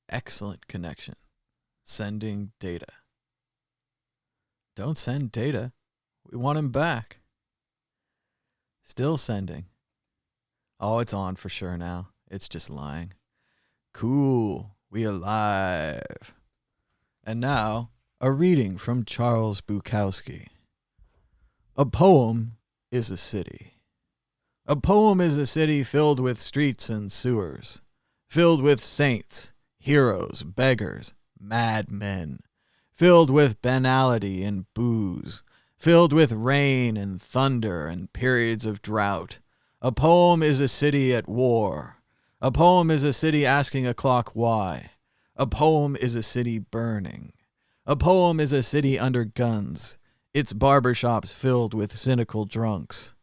Excellent connection. Sending data. Don't send data. We want him back. Still sending. Oh, it's on for sure now. It's just lying. Cool. We alive. And now, a reading from Charles Bukowski. A poem is a city. A poem is a city filled with streets and sewers, filled with saints, heroes, beggars, madmen, filled with banality and booze, filled with rain and thunder and periods of drought. A poem is a city at war. A poem is a city asking a clock why. A poem is a city burning. A poem is a city under guns, its barbershops filled with cynical drunks.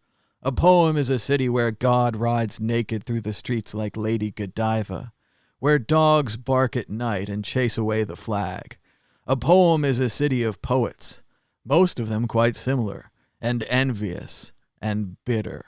A poem is a city where God rides naked through the streets like Lady Godiva, where dogs bark at night and chase away the flag. A poem is a city of poets, most of them quite similar, and envious, and bitter.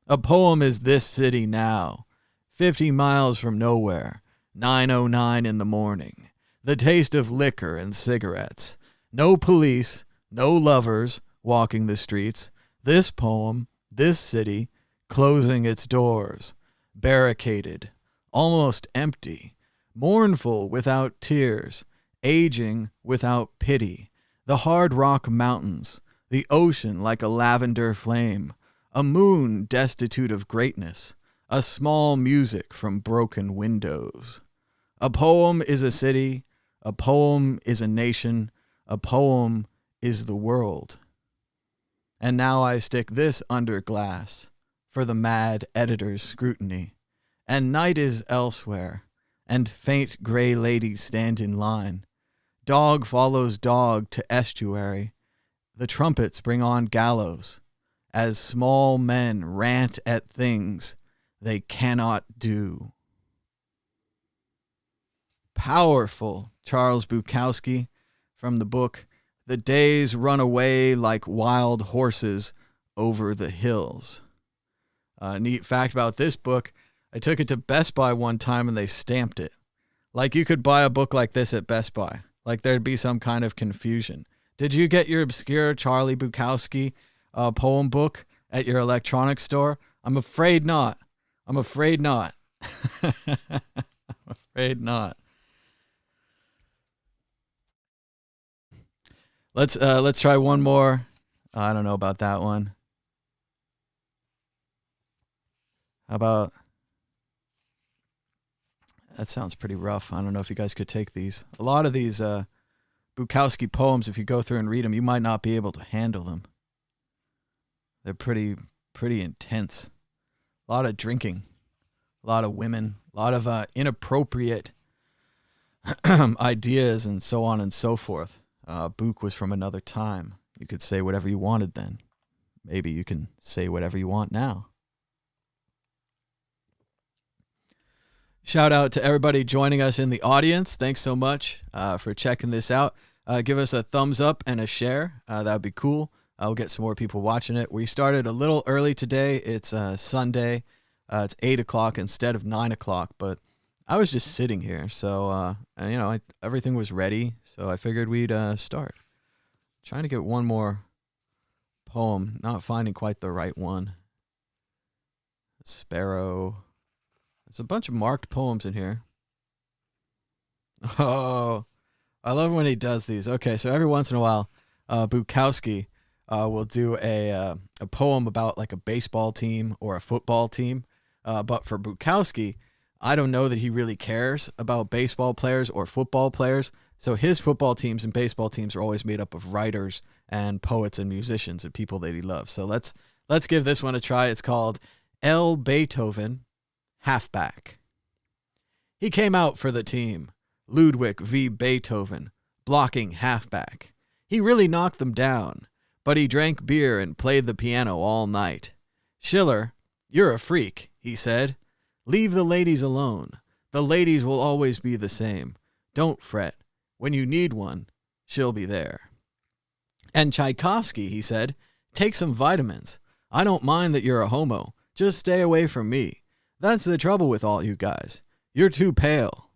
A poem is this city now, 50 miles from nowhere, 9:09 in the morning. The taste of liquor and cigarettes. No police, no lovers walking the streets. This poem, this city, closing its doors, barricaded, almost empty, mournful without tears, aging without pity. The hard rock mountains, the ocean like a lavender flame, a moon destitute of greatness, a small music from broken windows. A poem is a city, a poem is a nation, a poem is the world. And now I stick this under glass for the mad editor's scrutiny. And night is elsewhere, and faint gray ladies stand in line. Dog follows dog to estuary. The trumpets bring on gallows, as small men rant at things they cannot do. Powerful, Charles Bukowski, from the book The Days Run Away Like Wild Horses Over the Hills. Neat fact about this book, I took it to Best Buy one time and they stamped it. Like you could buy a book like this at Best Buy. Like there'd be some kind of confusion. Did you get your obscure Charlie Bukowski poem book at your electronics store? I'm afraid not. I'm afraid not. I'm afraid not. Let's try one more. I don't know about that one. How about... That sounds pretty rough. I don't know if you guys could take these. A lot of these Bukowski poems, if you go through and read them, you might not be able to handle them. They're pretty intense. A lot of drinking, a lot of women, a lot of inappropriate ideas and so on and so forth. Buk was from another time. You could say whatever you wanted then. Maybe you can say whatever you want now. Shout out to everybody joining us in the audience. Thanks so much for checking this out. Give us a thumbs up and a share. That would be cool. I'll get some more people watching it. We started a little early today. It's Sunday. It's 8 o'clock instead of 9 o'clock, but I was just sitting here. So, everything was ready. So I figured we'd start. Trying to get one more poem. Not finding quite the right one. Sparrow. There's a bunch of marked poems in here. Oh, I love when he does these. Okay, so every once in a while, Bukowski will do a poem about like a baseball team or a football team. But for Bukowski, I don't know that he really cares about baseball players or football players. So his football teams and baseball teams are always made up of writers and poets and musicians and people that he loves. So let's give this one a try. It's called L. Beethoven, Halfback. He came out for the team, Ludwig v. Beethoven, blocking halfback. He really knocked them down, but he drank beer and played the piano all night. Schiller, you're a freak, he said. Leave the ladies alone. The ladies will always be the same. Don't fret. When you need one, she'll be there. And Tchaikovsky, he said, take some vitamins. I don't mind that you're a homo. Just stay away from me. That's the trouble with all you guys. You're too pale.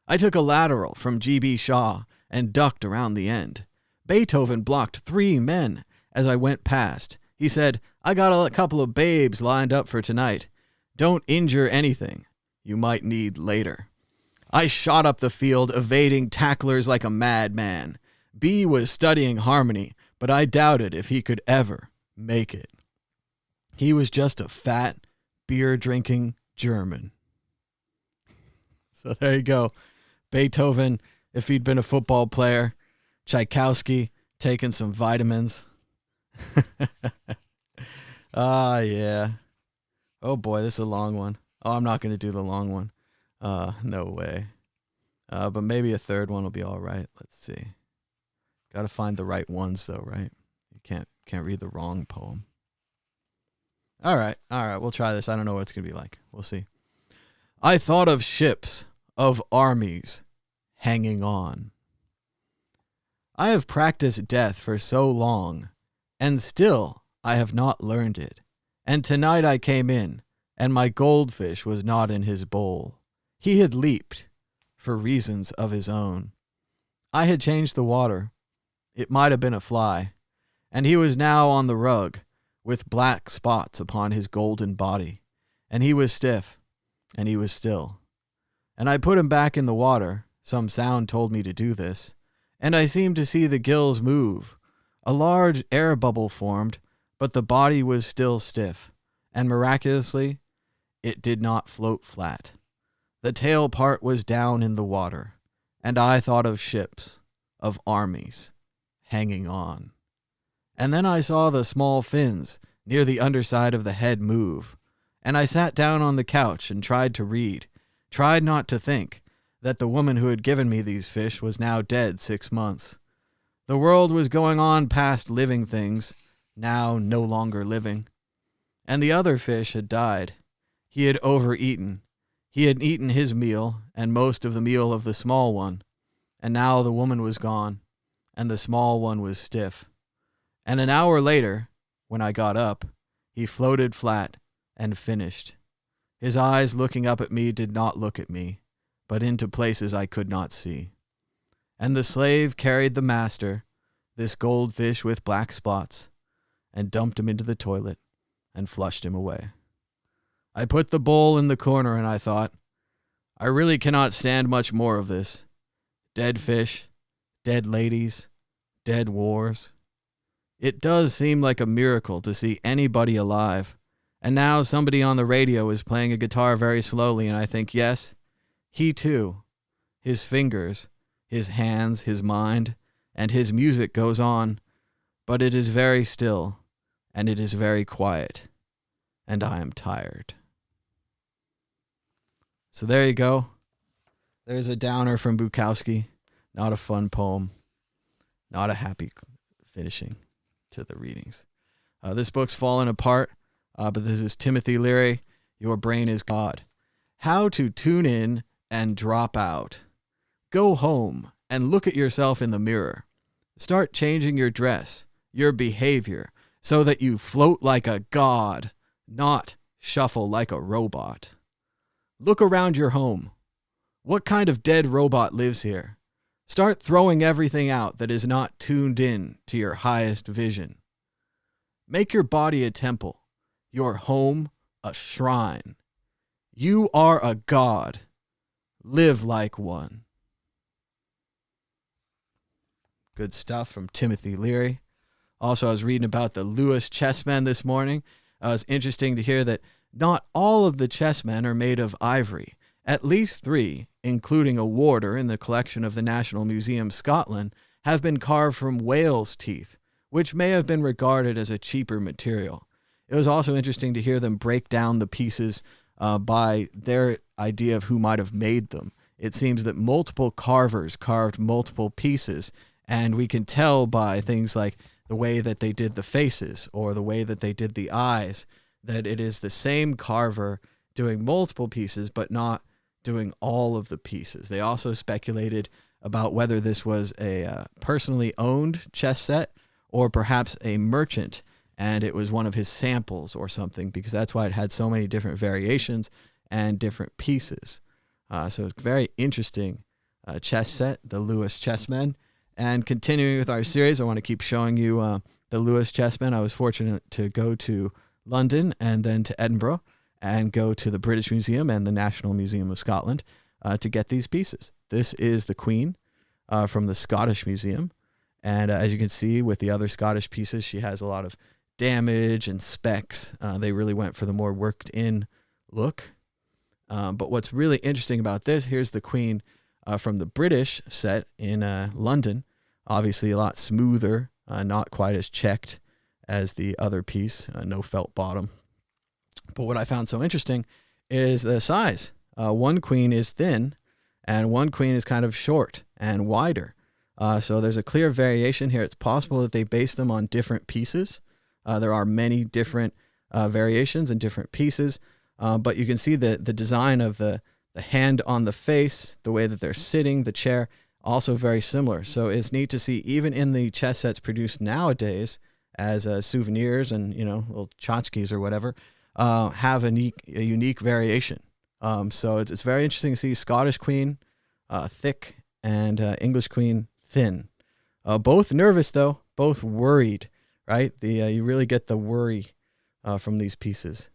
I took a lateral from G.B. Shaw and ducked around the end. Beethoven blocked 3 men as I went past. He said, I got a couple of babes lined up for tonight. Don't injure anything you might need later. I shot up the field, evading tacklers like a madman. B was studying harmony, but I doubted if he could ever make it. He was just a fat, beer-drinking German. So there you go. Beethoven, if he'd been a football player. Tchaikovsky, taking some vitamins. Yeah. Oh, boy, this is a long one. Oh, I'm not going to do the long one. No way. But maybe a third one will be all right. Let's see. Got to find the right ones, though, right? You can't read the wrong poem. All right. We'll try this. I don't know what it's going to be like. We'll see. I thought of ships, of armies, hanging on. I have practiced death for so long, and still I have not learned it. And tonight I came in, and my goldfish was not in his bowl. He had leaped, for reasons of his own. I had changed the water. It might have been a fly, and he was now on the rug, with black spots upon his golden body, and he was stiff, and he was still. And I put him back in the water. Some sound told me to do this, and I seemed to see the gills move. A large air bubble formed, but the body was still stiff, and miraculously, it did not float flat. The tail part was down in the water, and I thought of ships, of armies, hanging on. And then I saw the small fins near the underside of the head move, and I sat down on the couch and tried to read, tried not to think that the woman who had given me these fish was now dead 6 months. The world was going on past living things, now no longer living. And the other fish had died. He had overeaten. He had eaten his meal and most of the meal of the small one, and now the woman was gone, and the small one was stiff. And an hour later, when I got up, he floated flat and finished. His eyes looking up at me did not look at me, but into places I could not see. And the slave carried the master, this goldfish with black spots, and dumped him into the toilet and flushed him away. I put the bowl in the corner and I thought, I really cannot stand much more of this. Dead fish, dead ladies, dead wars. It does seem like a miracle to see anybody alive. And now somebody on the radio is playing a guitar very slowly, and I think, yes, he too. His fingers, his hands, his mind, and his music goes on, but it is very still, and it is very quiet, and I am tired. So there you go. There's a downer from Bukowski. Not a fun poem. Not a happy finishing to the readings. This book's fallen apart, but this is Timothy Leary. Your Brain is God. How to tune in and drop out. Go home and look at yourself in the mirror. Start changing your dress, your behavior, so that you float like a god, not shuffle like a robot. Look around your home. What kind of dead robot lives here? Start throwing everything out that is not tuned in to your highest vision. Make your body a temple, your home a shrine. You are a god. Live like one. Good stuff from Timothy Leary. Also, I was reading about the Lewis chessmen this morning. It was interesting to hear that not all of the chessmen are made of ivory. At least 3, including a warder in the collection of the National Museum Scotland, have been carved from whale's teeth, which may have been regarded as a cheaper material. It was also interesting to hear them break down the pieces by their idea of who might have made them. It seems that multiple carvers carved multiple pieces, and we can tell by things like the way that they did the faces or the way that they did the eyes that it is the same carver doing multiple pieces but not doing all of the pieces. They also speculated about whether this was a personally owned chess set or perhaps a merchant, and it was one of his samples or something, because that's why it had so many different variations and different pieces. So it's very interesting chess set, the Lewis Chessmen. And continuing with our series, I want to keep showing you the Lewis Chessmen. I was fortunate to go to London and then to Edinburgh and go to the British Museum and the National Museum of Scotland to get these pieces. This is the Queen from the Scottish Museum. And as you can see with the other Scottish pieces, she has a lot of damage and specks. They really went for the more worked in look. But what's really interesting about this, here's the Queen from the British set in London. Obviously a lot smoother, not quite as checked as the other piece, no felt bottom. But what I found so interesting is the size. One queen is thin and one queen is kind of short and wider. So there's a clear variation here. It's possible that they base them on different pieces. There are many different variations and different pieces, but you can see the design of the hand on the face, the way that they're sitting, the chair, also very similar. So it's neat to see, even in the chess sets produced nowadays as souvenirs and, little tchotchkes or whatever, have a unique variation. So it's very interesting to see Scottish Queen thick and English Queen thin. Both nervous though, both worried, right? You really get the worry from these pieces.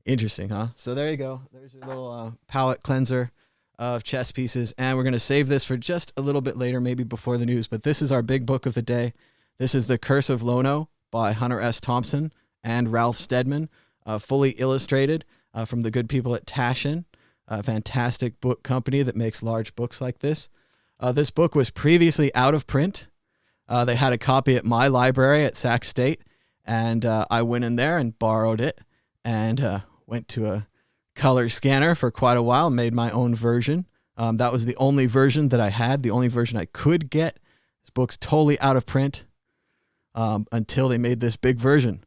Interesting, huh? So there you go. There's your little palette cleanser of chess pieces. And we're going to save this for just a little bit later, maybe before the news. But this is our big book of the day. This is The Curse of Lono by Hunter S. Thompson and Ralph Steadman, fully illustrated from the good people at Taschen, a fantastic book company that makes large books like this. This book was previously out of print. They had a copy at my library at Sac State, and I went in there and borrowed it and went to a color scanner for quite a while, made my own version. That was the only version that I had, the only version I could get. This book's totally out of print until they made this big version.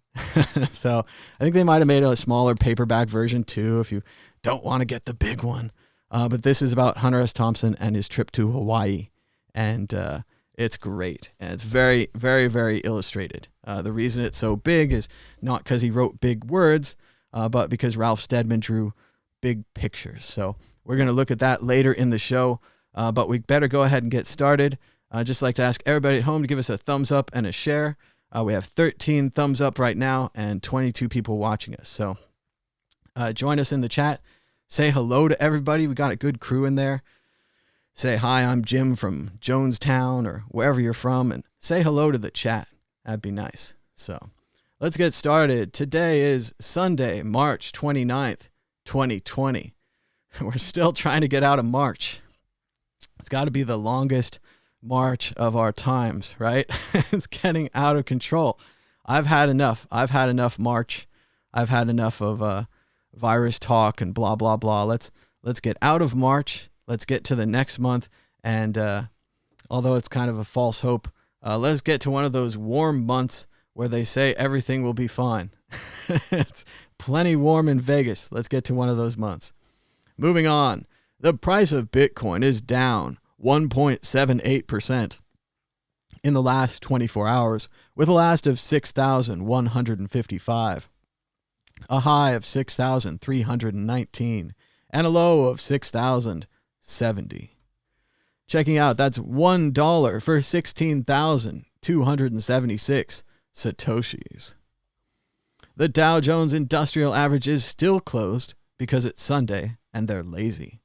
So I think they might have made a smaller paperback version too if you don't want to get the big one. But this is about Hunter S. Thompson and his trip to Hawaii. And it's great. And it's very, very, very illustrated. The reason it's so big is not because he wrote big words, but because Ralph Steadman drew big pictures. So we're going to look at that later in the show. But we better go ahead and get started. I'd just like to ask everybody at home to give us a thumbs up and a share. We have 13 thumbs up right now and 22 people watching us. So join us in the chat. Say hello to everybody. We got a good crew in there. Say, hi, I'm Jim from Jonestown or wherever you're from, and say hello to the chat. That'd be nice. So let's get started. Today is Sunday, March 29th, 2020. We're still trying to get out of March. It's got to be the longest March of our times, right? It's getting out of control. I've had enough. I've had enough March. I've had enough of virus talk and blah, blah, blah. Let's get out of March. Let's get to the next month. And although it's kind of a false hope, let's get to one of those warm months where they say everything will be fine. It's plenty warm in Vegas. Let's get to one of those months. Moving on. The price of Bitcoin is down 1.78% in the last 24 hours, with a last of 6,155, a high of 6,319, and a low of 6,070. Checking out, that's $1 for 16,276 Satoshis. The Dow Jones Industrial Average is still closed because it's Sunday and they're lazy.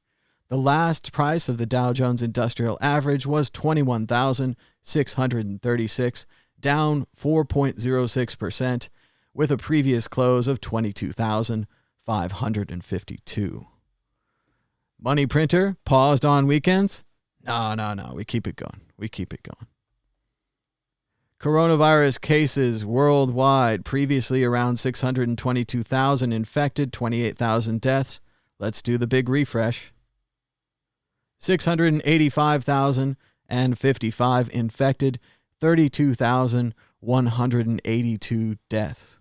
The last price of the Dow Jones Industrial Average was 21,636, down 4.06%, with a previous close of 22,552. Money printer paused on weekends? No. We keep it going. Coronavirus cases worldwide, previously around 622,000 infected, 28,000 deaths. Let's do the big refresh. 685,055 infected, 32,182 deaths.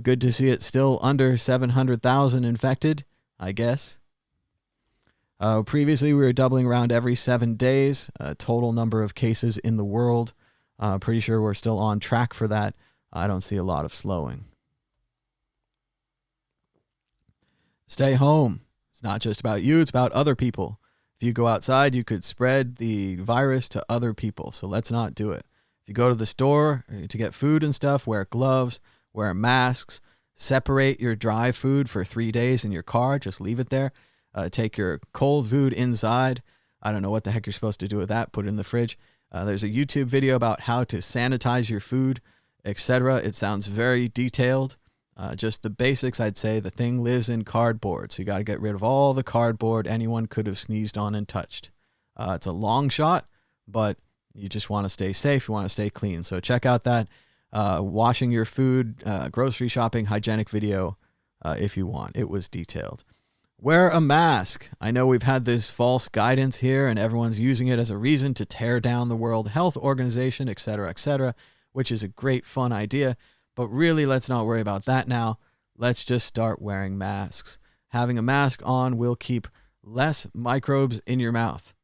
Good to see it still under 700,000 infected, I guess. Previously, we were doubling around every 7 days, total number of cases in the world. Pretty sure we're still on track for that. I don't see a lot of slowing. Stay home. It's not just about you, it's about other people. If If you go outside, you could spread the virus to other people. So let's not do it. If you go to the store to get food and stuff, wear gloves, wear masks, separate your dry food for 3 days in your car. Just leave it there. Take your cold food inside. I don't know what the heck you're supposed to do with that. Put it in the fridge. There's a YouTube video about how to sanitize your food, etc. It sounds very detailed. Just the basics, I'd say. The thing lives in cardboard, so you got to get rid of all the cardboard anyone could have sneezed on and touched. It's a long shot, but you just want to stay safe. You want to stay clean. So check out that washing your food, grocery shopping, hygienic video if you want. It was detailed. Wear a mask. I know we've had this false guidance here, and everyone's using it as a reason to tear down the World Health Organization, etc., which is a great, fun idea. But really, let's not worry about that now. Let's just start wearing masks. Having a mask on will keep less microbes in your mouth.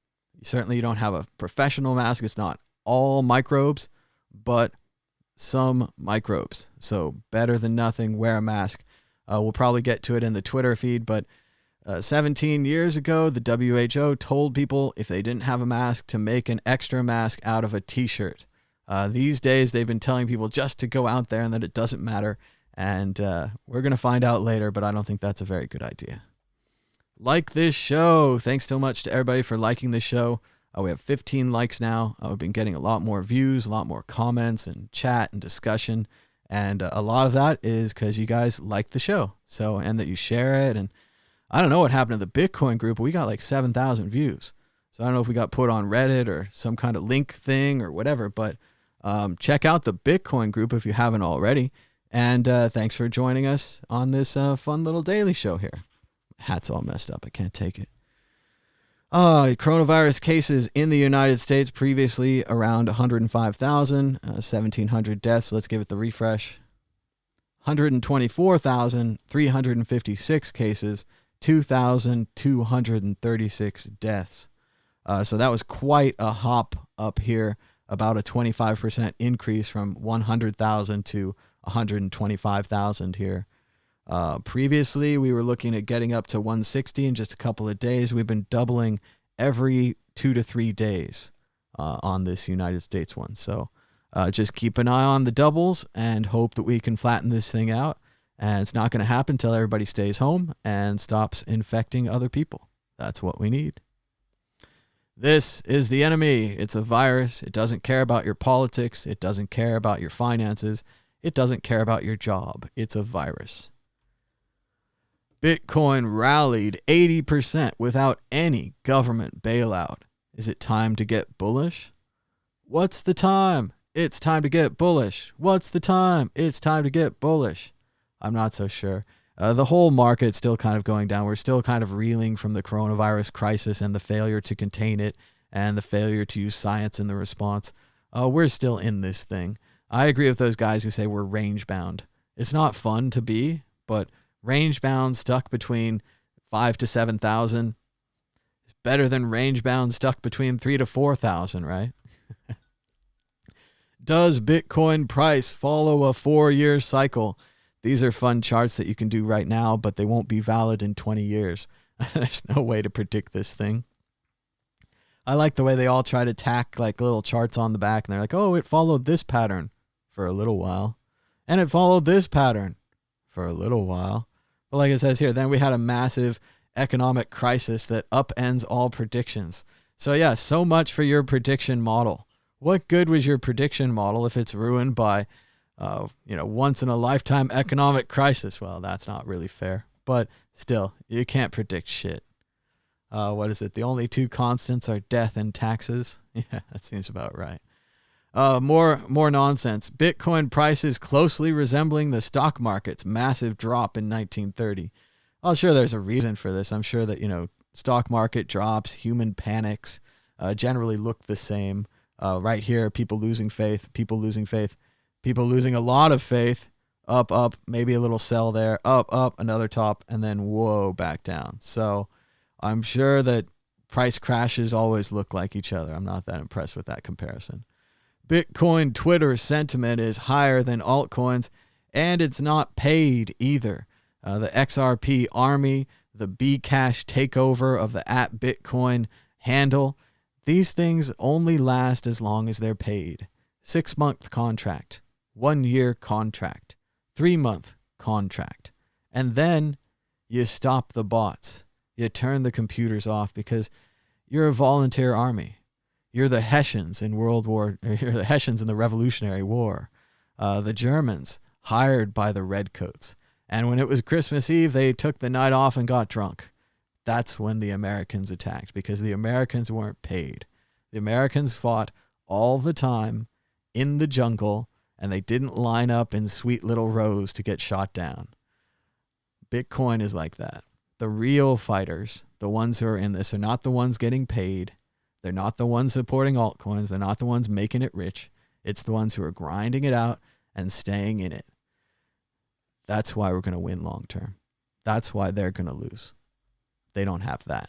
Certainly, you don't have a professional mask. It's not all microbes, but some microbes. So better than nothing, wear a mask. We'll probably get to it in the Twitter feed, but 17 years ago, the WHO told people if they didn't have a mask to make an extra mask out of a t-shirt. These days, they've been telling people just to go out there and that it doesn't matter. And we're going to find out later, but I don't think that's a very good idea. Like this show. Thanks so much to everybody for liking this show. We have 15 likes now. We've been getting a lot more views, a lot more comments and chat and discussion. And a lot of that is because you guys like the show. So, and that you share it. And I don't know what happened to the Bitcoin group, but we got like 7,000 views. So I don't know if we got put on Reddit or some kind of link thing or whatever, but check out the Bitcoin group if you haven't already. And thanks for joining us on this fun little daily show here. Hat's all messed up. I can't take it. Coronavirus cases in the United States previously around 105,000, 1,700 deaths. Let's give it the refresh. 124,356 cases, 2,236 deaths. So that was quite a hop up here, about a 25% increase from 100,000 to 125,000 here. Previously, we were looking at getting up to 160 in just a couple of days. We've been doubling every 2 to 3 days on this United States one. So just keep an eye on the doubles and hope that we can flatten this thing out. And it's not going to happen until everybody stays home and stops infecting other people. That's what we need. This is the enemy. It's a virus. It doesn't care about your politics. It doesn't care about your finances. It doesn't care about your job. It's a virus. Bitcoin rallied 80% without any government bailout. Is it time to get bullish? What's the time? It's time to get bullish. What's the time? It's time to get bullish. I'm not so sure. The whole market's still kind of going down. We're still kind of reeling from the coronavirus crisis and the failure to contain it and the failure to use science in the response. We're still in this thing. I agree with those guys who say we're range bound. It's not fun to be, but range bound stuck between 5 to 7,000 is better than range bound stuck between 3 to 4,000, right? Does Bitcoin price follow a 4-year cycle? These are fun charts that you can do right now, but they won't be valid in 20 years. There's no way to predict this thing. I like the way they all try to tack like little charts on the back, and they're like, oh, it followed this pattern for a little while, and it followed this pattern for a little while. But like it says here, then we had a massive economic crisis that upends all predictions. So yeah, so much for your prediction model. What good was your prediction model if it's ruined by once in a lifetime economic crisis? Well, that's not really fair, but still, you can't predict shit. What is it? The only two constants are death and taxes. Yeah, that seems about right. More nonsense. Bitcoin prices closely resembling the stock market's massive drop in 1930. Well, sure, there's a reason for this. I'm sure that, stock market drops, human panics, generally look the same. Right here, people losing faith, people losing a lot of faith, up, maybe a little sell there, up, another top, and then whoa, back down. So I'm sure that price crashes always look like each other. I'm not that impressed with that comparison. Bitcoin Twitter sentiment is higher than altcoins, and it's not paid either. The XRP army, the Bcash takeover of the @Bitcoin handle. These things only last as long as they're paid. 6-month contract, 1-year contract, 3-month contract. And then you stop the bots. You turn the computers off because you're a volunteer army. You're the Hessians in you're the Hessians in the Revolutionary War. The Germans hired by the Redcoats. And when it was Christmas Eve, they took the night off and got drunk. That's when the Americans attacked because the Americans weren't paid. The Americans fought all the time in the jungle, and they didn't line up in sweet little rows to get shot down. Bitcoin is like that. The real fighters, the ones who are in this, are not the ones getting paid. They're not the ones supporting altcoins. They're not the ones making it rich. It's the ones who are grinding it out and staying in it. That's why we're going to win long term. That's why they're going to lose. They don't have that.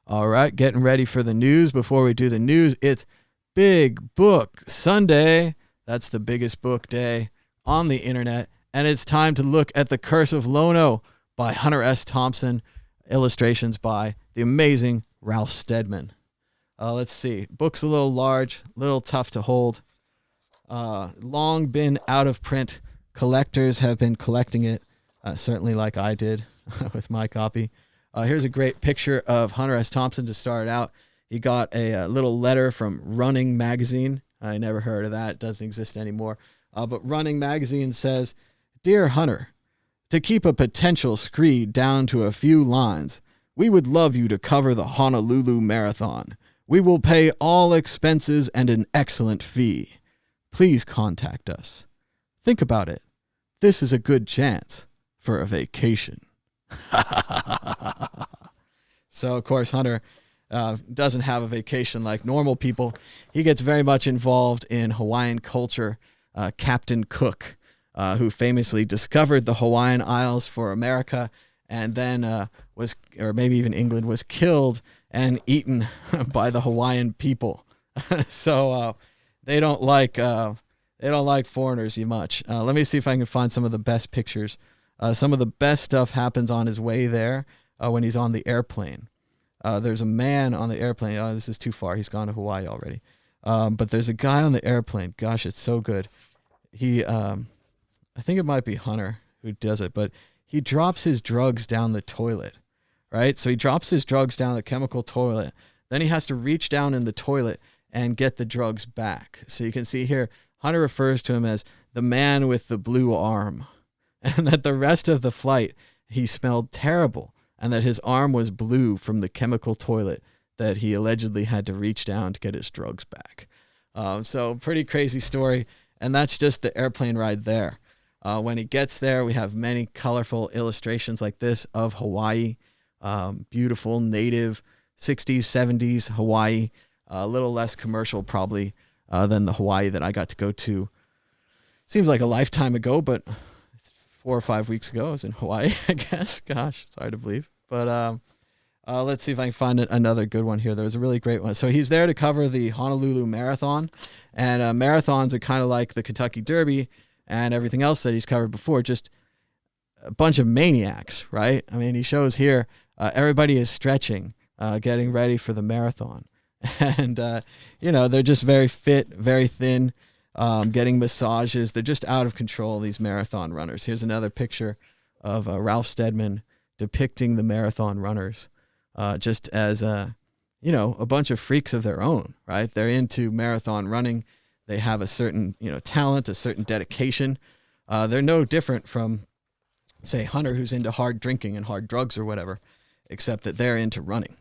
All right, getting ready for the news. Before we do the news, it's Big Book Sunday. That's the biggest book day on the internet. And it's time to look at The Curse of Lono by Hunter S. Thompson. Illustrations by the amazing Ralph Steadman. Let's see. Book's a little large, a little tough to hold. Long been out of print. Collectors have been collecting it, certainly like I did with my copy. Here's a great picture of Hunter S. Thompson to start out. He got a little letter from Running Magazine. I never heard of that. It doesn't exist anymore. But Running Magazine says, "Dear Hunter, to keep a potential screed down to a few lines, we would love you to cover the Honolulu Marathon. We will pay all expenses and an excellent fee. Please contact us. Think about it. This is a good chance for a vacation." So, of course, Hunter doesn't have a vacation like normal people. He gets very much involved in Hawaiian culture. Captain Cook, who famously discovered the Hawaiian Isles for America and then or maybe even England, was killed and eaten by the Hawaiian people. So they don't like foreigners much. Let me see if I can find some of the best pictures. Some of the best stuff happens on his way there when he's on the airplane. There's a man on the airplane. Oh, this is too far. He's gone to Hawaii already. But there's a guy on the airplane. Gosh, it's so good. He, I think it might be Hunter who does it, but he drops his drugs down the toilet, right? So he drops his drugs down the chemical toilet. Then he has to reach down in the toilet and get the drugs back. So you can see here, Hunter refers to him as the man with the blue arm, and that the rest of the flight, he smelled terrible, and that his arm was blue from the chemical toilet that he allegedly had to reach down to get his drugs back. So pretty crazy story, and that's just the airplane ride there. When he gets there, we have many colorful illustrations like this of Hawaii, beautiful native 60s, 70s Hawaii, a little less commercial probably than the Hawaii that I got to go to. Seems like a lifetime ago, but 4 or 5 weeks ago I was in Hawaii, I guess. Gosh, it's hard to believe. But let's see if I can find another good one here. There was a really great one. So he's there to cover the Honolulu Marathon, and marathons are kind of like the Kentucky Derby and everything else that he's covered before, just a bunch of maniacs, right? I mean, he shows here everybody is stretching, getting ready for the marathon. And, they're just very fit, very thin, getting massages. They're just out of control, these marathon runners. Here's another picture of Ralph Steadman depicting the marathon runners just as, a bunch of freaks of their own, right? They're into marathon running. They have a certain, talent, a certain dedication. They're no different from, say, Hunter, who's into hard drinking and hard drugs or whatever, except that they're into running,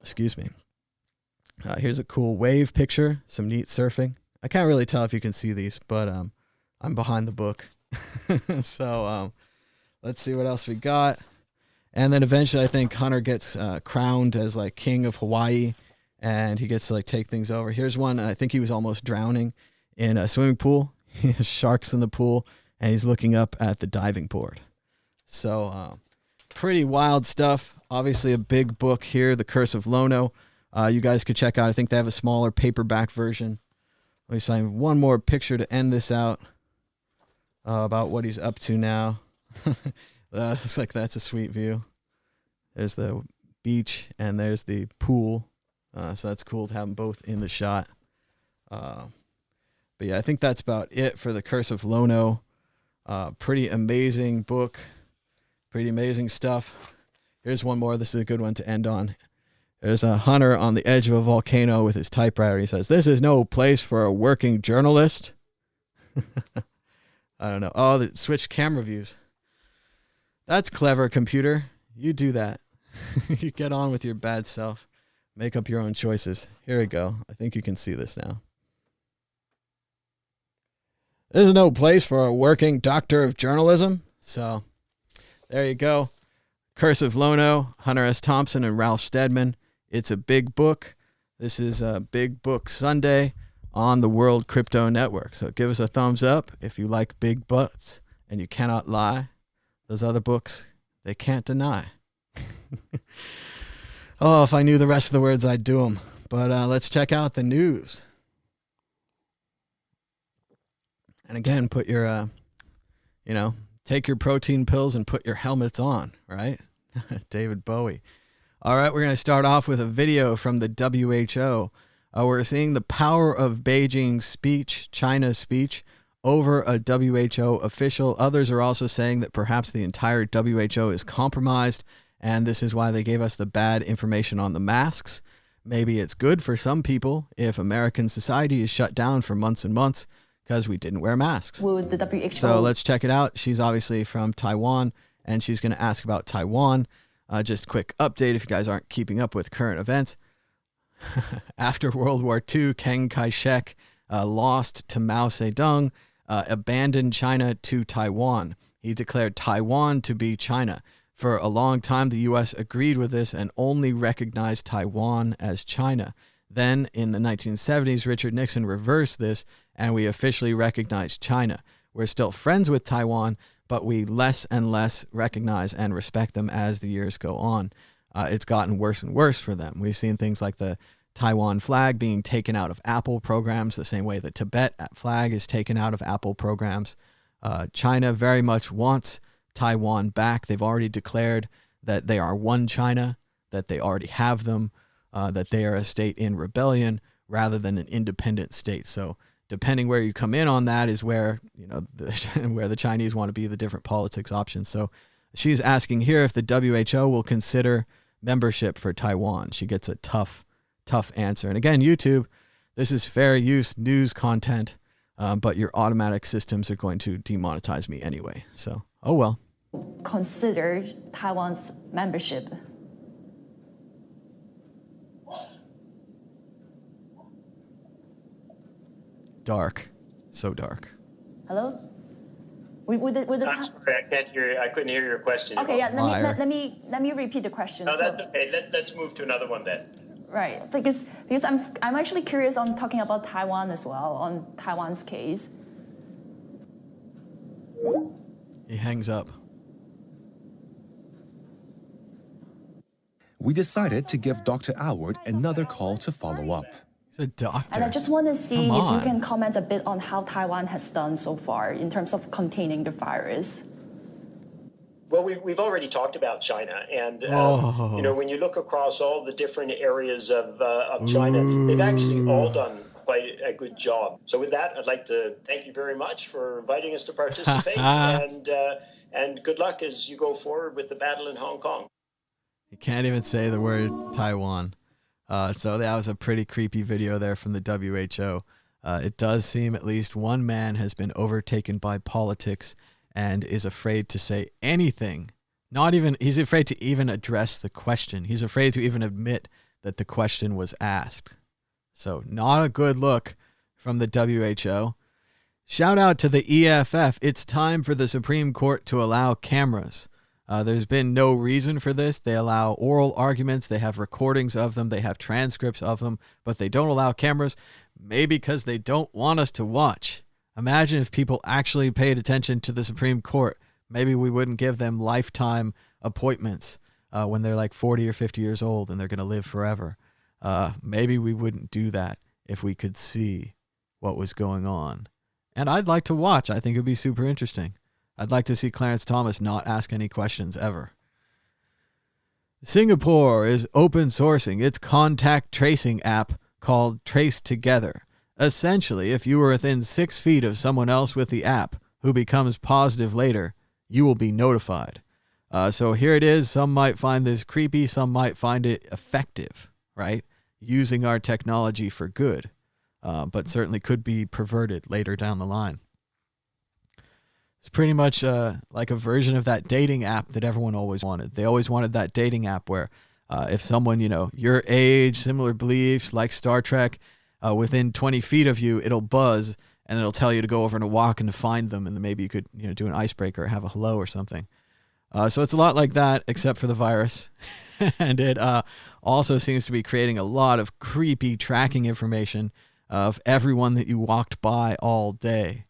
Excuse me. Here's a cool wave picture, some neat surfing. I can't really tell if you can see these, but I'm behind the book. So let's see what else we got. And then eventually I think Hunter gets crowned as like king of Hawaii, and he gets to like take things over. Here's one. I think he was almost drowning in a swimming pool. There's sharks in the pool, and he's looking up at the diving board. So pretty wild stuff. Obviously a big book here, The Curse of Lono. You guys could check out. I think they have a smaller paperback version. Let me find one more picture to end this out about what he's up to now. Looks like that's a sweet view. There's the beach and there's the pool. So that's cool to have them both in the shot. But yeah, I think that's about it for The Curse of Lono. Pretty amazing book. Pretty amazing stuff. Here's one more. This is a good one to end on. There's a hunter on the edge of a volcano with his typewriter. He says, "This is no place for a working journalist." I don't know. Oh, the switch camera views. That's clever, computer. You do that. You get on with your bad self. Make up your own choices. Here we go. I think you can see this now. This is no place for a working doctor of journalism. So there you go. Curse of Lono, Hunter S. Thompson and Ralph Steadman. It's a big book. This is a Big Book Sunday on the World Crypto Network. So give us a thumbs up if you like big butts and you cannot lie. Those other books, they can't deny. Oh, if I knew the rest of the words, I'd do them. But let's check out the news. And again, put your, take your protein pills and put your helmets on, right? David Bowie. All right, we're going to start off with a video from the WHO. We're seeing the power of Beijing's speech, China's speech, over a WHO official. Others are also saying that perhaps the entire WHO is compromised, and this is why they gave us the bad information on the masks. Maybe it's good for some people if American society is shut down for months and months because we didn't wear masks. Will the WHO... So let's check it out. She's obviously from Taiwan, and she's going to ask about Taiwan. Just a quick update if you guys aren't keeping up with current events. After World War II, Chiang Kai-shek lost to Mao Zedong, abandoned China to Taiwan. He declared Taiwan to be China. For a long time, the U.S. agreed with this and only recognized Taiwan as China. Then, in the 1970s, Richard Nixon reversed this, and we officially recognized China. We're still friends with Taiwan, but we less and less recognize and respect them as the years go on. It's gotten worse and worse for them. We've seen things like the Taiwan flag being taken out of Apple programs, the same way the Tibet flag is taken out of Apple programs. China very much wants Taiwan back. They've already declared that they are one China, that they already have them, that they are a state in rebellion rather than an independent state. So depending where you come in on that is where, where the Chinese want to be, the different politics options. So she's asking here if the WHO will consider membership for Taiwan. She gets a tough answer. And again, YouTube, this is fair use news content, but your automatic systems are going to demonetize me anyway. So, oh well. Consider Taiwan's membership. Dark. So dark. Hello? I'm sorry, I can't hear. I couldn't hear your question. Okay, yeah. Let me repeat the question. No, that's okay. Let's move to another one then. Right, because I'm actually curious on talking about Taiwan as well, on Taiwan's case. He hangs up. We decided to give Dr. Alward another call to follow up. He's a doctor. And I just want to see if you can comment a bit on how Taiwan has done so far in terms of containing the virus. Well, we've already talked about China, and when you look across all the different areas of China, they've actually all done quite a good job. So with that, I'd like to thank you very much for inviting us to participate, and good luck as you go forward with the battle in Hong Kong. You can't even say the word Taiwan. So that was a pretty creepy video there from the WHO. It does seem at least one man has been overtaken by politics and is afraid to say anything. He's afraid to even address the question. He's afraid to even admit that the question was asked. So not a good look from the WHO. Shout out to the EFF. It's time for the Supreme Court to allow cameras. There's been no reason for this. They allow oral arguments. They have recordings of them. They have transcripts of them, but they don't allow cameras, maybe because they don't want us to watch. Imagine if people actually paid attention to the Supreme Court. Maybe we wouldn't give them lifetime appointments when they're like 40 or 50 years old and they're going to live forever. Maybe we wouldn't do that if we could see what was going on. And I'd like to watch. I think it'd be super interesting. I'd like to see Clarence Thomas not ask any questions ever. Singapore is open sourcing its contact tracing app called Trace Together. Essentially, if you were within 6 feet of someone else with the app who becomes positive later, you will be notified. So here it is. Some might find this creepy. Some might find it effective, right? Using our technology for good, but certainly could be perverted later down the line. It's pretty much like a version of that dating app that everyone always wanted. They always wanted that dating app where if someone, your age, similar beliefs, like Star Trek, within 20 feet of you, it'll buzz and it'll tell you to go over and to walk and to find them. And then maybe you could do an icebreaker or have a hello or something. So it's a lot like that, except for the virus. And it also seems to be creating a lot of creepy tracking information of everyone that you walked by all day.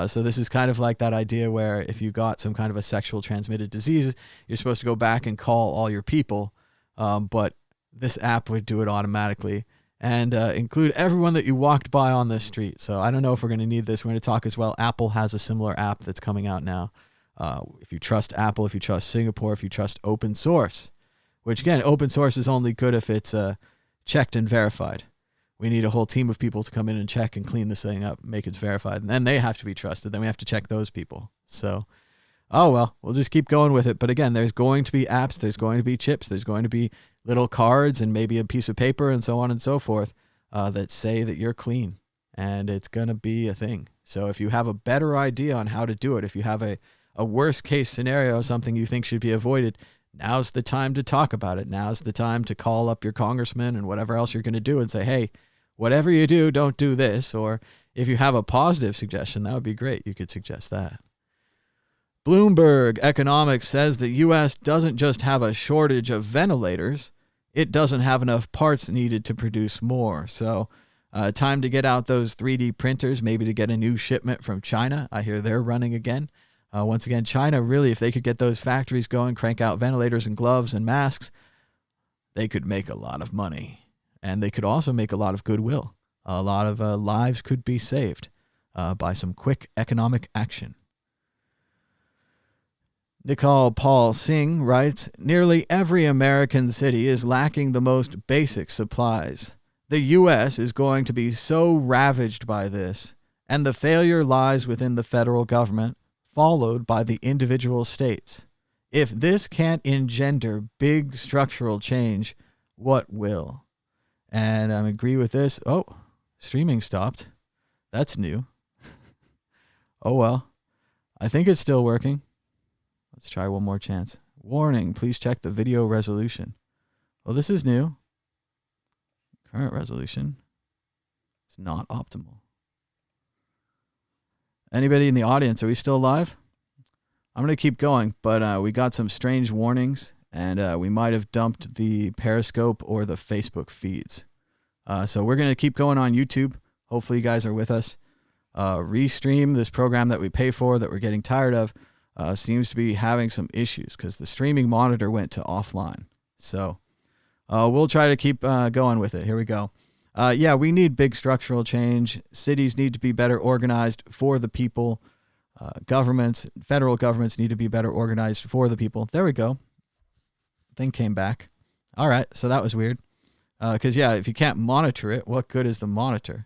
So this is kind of like that idea where if you got some kind of a sexual transmitted disease, you're supposed to go back and call all your people. But this app would do it automatically and include everyone that you walked by on the street. So I don't know if we're going to need this. We're going to talk as well. Apple has a similar app that's coming out now. If you trust Apple, if you trust Singapore, if you trust open source, which again, open source is only good if it's checked and verified. We need a whole team of people to come in and check and clean this thing up, make it verified. And then they have to be trusted. Then we have to check those people. So, oh, well, we'll just keep going with it. But again, there's going to be apps. There's going to be chips. There's going to be little cards and maybe a piece of paper and so on and so forth that say that you're clean. And it's going to be a thing. So if you have a better idea on how to do it, if you have a worst case scenario, something you think should be avoided, now's the time to talk about it. Now's the time to call up your congressman and whatever else you're going to do and say, hey, whatever you do, don't do this. Or if you have a positive suggestion, that would be great. You could suggest that. Bloomberg Economics says the U.S. doesn't just have a shortage of ventilators, it doesn't have enough parts needed to produce more. So time to get out those 3D printers, maybe to get a new shipment from China. I hear they're running again. Once again, China, really, if they could get those factories going, crank out ventilators and gloves and masks, they could make a lot of money. And they could also make a lot of goodwill. A lot of lives could be saved by some quick economic action. Nicole Paul Singh writes, nearly every American city is lacking the most basic supplies. The U.S. is going to be so ravaged by this, and the failure lies within the federal government, followed by the individual states. If this can't engender big structural change, what will? And I agree with this. Oh, streaming stopped. That's new. Oh, well. I think it's still working. Let's try one more chance. Warning, please check the video resolution. Well, this is new. Current resolution is not optimal. Anybody in the audience, are we still live? I'm going to keep going, but we got some strange warnings, and we might have dumped the Periscope or the Facebook feeds. So we're going to keep going on YouTube. Hopefully you guys are with us. Restream, this program that we pay for that we're getting tired of, seems to be having some issues because the streaming monitor went to offline. So we'll try to keep going with it. Here we go. Yeah, we need big structural change. Cities need to be better organized for the people. Governments, federal governments need to be better organized for the people. There we go. Thing came back. All right, so that was weird. Because, yeah, if you can't monitor it, what good is the monitor?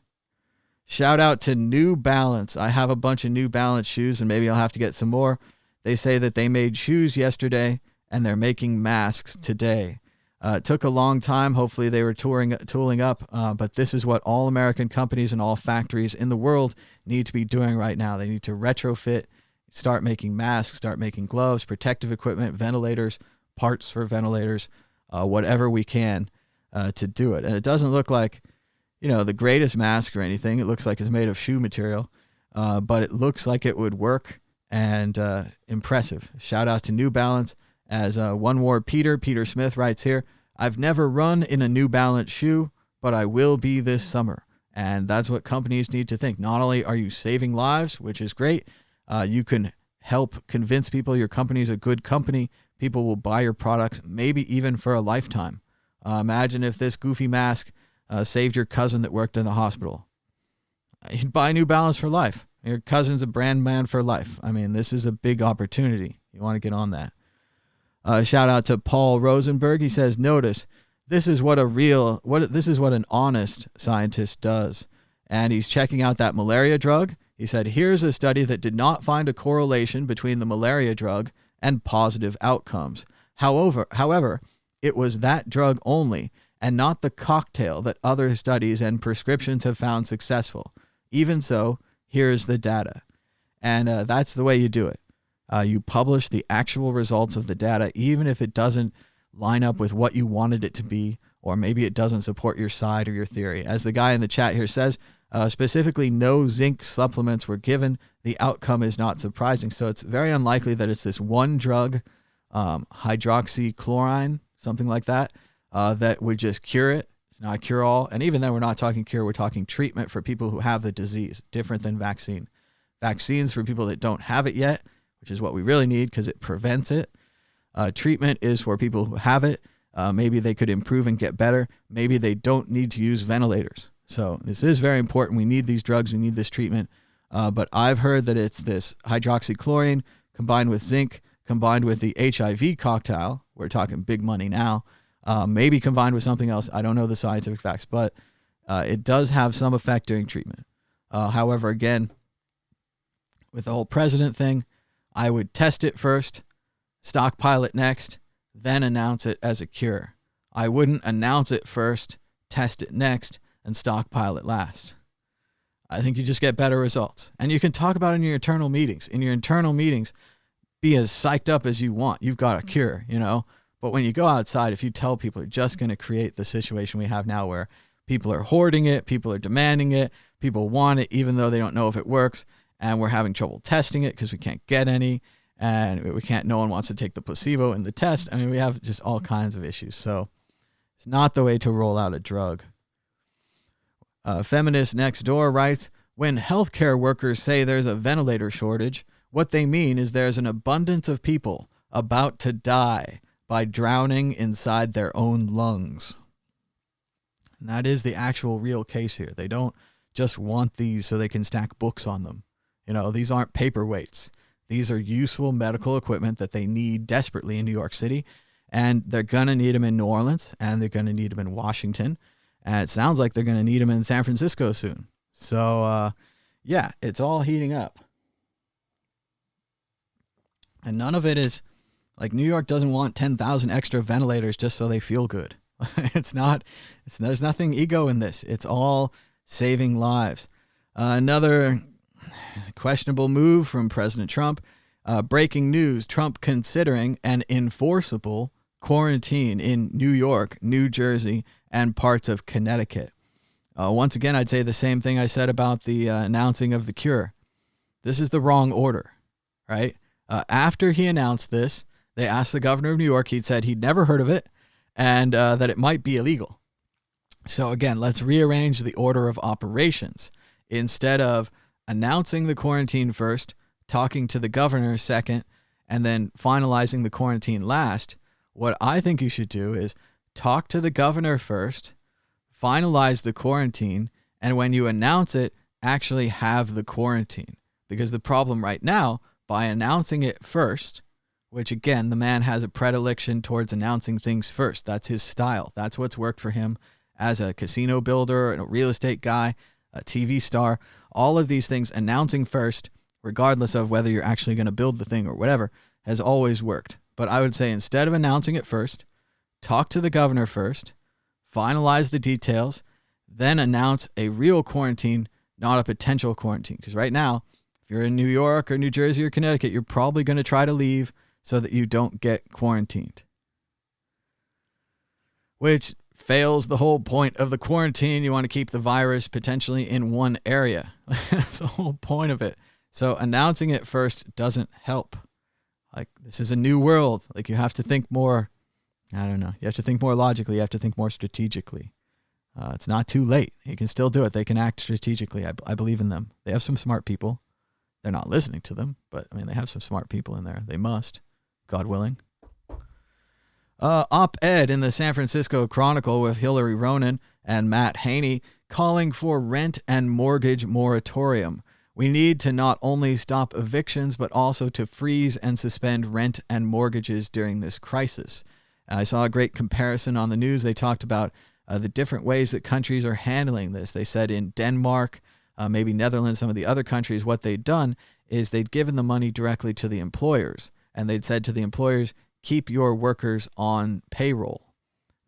Shout out to New Balance. I have a bunch of New Balance shoes, and maybe I'll have to get some more. They say that they made shoes yesterday, and they're making masks today. It took a long time. Hopefully they were tooling up, but this is what all American companies and all factories in the world need to be doing right now. They need to retrofit, start making masks, start making gloves, protective equipment, ventilators, parts for ventilators, whatever we can to do it. And it doesn't look like, the greatest mask or anything. It looks like it's made of shoe material, but it looks like it would work and impressive. Shout out to New Balance. As One More Peter Smith writes here, I've never run in a New Balance shoe, but I will be this summer. And that's what companies need to think. Not only are you saving lives, which is great, you can help convince people your company is a good company. People will buy your products, maybe even for a lifetime. Imagine if this goofy mask saved your cousin that worked in the hospital. You'd buy New Balance for life. Your cousin's a brand man for life. I mean, this is a big opportunity. You want to get on that. Shout out to Paul Rosenberg. He says, notice, this is what an honest scientist does. And he's checking out that malaria drug. He said, here's a study that did not find a correlation between the malaria drug and positive outcomes. However, it was that drug only and not the cocktail that other studies and prescriptions have found successful. Even so, here's the data. And that's the way you do it. You publish the actual results of the data, even if it doesn't line up with what you wanted it to be, or maybe it doesn't support your side or your theory. As the guy in the chat here says, specifically, no zinc supplements were given. The outcome is not surprising. So it's very unlikely that it's this one drug, hydroxychloroquine, something like that, that would just cure it. It's not a cure-all. And even then, we're not talking cure. We're talking treatment for people who have the disease, different than vaccine. Vaccines for people that don't have it yet, which is what we really need because it prevents it. Treatment is for people who have it. Maybe they could improve and get better. Maybe they don't need to use ventilators. So this is very important. We need these drugs. We need this treatment. But I've heard that it's this hydroxychloroquine combined with zinc, combined with the HIV cocktail. We're talking big money now. Maybe combined with something else. I don't know the scientific facts, but it does have some effect during treatment. However, again, with the whole president thing, I would test it first, stockpile it next, then announce it as a cure. I wouldn't announce it first, test it next, and stockpile it last. I think you just get better results. And you can talk about it in your internal meetings. In your internal meetings, be as psyched up as you want. You've got a cure, you know. But when you go outside, if you tell people, you're just going to create the situation we have now where people are hoarding it, people are demanding it, people want it even though they don't know if it works, and we're having trouble testing it because we can't get any, and no one wants to take the placebo in the test. I mean, we have just all kinds of issues. So it's not the way to roll out a drug. Feminist Next Door writes, when healthcare workers say there's a ventilator shortage, what they mean is there's an abundance of people about to die by drowning inside their own lungs. And that is the actual real case here. They don't just want these so they can stack books on them. You know, these aren't paperweights. These are useful medical equipment that they need desperately in New York City. And they're going to need them in New Orleans, and they're going to need them in Washington. And it sounds like they're going to need them in San Francisco soon. So, yeah, it's all heating up. And none of it is like New York doesn't want 10,000 extra ventilators just so they feel good. There's nothing ego in this. It's all saving lives. Another questionable move from President Trump. Breaking news, Trump considering an enforceable quarantine in New York, New Jersey, and parts of Connecticut. Once again, I'd say the same thing I said about the announcing of the cure. This is the wrong order, right? After he announced this, they asked the governor of New York. He'd said he'd never heard of it and that it might be illegal. So again, let's rearrange the order of operations. Instead of announcing the quarantine first, talking to the governor second, and then finalizing the quarantine last, what I think you should do is talk to the governor first, finalize the quarantine, and when you announce it, actually have the quarantine. Because the problem right now, by announcing it first, which again, the man has a predilection towards announcing things first. That's his style. That's what's worked for him as a casino builder and a real estate guy, a TV star. All of these things, announcing first, regardless of whether you're actually going to build the thing or whatever, has always worked. But I would say instead of announcing it first, talk to the governor first, finalize the details, then announce a real quarantine, not a potential quarantine. Because right now, if you're in New York or New Jersey or Connecticut, you're probably going to try to leave so that you don't get quarantined. Which fails the whole point of the quarantine. You want to keep the virus potentially in one area. That's the whole point of it. So announcing it first doesn't help. Like, this is a new world. Like, you have to think more, I don't know. You have to think more logically. You have to think more strategically. It's not too late. You can still do it. They can act strategically. I believe in them. They have some smart people. They're not listening to them, but I mean, they have some smart people in there. They must, God willing. Op-ed in the San Francisco Chronicle with Hillary Ronan and Matt Haney calling for rent and mortgage moratorium. We need to not only stop evictions, but also to freeze and suspend rent and mortgages during this crisis. I saw a great comparison on the news. They talked about the different ways that countries are handling this. They said in Denmark, maybe Netherlands, some of the other countries, what they'd done is they'd given the money directly to the employers. And they'd said to the employers, keep your workers on payroll.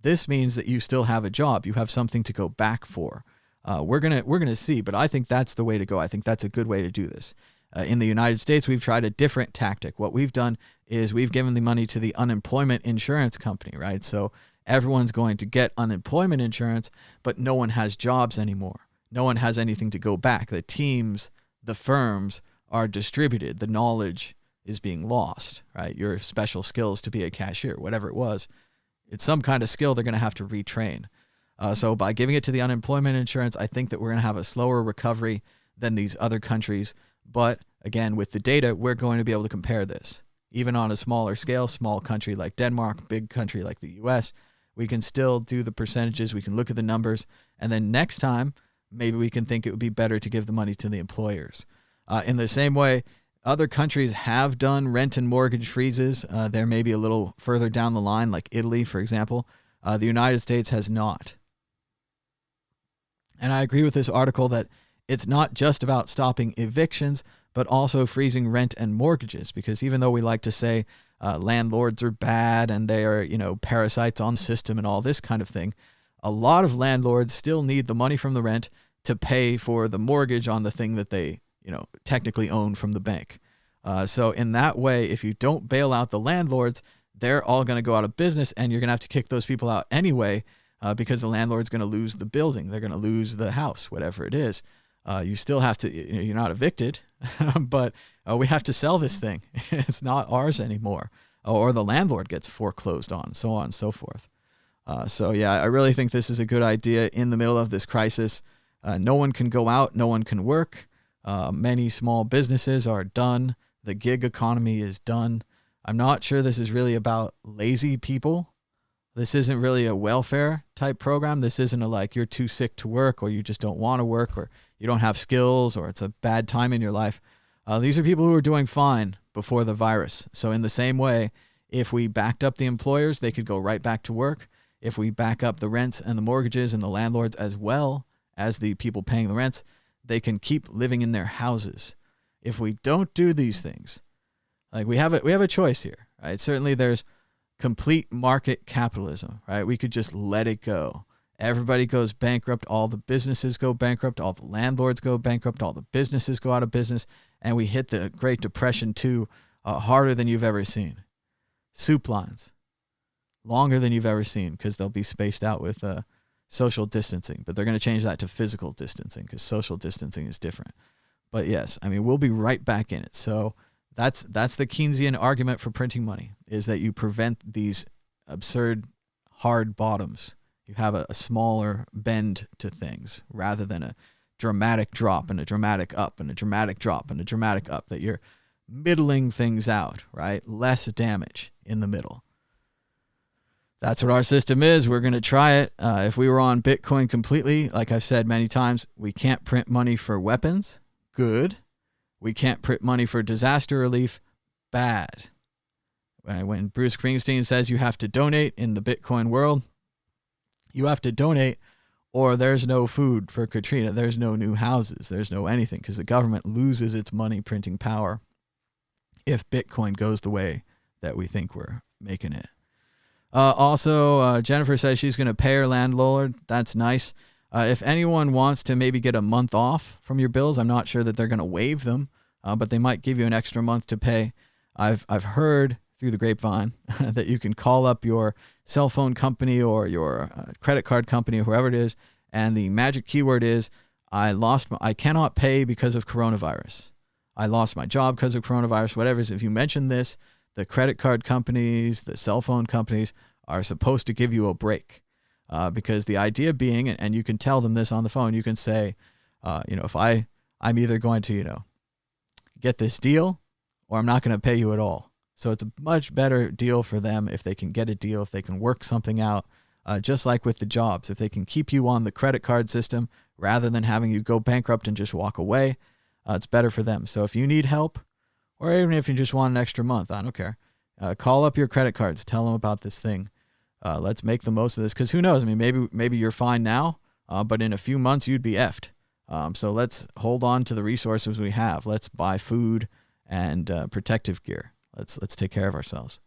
This means that you still have a job. You have something to go back for. We're gonna see, but I think that's the way to go. I think that's a good way to do this. In the United States, we've tried a different tactic. What we've done is we've given the money to the unemployment insurance company, right? So everyone's going to get unemployment insurance, but no one has jobs anymore. No one has anything to go back. The teams, the firms are distributed. The knowledge is being lost, right? Your special skills to be a cashier, whatever it was, it's some kind of skill they're going to have to retrain. So by giving it to the unemployment insurance, I think that we're going to have a slower recovery than these other countries. But again, with the data, we're going to be able to compare this. Even on a smaller scale, small country like Denmark, big country like the US, we can still do the percentages. We can look at the numbers. And then next time, maybe we can think it would be better to give the money to the employers. In the same way, other countries have done rent and mortgage freezes. They're maybe a little further down the line, like Italy, for example. The United States has not. And I agree with this article that it's not just about stopping evictions, but also freezing rent and mortgages. Because even though we like to say landlords are bad and they are, parasites on system and all this kind of thing, a lot of landlords still need the money from the rent to pay for the mortgage on the thing that they, technically own from the bank. So in that way, if you don't bail out the landlords, they're all going to go out of business and you're going to have to kick those people out anyway. Because the landlord's going to lose the building. They're going to lose the house, whatever it is. You still have to, you're not evicted, but we have to sell this thing. It's not ours anymore. Or the landlord gets foreclosed on, so on and so forth. So yeah, I really think this is a good idea in the middle of this crisis. No one can go out. No one can work. Many small businesses are done. The gig economy is done. I'm not sure this is really about lazy people. This isn't really a welfare type program. This isn't a like you're too sick to work or you just don't want to work or you don't have skills or it's a bad time in your life. These are people who were doing fine before the virus. So in the same way, if we backed up the employers, they could go right back to work. If we back up the rents and the mortgages and the landlords as well as the people paying the rents, they can keep living in their houses. If we don't do these things, like we have a choice here, right? Certainly there's complete market capitalism, right? We could just let it go. Everybody goes bankrupt. All the businesses go bankrupt. All the landlords go bankrupt. All the businesses go out of business. And we hit the Great Depression too, harder than you've ever seen. Soup lines, longer than you've ever seen because they'll be spaced out with social distancing. But they're going to change that to physical distancing because social distancing is different. But yes, we'll be right back in it. So that's the Keynesian argument for printing money, is that you prevent these absurd hard bottoms. You have a smaller bend to things rather than a dramatic drop and a dramatic up and a dramatic drop and a dramatic up, that you're middling things out, right? Less damage in the middle. That's what our system is. We're going to try it. If we were on Bitcoin completely, like I've said many times, we can't print money for weapons. Good. We can't print money for disaster relief. Bad. When Bruce Springsteen says you have to donate in the Bitcoin world, you have to donate or there's no food for Katrina. There's no new houses. There's no anything because the government loses its money printing power if Bitcoin goes the way that we think we're making it. Also, Jennifer says she's going to pay her landlord. That's nice. If anyone wants to maybe get a month off from your bills, I'm not sure that they're going to waive them, but they might give you an extra month to pay. I've heard through the grapevine that you can call up your cell phone company or your credit card company or whoever it is, and the magic keyword is I cannot pay because of coronavirus. I lost my job because of coronavirus, whatever it is. If you mention this, the credit card companies, the cell phone companies are supposed to give you a break. Because the idea being, and you can tell them this on the phone, you can say, if I'm either going to, get this deal or I'm not going to pay you at all. So it's a much better deal for them if they can get a deal, if they can work something out, just like with the jobs. If they can keep you on the credit card system rather than having you go bankrupt and just walk away, It's better for them. So if you need help, or even if you just want an extra month, I don't care. Call up your credit cards. Tell them about this thing. Let's make the most of this, because who knows? I mean, maybe you're fine now, but in a few months you'd be effed. So let's hold on to the resources we have. Let's buy food and protective gear. Let's take care of ourselves.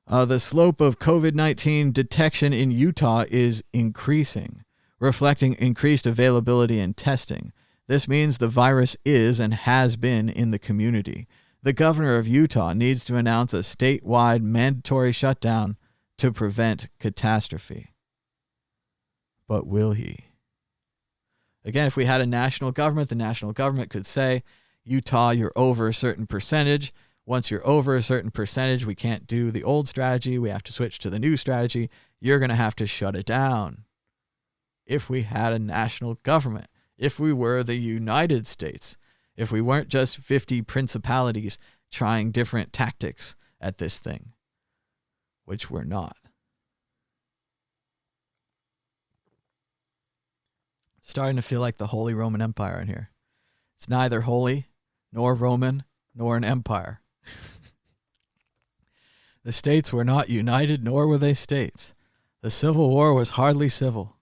The slope of COVID-19 detection in Utah is increasing, reflecting increased availability and testing. This means the virus is and has been in the community. The governor of Utah needs to announce a statewide mandatory shutdown to prevent catastrophe. But will he? Again, if we had a national government, the national government could say, Utah, you're over a certain percentage. Once you're over a certain percentage, we can't do the old strategy. We have to switch to the new strategy. You're going to have to shut it down. If we had a national government, if we were the United States, if we weren't just 50 principalities trying different tactics at this thing, which we're not. Starting to feel like the Holy Roman Empire in here. It's neither holy, nor Roman, nor an empire. The states were not united, nor were they states. The Civil War was hardly civil.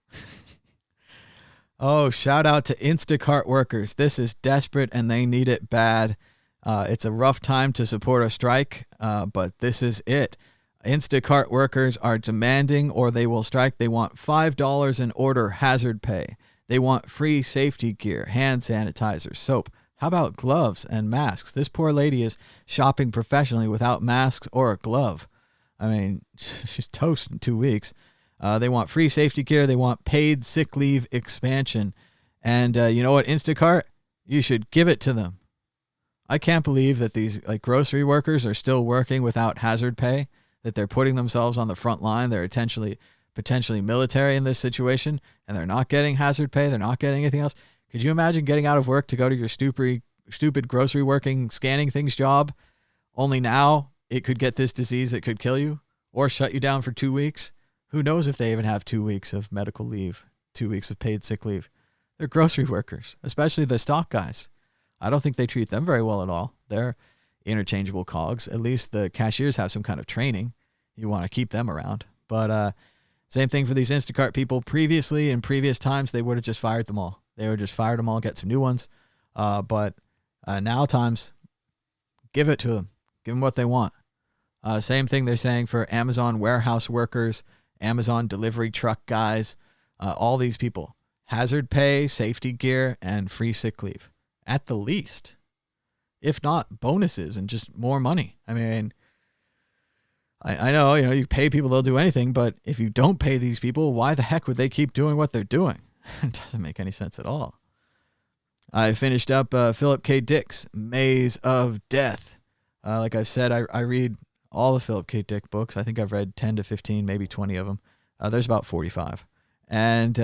Oh, shout out to Instacart workers. This is desperate and they need it bad. It's a rough time to support a strike, but this is it. Instacart workers are demanding, or they will strike. They want $5 an order hazard pay. They want free safety gear, hand sanitizer, soap. How about gloves and masks? This poor lady is shopping professionally without masks or a glove. I mean, she's toast in 2 weeks. They want free safety gear. They want paid sick leave expansion. And you know what, Instacart? You should give it to them. I can't believe that these grocery workers are still working without hazard pay, that they're putting themselves on the front line. They're potentially military in this situation, and they're not getting hazard pay. They're not getting anything else. Could you imagine getting out of work to go to your stupid grocery working, scanning things job? Only now it could get this disease that could kill you or shut you down for 2 weeks. Who knows if they even have 2 weeks of medical leave, 2 weeks of paid sick leave. They're grocery workers, especially the stock guys. I don't think they treat them very well at all. They're interchangeable cogs. At least the cashiers have some kind of training. You want to keep them around. But same thing for these Instacart people. Previously, in previous times, they would have just fired them all. They would just fire them all, get some new ones. But now times, give it to them. Give them what they want. Same thing they're saying for Amazon warehouse workers, Amazon delivery truck guys, all these people. Hazard pay, safety gear, and free sick leave. At the least. If not, bonuses and just more money. I mean, I know, you pay people, they'll do anything, but if you don't pay these people, why the heck would they keep doing what they're doing? It doesn't make any sense at all. I finished up Philip K. Dick's Maze of Death. Like I've said, I read all the Philip K. Dick books. I think I've read 10 to 15, maybe 20 of them. There's about 45. And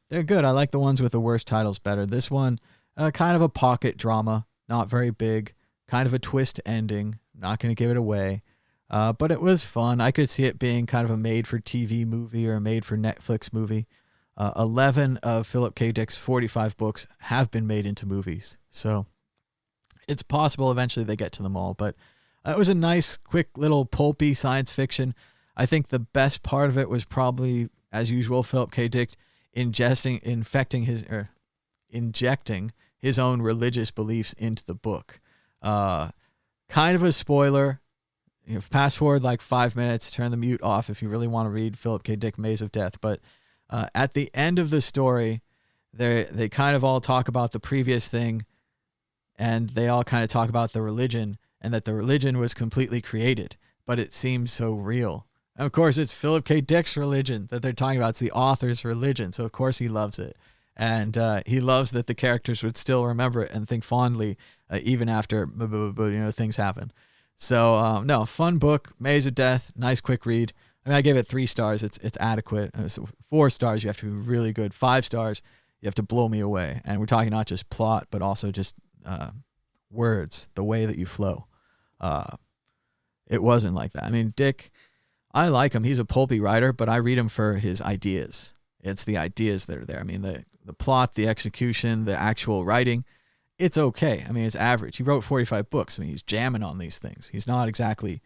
they're good. I like the ones with the worst titles better. This one, kind of a pocket drama, not very big, kind of a twist ending. Not going to give it away. But it was fun. I could see it being kind of a made-for-TV movie or a made-for-Netflix movie. 11 of Philip K. Dick's 45 books have been made into movies. So it's possible eventually they get to them all. But it was a nice, quick, little pulpy science fiction. I think the best part of it was probably, as usual, Philip K. Dick injecting his own religious beliefs into the book. Kind of a spoiler. Fast forward like 5 minutes, turn the mute off if you really want to read Philip K. Dick, Maze of Death. But at the end of the story, they kind of all talk about the previous thing, and they all kind of talk about the religion, and that the religion was completely created, but it seems so real. And of course, it's Philip K. Dick's religion that they're talking about. It's the author's religion, so of course he loves it. And he loves that the characters would still remember it and think fondly, even after things happen. So, no, fun book, Maze of Death, nice quick read. I mean, I gave it 3 stars. It's adequate. 4 stars, you have to be really good. 5 stars, you have to blow me away. And we're talking not just plot, but also just words, the way that you flow. It wasn't like that. I mean, Dick, I like him. He's a pulpy writer, but I read him for his ideas. It's the ideas that are there. I mean, the plot, the execution, the actual writing, it's okay. I mean, it's average. He wrote 45 books. I mean, he's jamming on these things. He's not exactly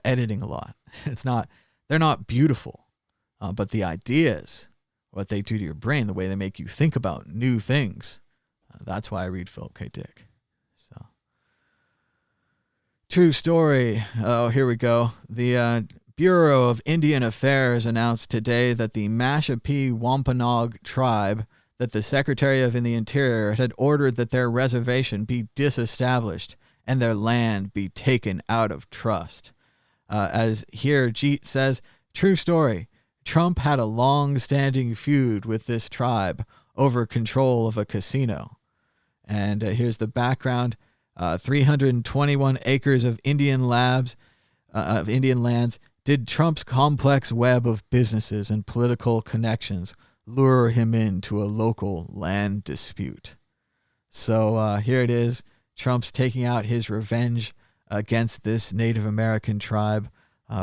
editing a lot. They're not beautiful, but the ideas, what they do to your brain, the way they make you think about new things, that's why I read Philip K. Dick. So, true story. Oh, here we go. The Bureau of Indian Affairs announced today that the Mashpee Wampanoag tribe, that the Secretary of the Interior had ordered that their reservation be disestablished and their land be taken out of trust. As here, Jeet says, true story. Trump had a long-standing feud with this tribe over control of a casino. And here's the background. 321 acres of Indian lands did Trump's complex web of businesses and political connections lure him into a local land dispute. So here it is. Trump's taking out his revenge against this Native American tribe,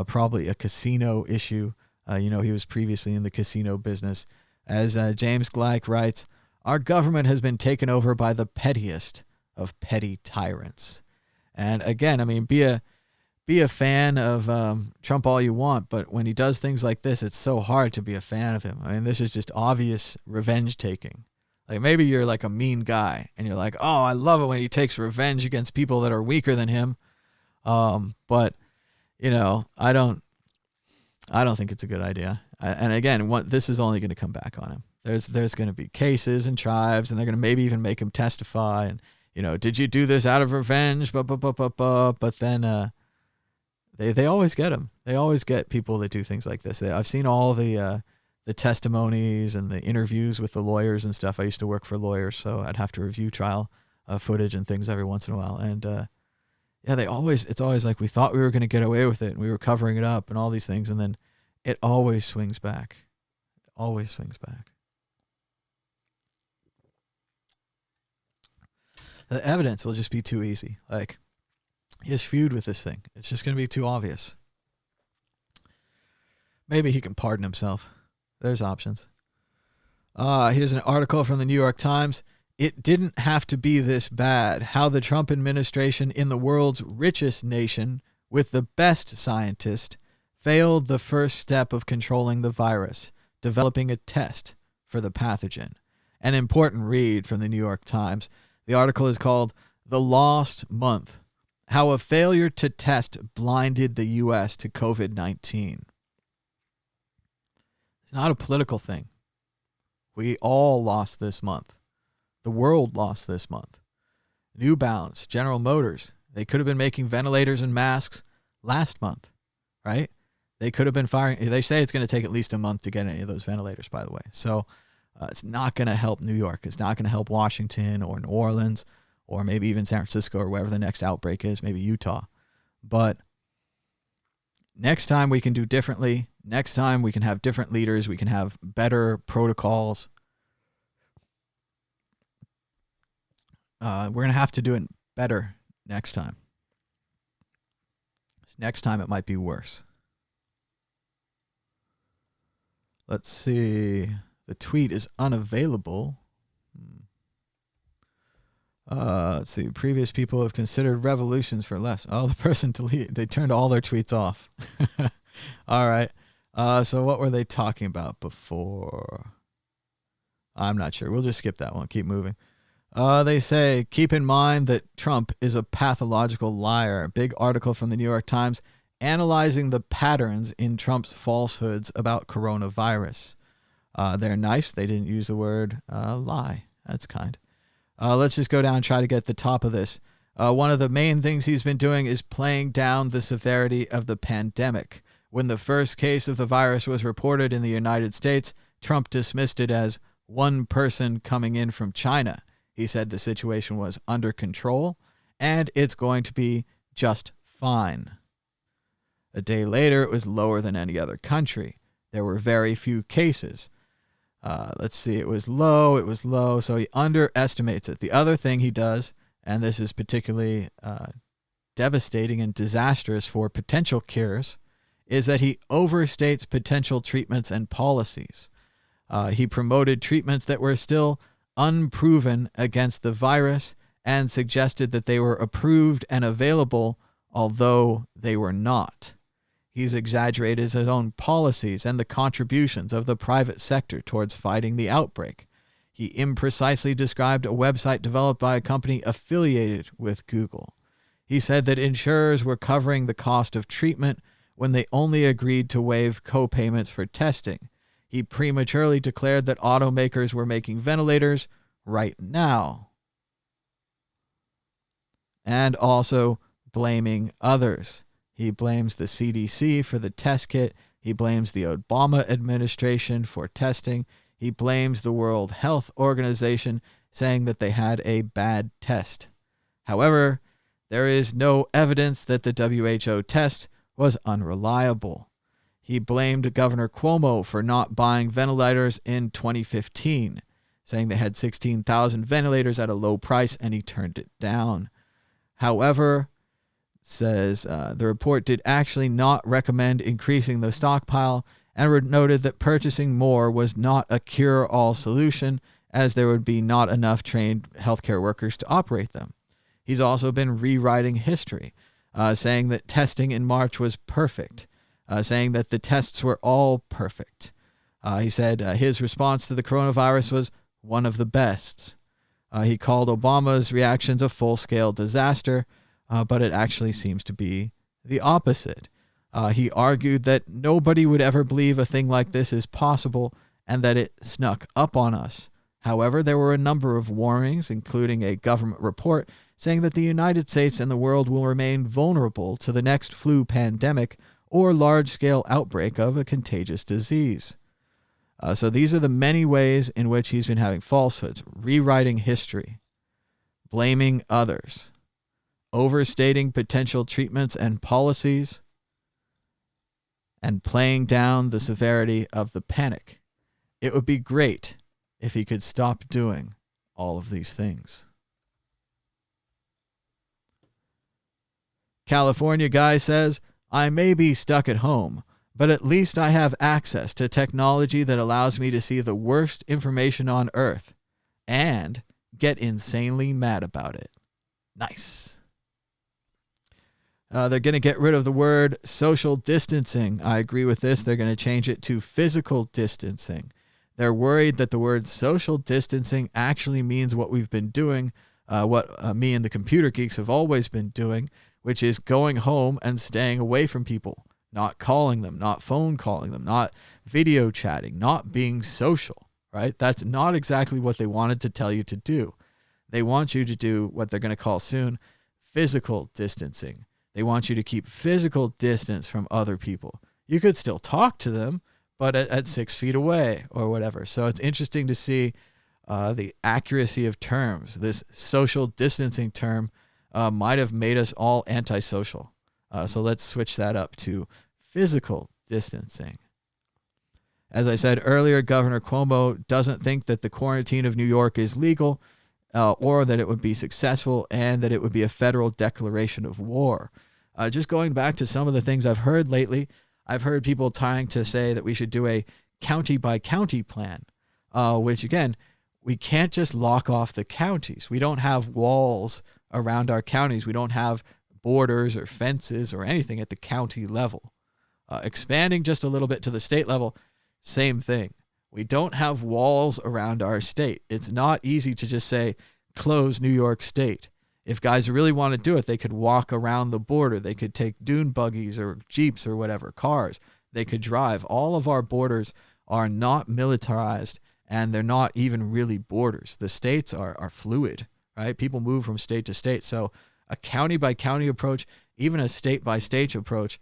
probably a casino issue. He was previously in the casino business. As James Gleick writes, our government has been taken over by the pettiest of petty tyrants. And again, I mean, be a fan of Trump all you want, but when he does things like this, it's so hard to be a fan of him. I mean, this is just obvious revenge taking. Like maybe you're like a mean guy and you're like, oh, I love it when he takes revenge against people that are weaker than him. But I don't think it's a good idea. And again, this is only going to come back on him. There's going to be cases and tribes, and they're going to maybe even make him testify. And did you do this out of revenge? But then they always get him. They always get people that do things like this. I've seen all the testimonies and the interviews with the lawyers and stuff. I used to work for lawyers, so I'd have to review trial footage and things every once in a while. And it's always like we thought we were going to get away with it and we were covering it up and all these things. And then it always swings back. It always swings back. The evidence will just be too easy. Like his feud with this thing. It's just going to be too obvious. Maybe he can pardon himself. There's options. Here's an article from the New York Times. It didn't have to be this bad. How the Trump administration in the world's richest nation with the best scientists failed the first step of controlling the virus, developing a test for the pathogen. An important read from the New York Times. The article is called The Lost Month, How a Failure to Test Blinded the U.S. to COVID-19. It's not a political thing. We all lost this month. The world lost this month. New Balance, General Motors, they could have been making ventilators and masks last month, right? They could have been firing. They say it's going to take at least a month to get any of those ventilators, by the way. So it's not going to help New York. It's not going to help Washington or New Orleans or maybe even San Francisco or wherever the next outbreak is, maybe Utah. But next time we can do differently. Next time we can have different leaders. We can have better protocols. We're going to have to do it better next time. Next time it might be worse. Let's see. The tweet is unavailable. Let's see. Previous people have considered revolutions for less. Oh, the person deleted. They turned all their tweets off. All right. So what were they talking about before? I'm not sure. We'll just skip that one. Keep moving. They say, keep in mind that Trump is a pathological liar. Big article from the New York Times analyzing the patterns in Trump's falsehoods about coronavirus. They're nice. They didn't use the word lie. That's kind. Let's just go down and try to get the top of this. One of the main things he's been doing is playing down the severity of the pandemic. When the first case of the virus was reported in the United States, Trump dismissed it as one person coming in from China. He said the situation was under control and it's going to be just fine. A day later, it was lower than any other country. There were very few cases. Let's see, it was low, so he underestimates it. The other thing he does, and this is particularly devastating and disastrous for potential cures, is that he overstates potential treatments and policies. He promoted treatments that were still unproven against the virus and suggested that they were approved and available, although they were not. He's exaggerated his own policies and the contributions of the private sector towards fighting the outbreak. He imprecisely described a website developed by a company affiliated with Google. He said that insurers were covering the cost of treatment when they only agreed to waive co-payments for testing. He prematurely declared that automakers were making ventilators right now. And also blaming others. He blames the CDC for the test kit. He blames the Obama administration for testing. He blames the World Health Organization, saying that they had a bad test. However, there is no evidence that the WHO test was unreliable. He blamed Governor Cuomo for not buying ventilators in 2015, saying they had 16,000 ventilators at a low price and he turned it down. However, says the report did actually not recommend increasing the stockpile and noted that purchasing more was not a cure-all solution, as there would be not enough trained healthcare workers to operate them. He's also been rewriting history, saying that testing in March was perfect, saying that the tests were all perfect. He said his response to the coronavirus was one of the best. He called Obama's reactions a full-scale disaster, but it actually seems to be the opposite. He argued that nobody would ever believe a thing like this is possible and that it snuck up on us. However, there were a number of warnings, including a government report saying that the United States and the world will remain vulnerable to the next flu pandemic or large-scale outbreak of a contagious disease. So these are the many ways in which he's been having falsehoods, rewriting history, blaming others, overstating potential treatments and policies, and playing down the severity of the panic. It would be great if he could stop doing all of these things. California guy says, I may be stuck at home, but at least I have access to technology that allows me to see the worst information on Earth and get insanely mad about it. Nice. They're going to get rid of the word social distancing. I agree with this. They're going to change it to physical distancing. They're worried that the word social distancing actually means what we've been doing, what me and the computer geeks have always been doing, which is going home and staying away from people, not calling them, not phone calling them, not video chatting, not being social, right? That's not exactly what they wanted to tell you to do. They want you to do what they're going to call soon physical distancing. They want you to keep physical distance from other people. You could still talk to them, but at 6 feet away or whatever. So it's interesting to see the accuracy of terms. This social distancing term might have made us all antisocial. So let's switch that up to physical distancing. As I said earlier, Governor Cuomo doesn't think that the quarantine of New York is legal or that it would be successful and that it would be a federal declaration of war. Just going back to some of the things I've heard lately, I've heard people trying to say that we should do a county-by-county plan, which, again, we can't just lock off the counties. We don't have walls around our counties. We don't have borders or fences or anything at the county level. Expanding just a little bit to the state level, same thing. We don't have walls around our state. It's not easy to just say, close New York State. If guys really want to do it, they could walk around the border. They could take dune buggies or jeeps or whatever, cars. They could drive. All of our borders are not militarized, and they're not even really borders. The states are fluid, right? People move from state to state. So a county-by-county approach, even a state-by-state approach,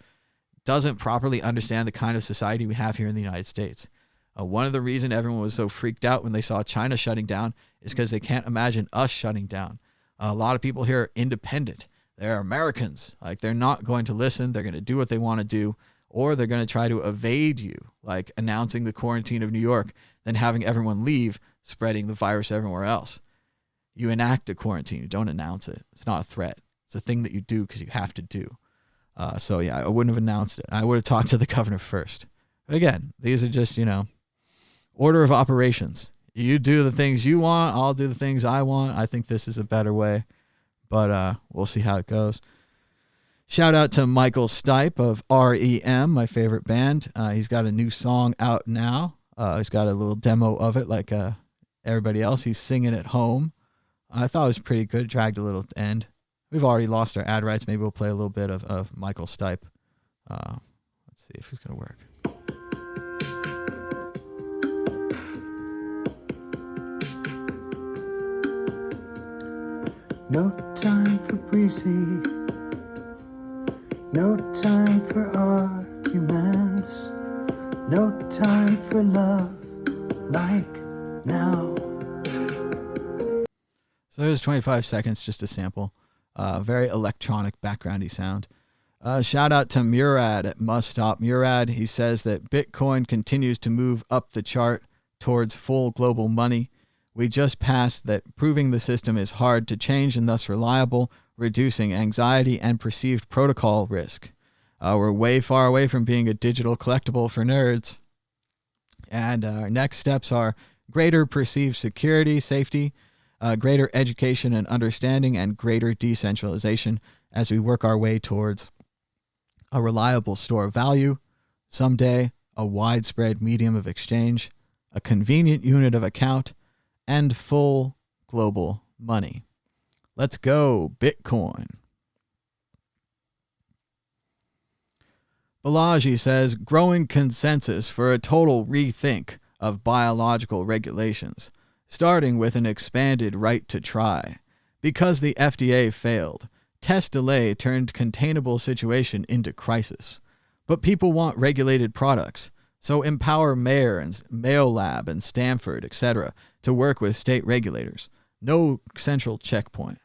doesn't properly understand the kind of society we have here in the United States. One of the reasons everyone was so freaked out when they saw China shutting down is because they can't imagine us shutting down. A lot of people here are independent. They're Americans. Like, they're not going to listen. They're going to do what they want to do, or they're going to try to evade you, like announcing the quarantine of New York, then having everyone leave, spreading the virus everywhere else. You enact a quarantine. You don't announce it. It's not a threat. It's a thing that you do because you have to do. So, yeah, I wouldn't have announced it. I would have talked to the governor first. But again, these are just, order of operations. You do the things you want. I'll do the things I want. I think this is a better way, but we'll see how it goes. Shout out to Michael Stipe of REM, my favorite band. He's got a new song out now. He's got a little demo of it like everybody else. He's singing at home. I thought it was pretty good. Dragged a little at the end. We've already lost our ad rights. Maybe we'll play a little bit of Michael Stipe. Let's see if it's going to work. No time for breezy, no time for arguments, no time for love like now. So there's 25 seconds, just a sample. Very electronic backgroundy sound. Shout out to Murad at Must Stop Murad. He says that Bitcoin continues to move up the chart towards full global money. We just passed that proving the system is hard to change and thus reliable, reducing anxiety and perceived protocol risk. We're way far away from being a digital collectible for nerds. And our next steps are greater perceived security, safety, greater education and understanding, and greater decentralization as we work our way towards a reliable store of value, someday a widespread medium of exchange, a convenient unit of account, and full global money. Let's go, Bitcoin. Balaji says, growing consensus for a total rethink of biological regulations, starting with an expanded right to try. Because the FDA failed, test delay turned containable situation into crisis. But people want regulated products, so empower Mayo Lab and Stanford, etc., to work with state regulators. No central checkpoint.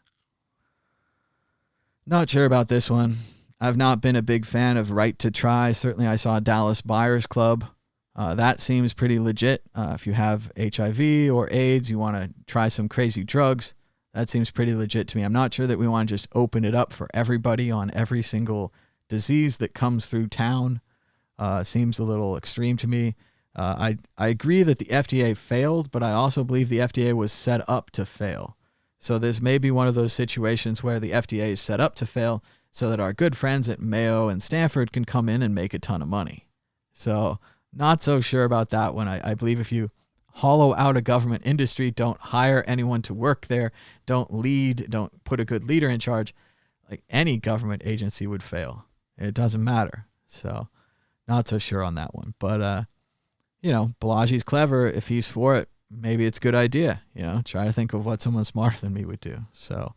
Not sure about this one. I've not been a big fan of right to try. Certainly I saw Dallas Buyers Club. That seems pretty legit. If you have HIV or AIDS, you want to try some crazy drugs, that seems pretty legit to me. I'm not sure that we want to just open it up for everybody on every single disease that comes through town. Seems a little extreme to me. I agree that the FDA failed, but I also believe the FDA was set up to fail. So this may be one of those situations where the FDA is set up to fail so that our good friends at Mayo and Stanford can come in and make a ton of money. So not so sure about that one. I believe if you hollow out a government industry, don't hire anyone to work there, don't lead, don't put a good leader in charge, like any government agency would fail. It doesn't matter. So not so sure on that one. But, Balaji's clever. If he's for it, maybe it's a good idea. Try to think of what someone smarter than me would do. So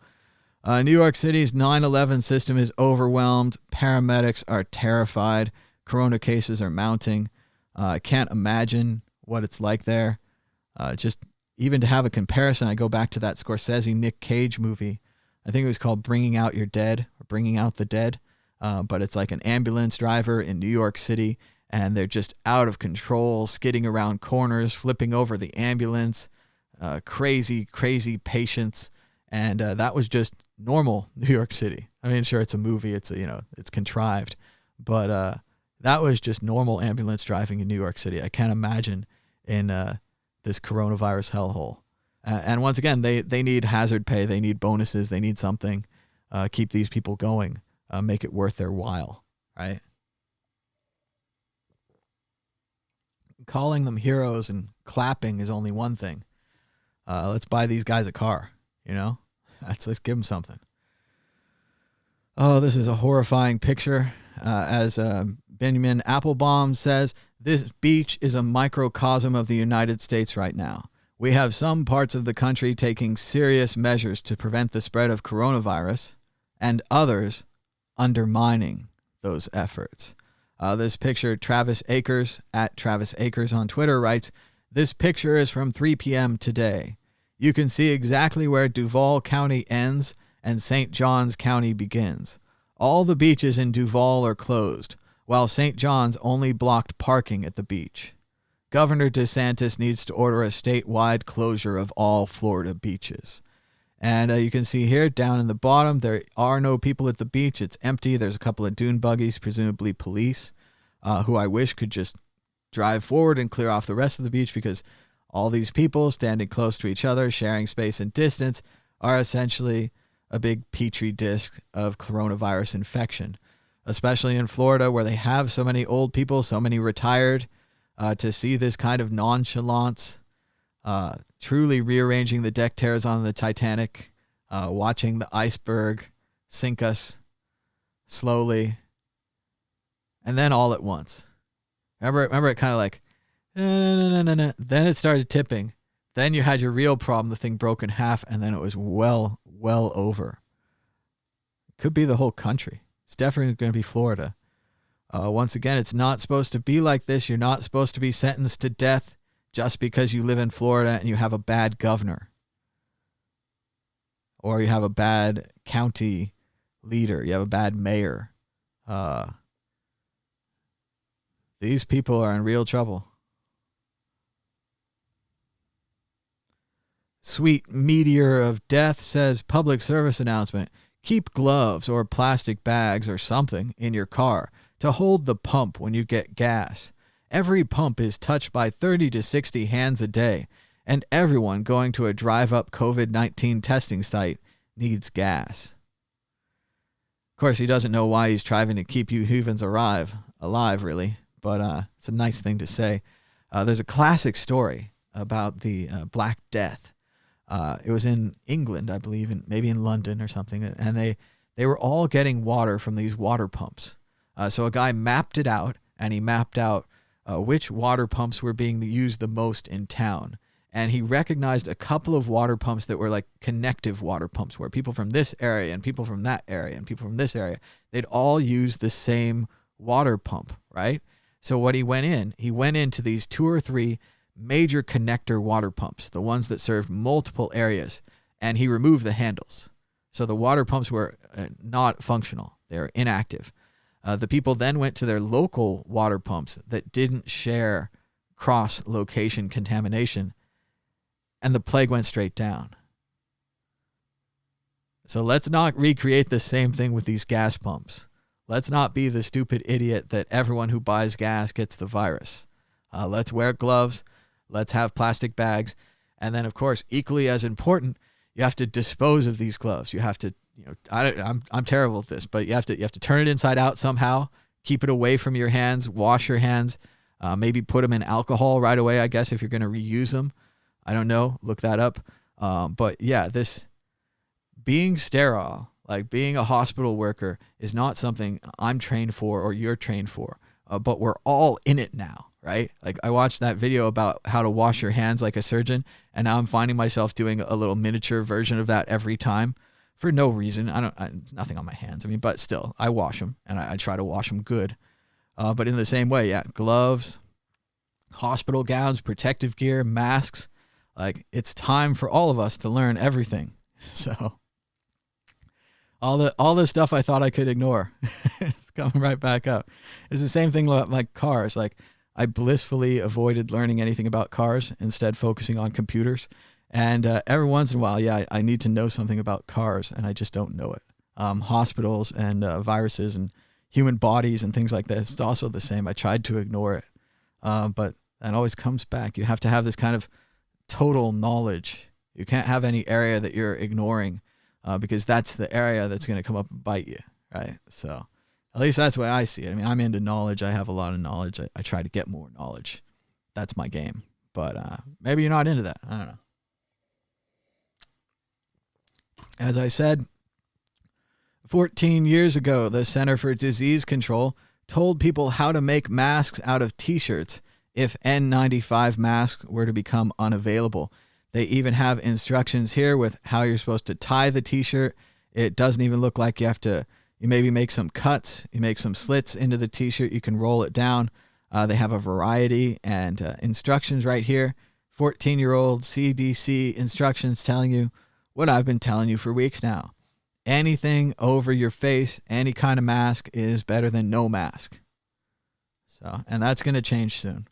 New York City's 9/11 system is overwhelmed. Paramedics are terrified. Corona cases are mounting. I can't imagine what it's like there. Just even to have a comparison, I go back to that Scorsese Nick Cage movie. I think it was called Bringing Out Your Dead or Bringing Out the Dead. But it's like an ambulance driver in New York City, and they're just out of control, skidding around corners, flipping over the ambulance, crazy, crazy patients. And that was just normal New York City. I mean, sure, it's a movie, it's contrived, but that was just normal ambulance driving in New York City. I can't imagine in this coronavirus hellhole. And once again, they need hazard pay, they need bonuses, they need something, keep these people going, make it worth their while, right? Calling them heroes and clapping is only one thing. Let's buy these guys a car, let's give them something. Oh, this is a horrifying picture. As Benjamin Applebaum says, this beach is a microcosm of the United States right now. We have some parts of the country taking serious measures to prevent the spread of coronavirus, and others undermining those efforts. This picture, Travis Akers, at Travis Akers on Twitter, writes, this picture is from 3 p.m. today. You can see exactly where Duval County ends and St. Johns County begins. All the beaches in Duval are closed, while St. John's only blocked parking at the beach. Governor DeSantis needs to order a statewide closure of all Florida beaches. And you can see here down in the bottom, there are no people at the beach. It's empty. There's a couple of dune buggies, presumably police, who I wish could just drive forward and clear off the rest of the beach because all these people standing close to each other, sharing space and distance, are essentially a big petri dish of coronavirus infection, especially in Florida where they have so many old people, so many retired. To see this kind of nonchalance, truly rearranging the deck chairs on the Titanic, watching the iceberg sink us slowly, and then all at once. Remember it kind of like, then it started tipping. Then you had your real problem, the thing broke in half, and then it was well over. Could be the whole country. It's definitely going to be Florida. Once again, it's not supposed to be like this. You're not supposed to be sentenced to death just because you live in Florida and you have a bad governor. Or you have a bad county leader. You have a bad mayor. These people are in real trouble. Sweet Meteor of Death says, public service announcement. Keep gloves or plastic bags or something in your car to hold the pump when you get gas. Every pump is touched by 30 to 60 hands a day, and everyone going to a drive-up COVID-19 testing site needs gas. Of course, he doesn't know why he's trying to keep you heathens alive, really, but it's a nice thing to say. There's a classic story about the Black Death. It was in England, I believe, and maybe in London or something, and they were all getting water from these water pumps. So a guy mapped it out, and he mapped out which water pumps were being used the most in town. And he recognized a couple of water pumps that were like connective water pumps, where people from this area and people from that area and people from this area, they'd all use the same water pump, right? So what he went into these 2 or 3 major connector water pumps, the ones that served multiple areas, and he removed the handles. So the water pumps were not functional. They were inactive. The people then went to their local water pumps that didn't share cross-location contamination, and the plague went straight down. So let's not recreate the same thing with these gas pumps. Let's not be the stupid idiot that everyone who buys gas gets the virus. Let's wear gloves. Let's have plastic bags. And then, of course, equally as important, you have to dispose of these gloves. You have to, I'm terrible at this, but you have to turn it inside out somehow. Keep it away from your hands. Wash your hands. Maybe put them in alcohol right away, I guess, if you're going to reuse them. I don't know. Look that up. But yeah, this being sterile, like being a hospital worker, is not something I'm trained for or you're trained for. But we're all in it now, right? Like I watched that video about how to wash your hands like a surgeon, and now I'm finding myself doing a little miniature version of that every time for no reason. Nothing on my hands. I mean, but still, I wash them, and I try to wash them good. But in the same way, yeah, gloves, hospital gowns, protective gear, masks. Like, it's time for all of us to learn everything. So all the stuff I thought I could ignore, it's coming right back up. It's the same thing like cars. Like, I blissfully avoided learning anything about cars, instead focusing on computers. And every once in a while, yeah, I need to know something about cars, and I just don't know it. Hospitals and viruses and human bodies and things like that, it's also the same. I tried to ignore it, but that always comes back. You have to have this kind of total knowledge. You can't have any area that you're ignoring, because that's the area that's going to come up and bite you, right? So at least that's the way I see it. I mean, I'm into knowledge. I have a lot of knowledge. I try to get more knowledge. That's my game. But maybe you're not into that. I don't know. As I said, 14 years ago, the Center for Disease Control told people how to make masks out of T-shirts if N95 masks were to become unavailable. They even have instructions here with how you're supposed to tie the T-shirt. It doesn't even look like you maybe make some cuts, you make some slits into the T-shirt, you can roll it down. They have a variety and instructions right here. 14-year-old CDC instructions telling you what I've been telling you for weeks now. Anything over your face, any kind of mask is better than no mask. So, and that's going to change soon.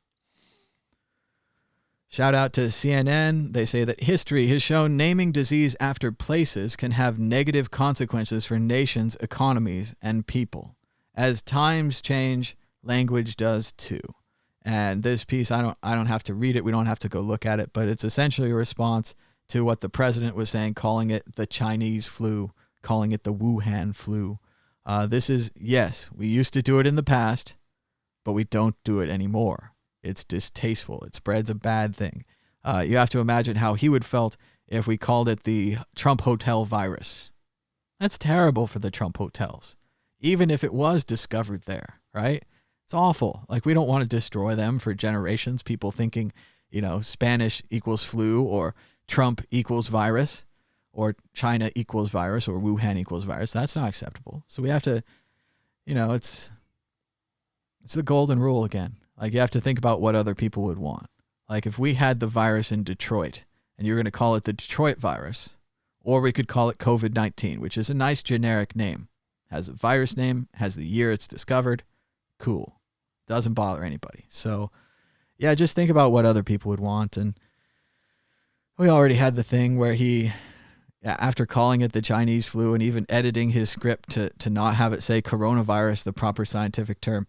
Shout out to CNN. They say that history has shown naming disease after places can have negative consequences for nations, economies, and people. As times change, language does too. And this piece, I don't have to read it. We don't have to go look at it, but it's essentially a response to what the president was saying, calling it the Chinese flu, calling it the Wuhan flu. This is, yes, we used to do it in the past, but we don't do it anymore. It's distasteful. It spreads a bad thing. You have to imagine how he would felt if we called it the Trump Hotel virus. That's terrible for the Trump hotels, even if it was discovered there, right? It's awful. Like, we don't want to destroy them for generations, people thinking, Spanish equals flu, or Trump equals virus, or China equals virus, or Wuhan equals virus. That's not acceptable. So we have to, it's the golden rule again. Like, you have to think about what other people would want. Like, if we had the virus in Detroit and you're going to call it the Detroit virus, or we could call it COVID-19, which is a nice generic name. Has a virus name, has the year it's discovered. Cool. Doesn't bother anybody. So, yeah, just think about what other people would want. And we already had the thing where he, after calling it the Chinese flu and even editing his script to not have it say coronavirus, the proper scientific term,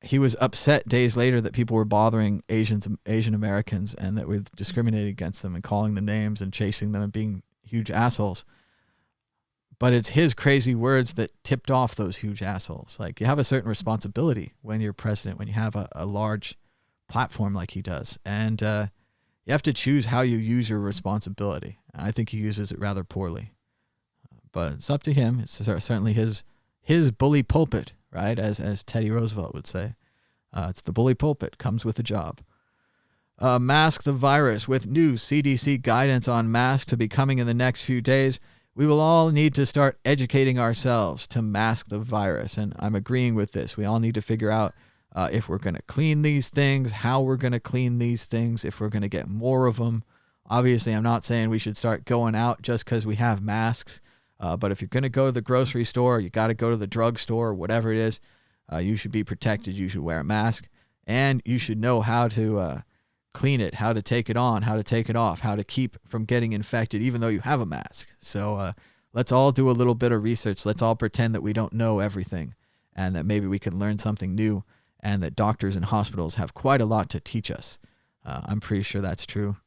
he was upset days later that people were bothering Asian Americans and that we're discriminating against them and calling them names and chasing them and being huge assholes. But it's his crazy words that tipped off those huge assholes. Like, you have a certain responsibility when you're president, when you have a large platform like he does. And you have to choose how you use your responsibility. I think he uses it rather poorly. But it's up to him. It's certainly his bully pulpit, right? As Teddy Roosevelt would say. It's the bully pulpit. Comes with the job. Mask the virus. With new CDC guidance on masks to be coming in the next few days, we will all need to start educating ourselves to mask the virus. And I'm agreeing with this. We all need to figure out if we're going to clean these things, how we're going to clean these things, if we're going to get more of them. Obviously, I'm not saying we should start going out just because we have masks. But if you're going to go to the grocery store, you got to go to the drugstore, whatever it is, you should be protected. You should wear a mask. And you should know how to clean it, how to take it on, how to take it off, how to keep from getting infected, even though you have a mask. So let's all do a little bit of research. Let's all pretend that we don't know everything and that maybe we can learn something new and that doctors and hospitals have quite a lot to teach us. I'm pretty sure that's true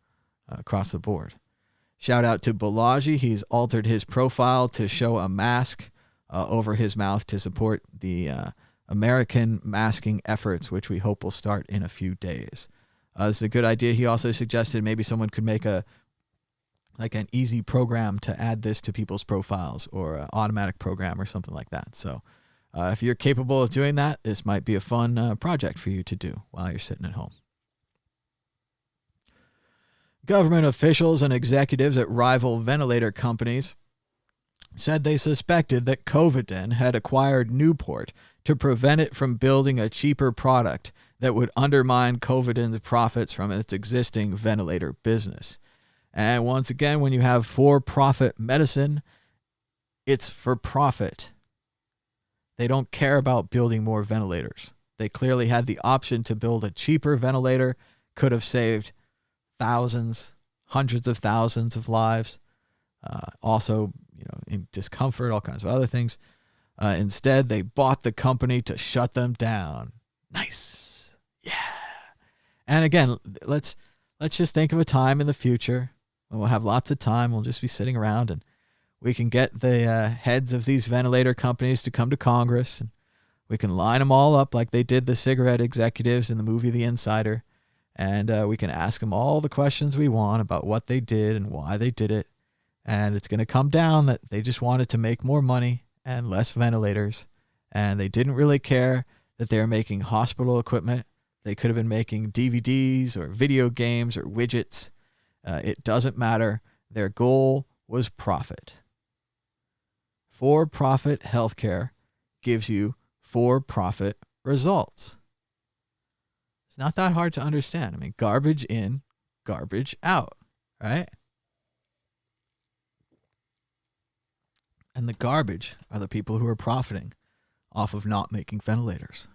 across the board. Shout out to Balaji. He's altered his profile to show a mask over his mouth to support the American masking efforts, which we hope will start in a few days. This is a good idea. He also suggested maybe someone could make an easy program to add this to people's profiles, or an automatic program or something like that. So if you're capable of doing that, this might be a fun project for you to do while you're sitting at home. Government officials and executives at rival ventilator companies said they suspected that Covidin had acquired Newport to prevent it from building a cheaper product that would undermine Covidin's profits from its existing ventilator business. And once again, when you have for-profit medicine, it's for profit. They don't care about building more ventilators. They clearly had the option to build a cheaper ventilator, could have saved thousands, hundreds of thousands of lives. Also, in discomfort, all kinds of other things. Instead, they bought the company to shut them down. Nice. Yeah. And again, let's just think of a time in the future when we'll have lots of time. We'll just be sitting around and we can get the heads of these ventilator companies to come to Congress, and we can line them all up like they did the cigarette executives in the movie The Insider. And we can ask them all the questions we want about what they did and why they did it. And it's going to come down that they just wanted to make more money and less ventilators. And they didn't really care that they were making hospital equipment. They could have been making DVDs or video games or widgets. It doesn't matter. Their goal was profit. For-profit healthcare gives you for-profit results. It's not that hard to understand. I mean, garbage in, garbage out, right? And the garbage are the people who are profiting off of not making ventilators.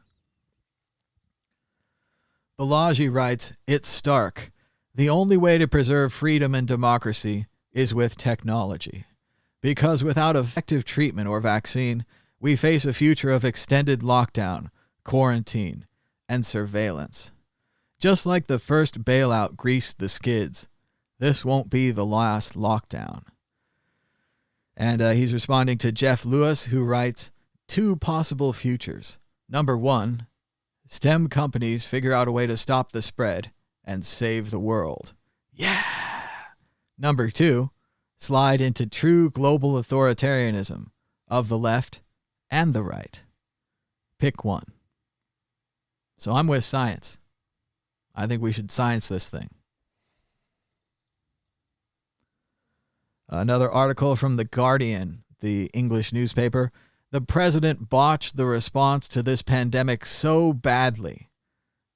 Balaji writes, "It's stark. The only way to preserve freedom and democracy is with technology. Because without effective treatment or vaccine, we face a future of extended lockdown, quarantine, and surveillance. Just like the first bailout greased the skids, this won't be the last lockdown. And he's responding to Jeff Lewis, who writes, 2 possible futures. Number 1, STEM companies figure out a way to stop the spread and save the world. Yeah. Number 2, slide into true global authoritarianism of the left and the right. Pick one. So I'm with science. I think we should science this thing. Another article from The Guardian, the English newspaper. The president botched the response to this pandemic so badly.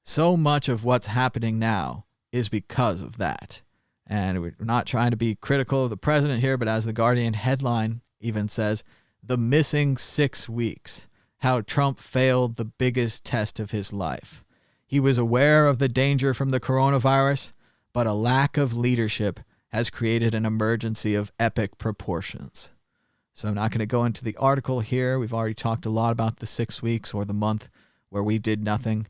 So much of what's happening now is because of that. And we're not trying to be critical of the president here, but as the Guardian headline even says, the missing 6 weeks, how Trump failed the biggest test of his life. He was aware of the danger from the coronavirus, but a lack of leadership has created an emergency of epic proportions. So I'm not going to go into the article here. We've already talked a lot about the 6 weeks or the month where we did nothing.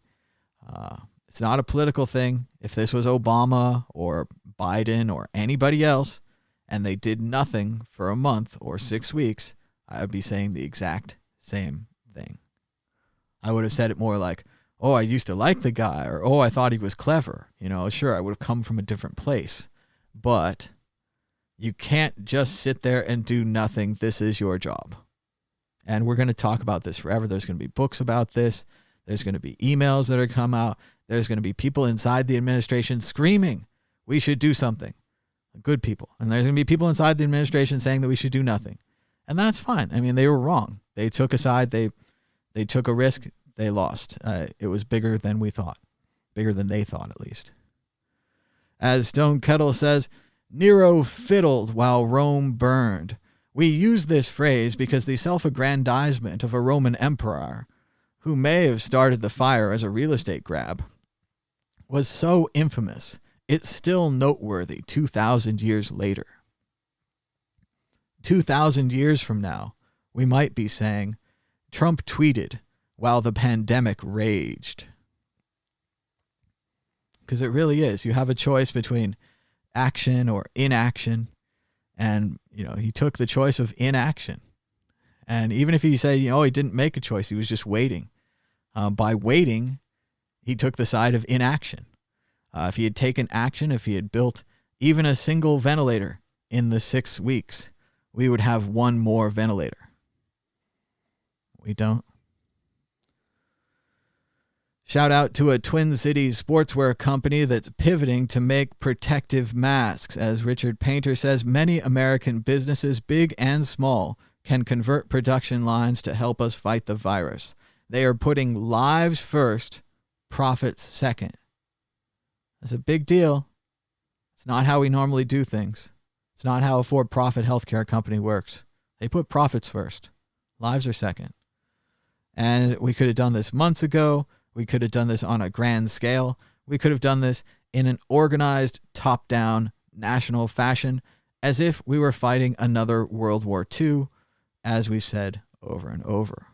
It's not a political thing. If this was Obama or Biden or anybody else, and they did nothing for a month or 6 weeks, I would be saying the exact same thing. I would have said it more like, oh, I used to like the guy, or oh, I thought he was clever. Sure, I would have come from a different place. But you can't just sit there and do nothing. This is your job. And we're going to talk about this forever. There's going to be books about this. There's going to be emails that are come out. There's going to be people inside the administration screaming, we should do something. Good people. And there's going to be people inside the administration saying that we should do nothing. And that's fine. I mean, they were wrong. They took a side. They took a risk. They lost. It was bigger than we thought. Bigger than they thought, at least. As Stone Kettle says, Nero fiddled while Rome burned. We use this phrase because the self-aggrandizement of a Roman emperor, who may have started the fire as a real estate grab, was so infamous, it's still noteworthy 2,000 years later. 2,000 years from now, we might be saying, Trump tweeted while the pandemic raged. Because it really is. You have a choice between action or inaction. And, he took the choice of inaction. And even if you say, he didn't make a choice, he was just waiting. By waiting, he took the side of inaction. If he had taken action, if he had built even a single ventilator in the 6 weeks, we would have one more ventilator. We don't. Shout out to a Twin Cities sportswear company that's pivoting to make protective masks. As Richard Painter says, many American businesses, big and small, can convert production lines to help us fight the virus. They are putting lives first, profits second. That's a big deal. It's not how we normally do things. It's not how a for-profit healthcare company works. They put profits first. Lives are second. And we could have done this months ago. We could have done this on a grand scale. We could have done this in an organized, top-down, national fashion, as if we were fighting another World War II, as we've said over and over.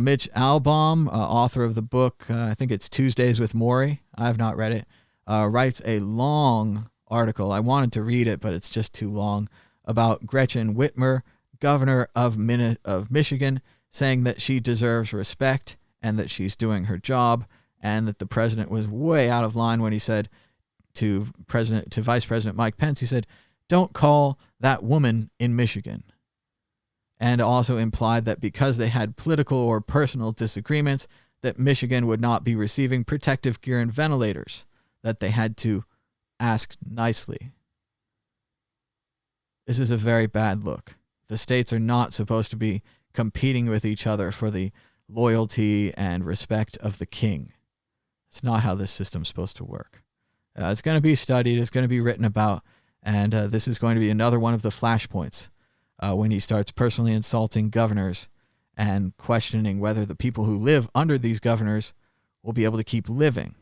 Mitch Albom, author of the book, I think it's Tuesdays with Maury. I have not read it. Writes a long article. I wanted to read it, but it's just too long, about Gretchen Whitmer, governor of Michigan, saying that she deserves respect and that she's doing her job, and that the president was way out of line when he said to Vice President Mike Pence, he said, don't call that woman in Michigan. And also implied that because they had political or personal disagreements, that Michigan would not be receiving protective gear and ventilators, that they had to ask nicely. This is a very bad look. The states are not supposed to be competing with each other for the loyalty and respect of the king. It's not how this system's supposed to work. It's going to be studied. It's going to be written about. And this is going to be another one of the flashpoints when he starts personally insulting governors and questioning whether the people who live under these governors will be able to keep living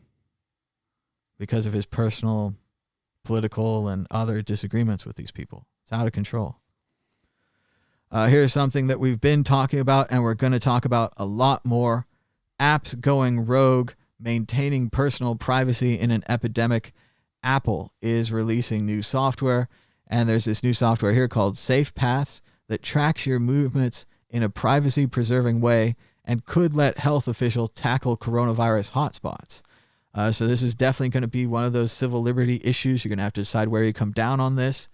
because of his personal, political, and other disagreements with these people. It's out of control. Here's something that we've been talking about and we're going to talk about a lot more. Apps going rogue, maintaining personal privacy in an epidemic, Apple is releasing new software. And there's this new software here called Safe Paths that tracks your movements in a privacy-preserving way and could let health officials tackle coronavirus hotspots. So this is definitely going to be one of those civil liberty issues. You're going to have to decide where you come down on this.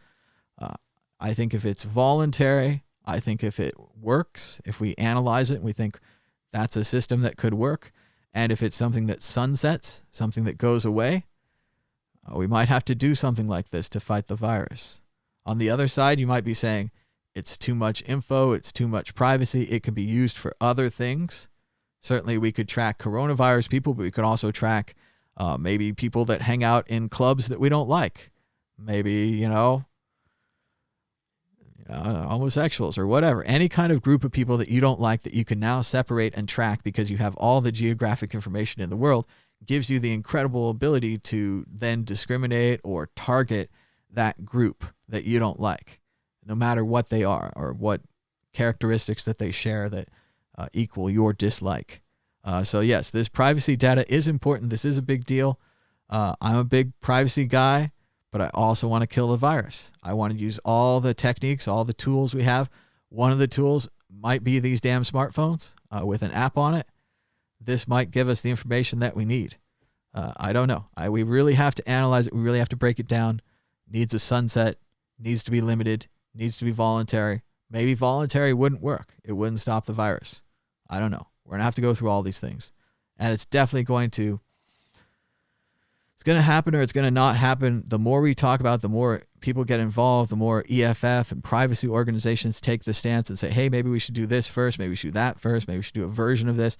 I think if it's voluntary, I think if it works, if we analyze it and we think that's a system that could work, and if it's something that sunsets, something that goes away, we might have to do something like this to fight the virus. On the other side, you might be saying it's too much info, it's too much privacy, it can be used for other things. Certainly we could track coronavirus people, but we could also track maybe people that hang out in clubs that we don't like. Maybe, homosexuals or whatever. Any kind of group of people that you don't like that you can now separate and track because you have all the geographic information in the world gives you the incredible ability to then discriminate or target that group that you don't like, no matter what they are or what characteristics that they share that equal your dislike. So yes, this privacy data is important. This is a big deal. I'm a big privacy guy, but I also want to kill the virus. I want to use all the techniques, all the tools we have. One of the tools might be these damn smartphones with an app on it. This might give us the information that we need. I don't know. We really have to analyze it. We really have to break it down. Needs a sunset, needs to be limited, needs to be voluntary. Maybe voluntary wouldn't work. It wouldn't stop the virus. I don't know. We're going to have to go through all these things. And it's definitely going to happen or it's going to not happen. The more we talk about it, the more people get involved, the more EFF and privacy organizations take the stance and say, hey, maybe we should do this first. Maybe we should do that first. Maybe we should do a version of this.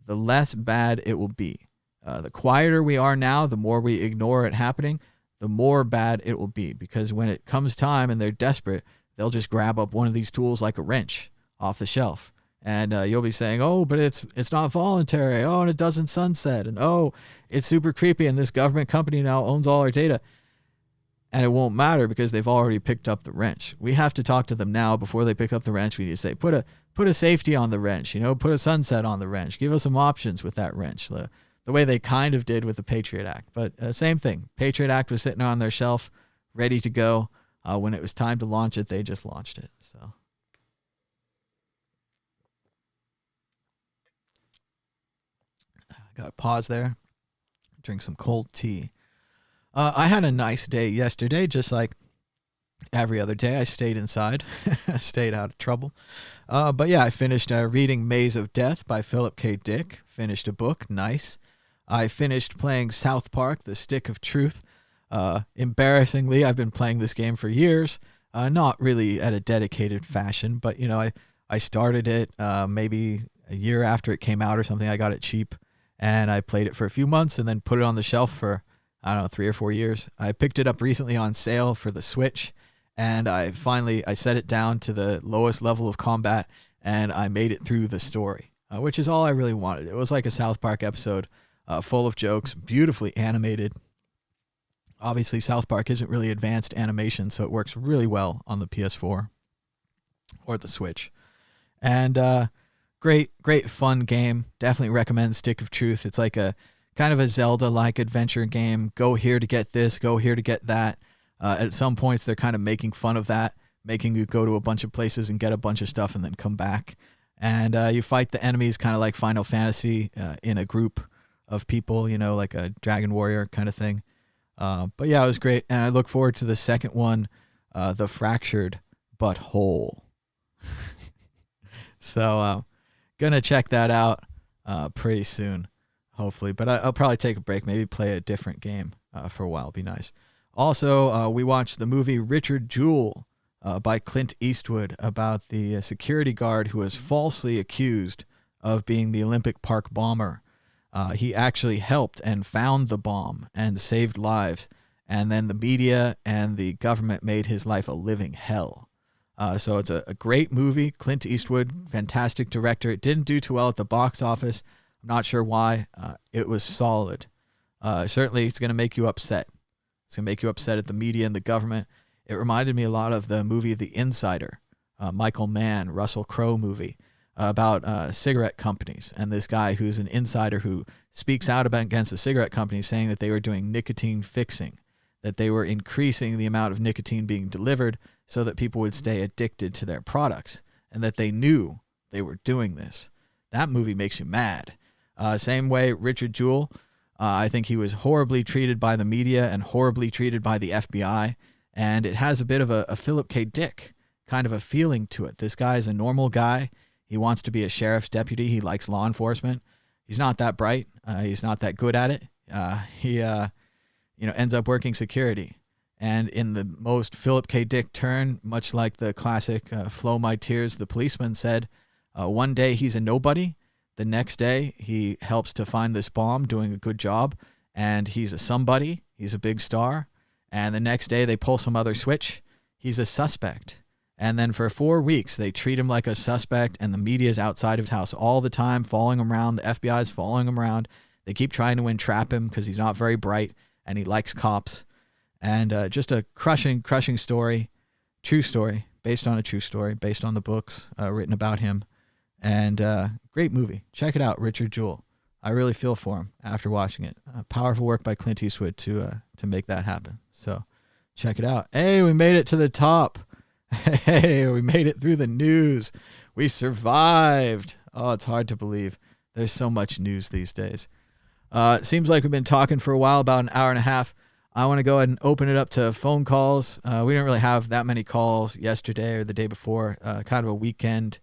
The less bad it will be. The quieter we are now, the more we ignore it happening, the more bad it will be, because when it comes time and they're desperate, they'll just grab up one of these tools like a wrench off the shelf. And you'll be saying, oh, but it's not voluntary. Oh, and it doesn't sunset. And oh, it's super creepy. And this government company now owns all our data. And it won't matter because they've already picked up the wrench. We have to talk to them now before they pick up the wrench. We need to say, put a safety on the wrench, put a sunset on the wrench. Give us some options with that wrench. The way they kind of did with the Patriot Act. But same thing. Patriot Act was sitting on their shelf, ready to go. When it was time to launch it, they just launched it. So. Got to pause there. Drink some cold tea. I had a nice day yesterday, just like every other day. I stayed inside. I stayed out of trouble. But yeah, I finished reading Maze of Death by Philip K. Dick. Finished a book. Nice. I finished playing South Park, The Stick of Truth. Embarrassingly, I've been playing this game for years. Not really at a dedicated fashion, but I started it maybe a year after it came out or something. I got it cheap and I played it for a few months and then put it on the shelf for, 3 or 4 years. I picked it up recently on sale for the Switch, and I set it down to the lowest level of combat and I made it through the story, which is all I really wanted. It was like a South Park episode, full of jokes, beautifully animated. Obviously, South Park isn't really advanced animation, so it works really well on the PS4 or the Switch. And great fun game. Definitely recommend Stick of Truth. It's like a kind of a Zelda-like adventure game. Go here to get this, go here to get that. At some points, they're kind of making fun of that, making you go to a bunch of places and get a bunch of stuff and then come back. And you fight the enemies kind of like Final Fantasy in a group of people, like a Dragon Warrior kind of thing. But yeah, it was great. And I look forward to the second one, The Fractured But Whole. So gonna check that out pretty soon, hopefully. But I'll probably take a break, maybe play a different game for a while. It'll be nice. Also, we watched the movie Richard Jewell by Clint Eastwood about the security guard who was falsely accused of being the Olympic Park bomber. He actually helped and found the bomb and saved lives. And then the media and the government made his life a living hell. So it's a great movie. Clint Eastwood, fantastic director. It didn't do too well at the box office. I'm not sure why. It was solid. Certainly, it's going to make you upset. It's going to make you upset at the media and the government. It reminded me a lot of the movie The Insider, Michael Mann, Russell Crowe movie. about cigarette companies, and this guy who's an insider who speaks out against the cigarette companies, saying that they were doing nicotine fixing, that they were increasing the amount of nicotine being delivered so that people would stay addicted to their products, and that they knew they were doing this. That movie makes you mad. Same way Richard Jewell, I think he was horribly treated by the media and horribly treated by the FBI, and it has a bit of a Philip K. Dick kind of a feeling to it. This guy is a normal guy. He wants to be a sheriff's deputy. He likes law enforcement. He's not that bright. He's not that good at it. He ends up working security. And in the most Philip K. Dick turn, much like the classic Flow My Tears, the policeman said, one day he's a nobody. The next day he helps to find this bomb, doing a good job. And he's a somebody. He's a big star. And the next day they pull some other switch. He's a suspect. And then for 4 weeks, they treat him like a suspect, and the media is outside of his house all the time, following him around. The FBI is following him around. They keep trying to entrap him because he's not very bright, and he likes cops. And just a crushing story, true story, based on a true story, based on the books written about him. And great movie. Check it out, Richard Jewell. I really feel for him after watching it. Powerful work by Clint Eastwood to make that happen. So check it out. Hey, we made it to the top. Hey, we made it through the news. We survived. Oh, it's hard to believe. There's so much news these days. It seems like we've been talking for a while, about an hour and a half. I want to go ahead and open it up to phone calls. We didn't really have that many calls yesterday or the day before. Kind of a weekend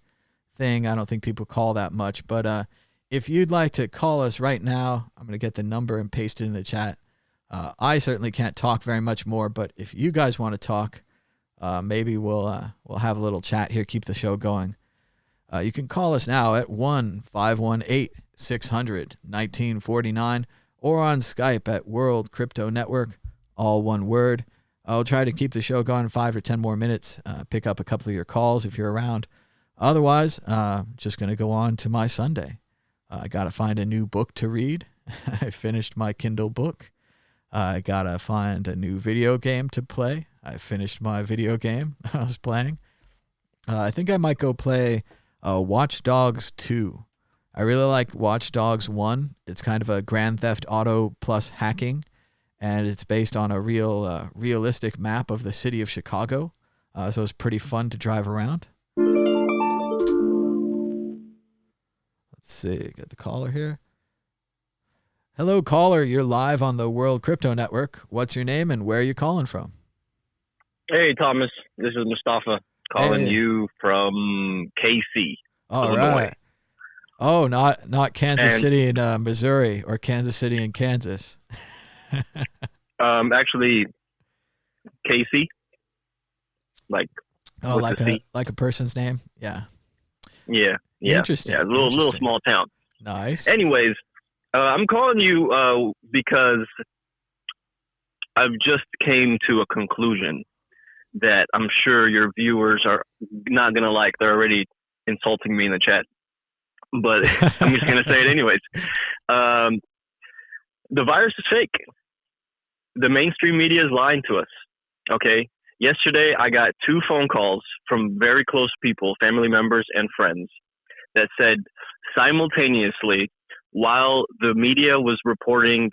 thing. I don't think people call that much. But if you'd like to call us right now, I'm going to get the number and paste it in the chat. I certainly can't talk very much more, but if you guys want to talk, maybe we'll have a little chat here, keep the show going. You can call us now at 1-518-600-1949 or on Skype at World Crypto Network, all one word. I'll try to keep the show going 5 or 10 more minutes, pick up a couple of your calls if you're around. Otherwise, just going to go on to my Sunday. I got to find a new book to read. I finished my Kindle book. I got to find a new video game to play. I finished my video game I was playing. I think I might go play Watch Dogs 2. I really like Watch Dogs 1. It's kind of a Grand Theft Auto plus hacking, and it's based on a realistic map of the city of Chicago. So it's pretty fun to drive around. Let's see, got the caller here. Hello, caller. You're live on the World Crypto Network. What's your name and where are you calling from? Hey, Thomas. This is Mustafa calling you from KC, All Illinois. right. Oh, not Kansas City in Missouri or Kansas City in Kansas. Actually, KC, like a person's name. Yeah. Yeah. Interesting. Yeah, little small town. Nice. Anyways, I'm calling you because I've just came to a conclusion that I'm sure your viewers are not gonna like. They're already insulting me in the chat, but I'm just gonna say it anyways. The virus is fake. The mainstream media is lying to us. Okay. Yesterday, I got 2 phone calls from very close people, family members and friends, that said simultaneously, while the media was reporting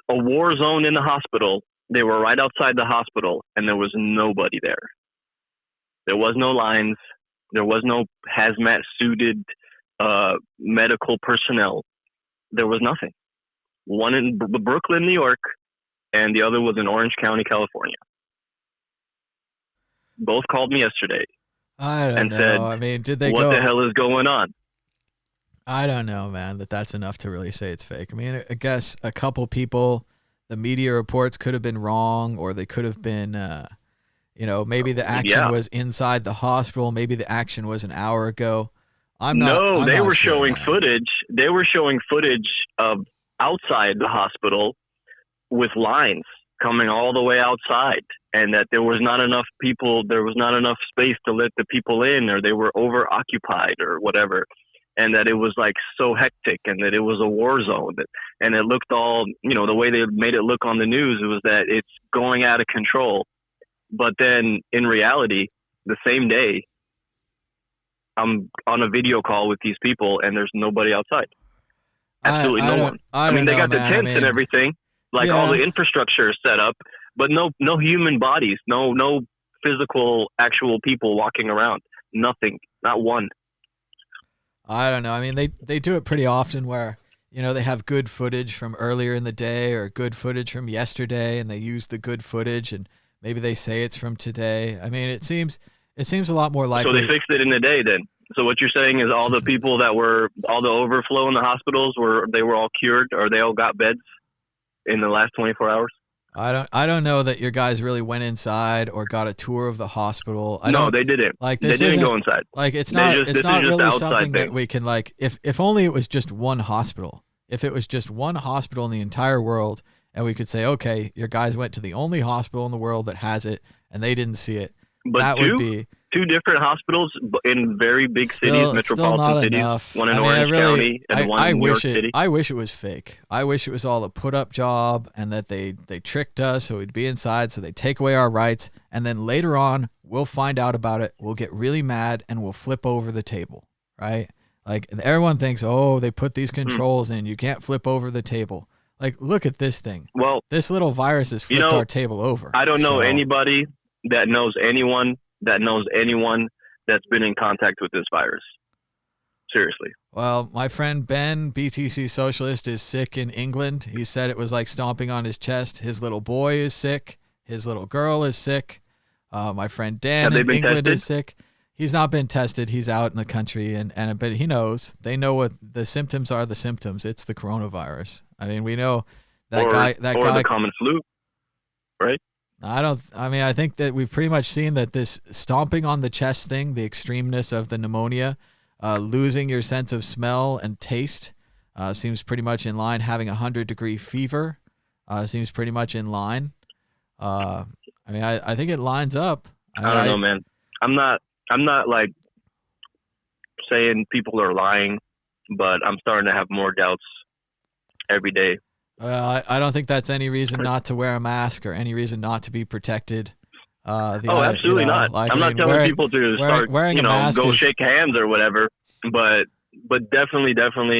a war zone in the hospital, they were right outside the hospital and there was nobody there. There was no lines. There was no hazmat suited medical personnel. There was nothing. One in Brooklyn, New York, and the other was in Orange County, California. Both called me yesterday. I don't know. Said, I mean, did they what go? the hell is going on? I don't know, man, that's enough to really say it's fake. I mean, I guess a couple people, the media reports could have been wrong, or they could have been, maybe the action was inside the hospital. Maybe the action was an hour ago. They were showing footage. They were showing footage of outside the hospital with lines coming all the way outside, and that there was not enough people. There was not enough space to let the people in, or they were over occupied or whatever. And that it was like so hectic, and that it was a war zone, and it looked all, the way they made it look on the news, it was that it's going out of control. But then in reality, the same day, I'm on a video call with these people and there's nobody outside. Absolutely no one. I mean, they got the tents and everything, like all the infrastructure is set up, but no human bodies, no physical, actual people walking around. Nothing, not one. I don't know. I mean, they do it pretty often where, you know, they have good footage from earlier in the day or good footage from yesterday, and they use the good footage, and maybe they say it's from today. I mean, it seems a lot more likely. So they fixed it in a day then. So what you're saying is all the people that were, all the overflow in the hospitals they were all cured, or they all got beds in the last 24 hours? I don't know that your guys really went inside or got a tour of the hospital. No, they didn't. Like, they didn't go inside. Like, it's not really something thing. that we can, like, if only it was just one hospital. If it was just one hospital in the entire world, and we could say, okay, your guys went to the only hospital in the world that has it, and they didn't see it. But that would be two different hospitals in very big cities, metropolitan cities. Enough. One in Orange County and one in New York City. I wish it was fake. I wish it was all a put-up job and that they tricked us so we'd be inside, so they take away our rights, and then later on we'll find out about it. We'll get really mad and we'll flip over the table, right? Like, everyone thinks, oh, they put these controls in. You can't flip over the table. Like, look at this thing. Well, this little virus has flipped our table over. I don't know anybody that knows anyone that's been in contact with this virus. Seriously. Well, my friend Ben, BTC Socialist, is sick in England. He said it was like stomping on his chest. His little boy is sick. His little girl is sick. My friend Dan in England is sick. He's not been tested. He's out in the country, but he knows. They know what the symptoms are. The symptoms. It's the coronavirus. I mean, we know that guy. Or the common flu, right? I think that we've pretty much seen that this stomping on the chest thing, the extremeness of the pneumonia, losing your sense of smell and taste, seems pretty much in line. Having 100-degree fever seems pretty much in line. I think it lines up. I don't know, man. I'm not like saying people are lying, but I'm starting to have more doubts every day. I don't think that's any reason not to wear a mask or any reason not to be protected. Absolutely not. Like, I'm not telling people to start, wearing a mask go shake hands or whatever, but definitely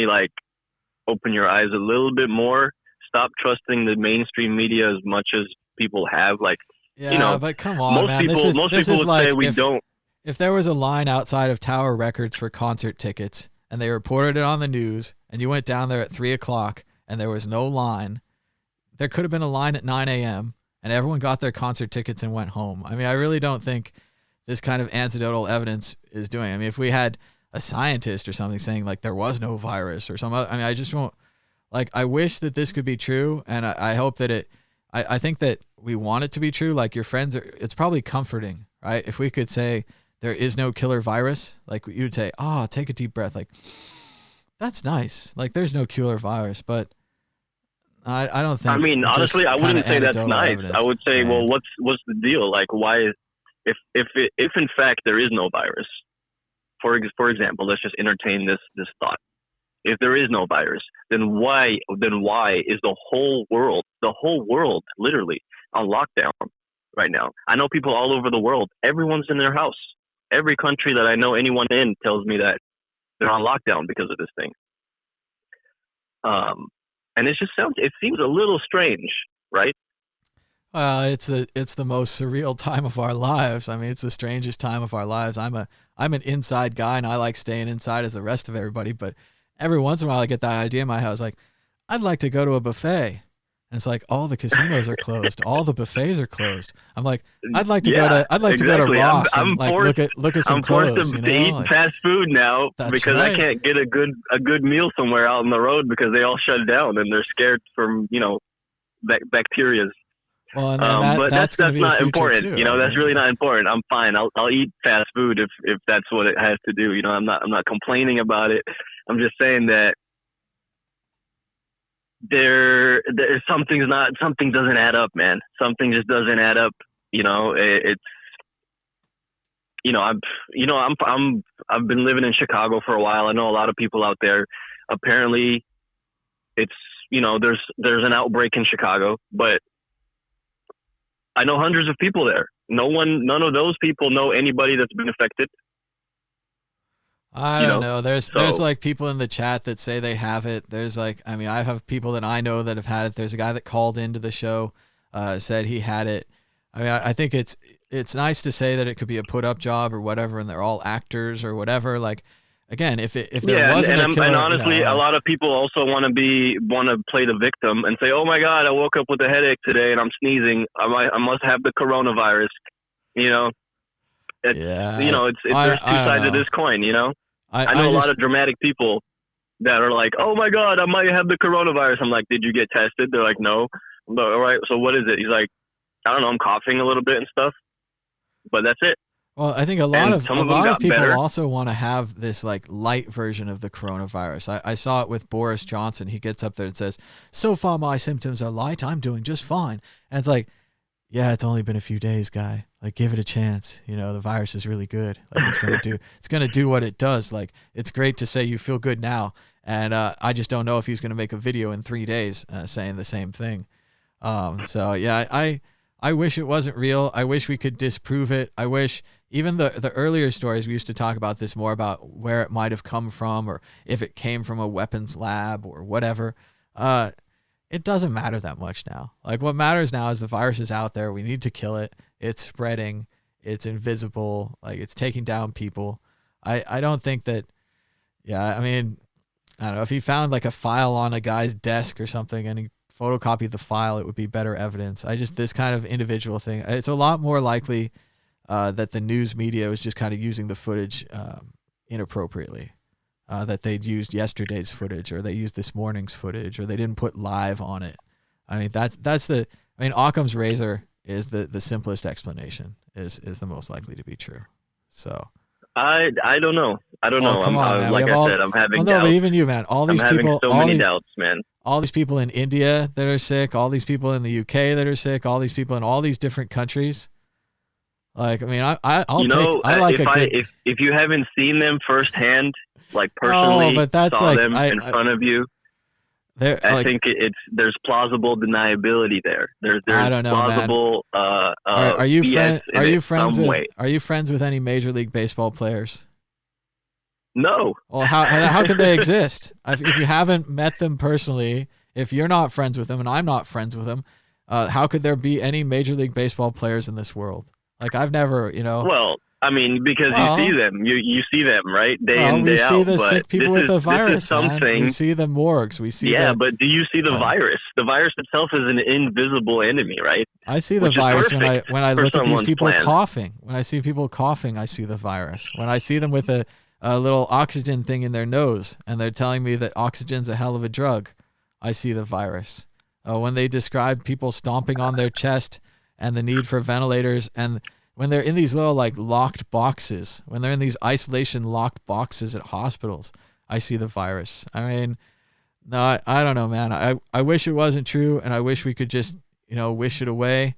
like open your eyes a little bit more. Stop trusting the mainstream media as much as people have. Like, but come on, most man. people would like say we don't. If there was a line outside of Tower Records for concert tickets and they reported it on the news and you went down there at 3:00 and there was no line, there could have been a line at 9 a.m. and everyone got their concert tickets and went home. I mean, I really don't think this kind of anecdotal evidence is doing. I mean, if we had a scientist or something saying like there was no virus or something, I mean, I just won't. Like, I wish that this could be true, and I hope that I think that we want it to be true. Like, your friends it's probably comforting, right? If we could say there is no killer virus, like you'd say, oh, take a deep breath. Like, that's nice. Like, there's no killer virus, but I don't think. I mean, honestly, I wouldn't say that's nice. Evidence. I would say, well, what's the deal? Like, why? If in fact there is no virus, for example, let's just entertain this thought. If there is no virus, then why is the whole world literally on lockdown right now? I know people all over the world. Everyone's in their house. Every country that I know anyone in tells me that they're on lockdown because of this thing. And it seems a little strange, right? It's the most surreal time of our lives. I mean, it's the strangest time of our lives. I'm an inside guy and I like staying inside as the rest of everybody, but every once in a while I get that idea in my house, like, I'd like to go to a buffet. And it's like, all the casinos are closed, all the buffets are closed. I'm like, I'd like to go to Ross and like look at some clothes. I'm forced to eat fast food now because I can't get a good meal somewhere out on the road because they all shut down and they're scared from bacteria. Well, but that's not important. Too, that's really not important. I'm fine. I'll eat fast food if that's what it has to do. I'm not complaining about it. I'm just saying that there's something doesn't add up, man. Something just doesn't add up. I've been living in Chicago for a while. I know a lot of people out there. Apparently it's, there's an outbreak in Chicago, but I know hundreds of people there. None of those people know anybody that's been affected. I don't know. There's like people in the chat that say they have it. There's like, I mean, I have people that I know that have had it. There's a guy that called into the show, said he had it. I mean, I think it's nice to say that it could be a put up job or whatever, and they're all actors or whatever. Like, again, if there wasn't a killer, and honestly, a lot of people also want to play the victim and say, "Oh my God, I woke up with a headache today and I'm sneezing. I must have the coronavirus." You know, there's two sides of this coin. You know, I know a lot of dramatic people that are like, "Oh my God, I might have the coronavirus." I'm like, "Did you get tested?" They're like, "No." I'm like, all right, so what is it? He's like, "I don't know. I'm coughing a little bit and stuff, but that's it." Well, I think a lot of people also want to have this like light version of the coronavirus. I saw it with Boris Johnson. He gets up there and says, "So far my symptoms are light. I'm doing just fine." And it's like, yeah, it's only been a few days, guy. Like, give it a chance. You know, the virus is really good. Like, it's gonna do what it does. Like, it's great to say you feel good now, and I just don't know if he's gonna make a video in 3 days saying the same thing. So yeah, I wish it wasn't real. I wish we could disprove it. I wish even the earlier stories, we used to talk about this more, about where it might have come from or if it came from a weapons lab or whatever. It doesn't matter that much now. Like, what matters now is the virus is out there. We need to kill it. It's spreading. It's invisible. Like, it's taking down people. I don't think that, I mean, I don't know, if he found like a file on a guy's desk or something and he photocopied the file, it would be better evidence. This kind of individual thing, it's a lot more likely that the news media was just kind of using the footage inappropriately, that they'd used yesterday's footage or they used this morning's footage or they didn't put live on it. I mean, Occam's razor is the simplest explanation, is the most likely to be true. So I don't know. Come on, man. Like I said, I'm having doubts. But even you, man, all these people, so many doubts, man. All these people in India that are sick, all these people in the UK that are sick, all these people in all these different countries. Like, I mean, if you haven't seen them firsthand, like personally, but that's saw like, them in front of you, I think there's plausible deniability there. There's I don't know, plausible. Man. Are you friends with any Major League Baseball players? No. Well, how could they exist if you haven't met them personally? If you're not friends with them and I'm not friends with them, how could there be any Major League Baseball players in this world? Like, I've never, Well, I mean, because you see them, you see them, right? Day in, day out. We see the sick people with the virus, man. We see the morgues. We see. Yeah, but do you see the virus? The virus itself is an invisible enemy, right? I see the virus when I look at these people coughing. When I see people coughing, I see the virus. When I see them with a little oxygen thing in their nose and they're telling me that oxygen's a hell of a drug, I see the virus. When they describe people stomping on their chest and the need for ventilators, and when they're in these little like locked boxes, when they're in these isolation locked boxes at hospitals, I see the virus. I mean, no, I don't know, man. I wish it wasn't true, and I wish we could just, wish it away.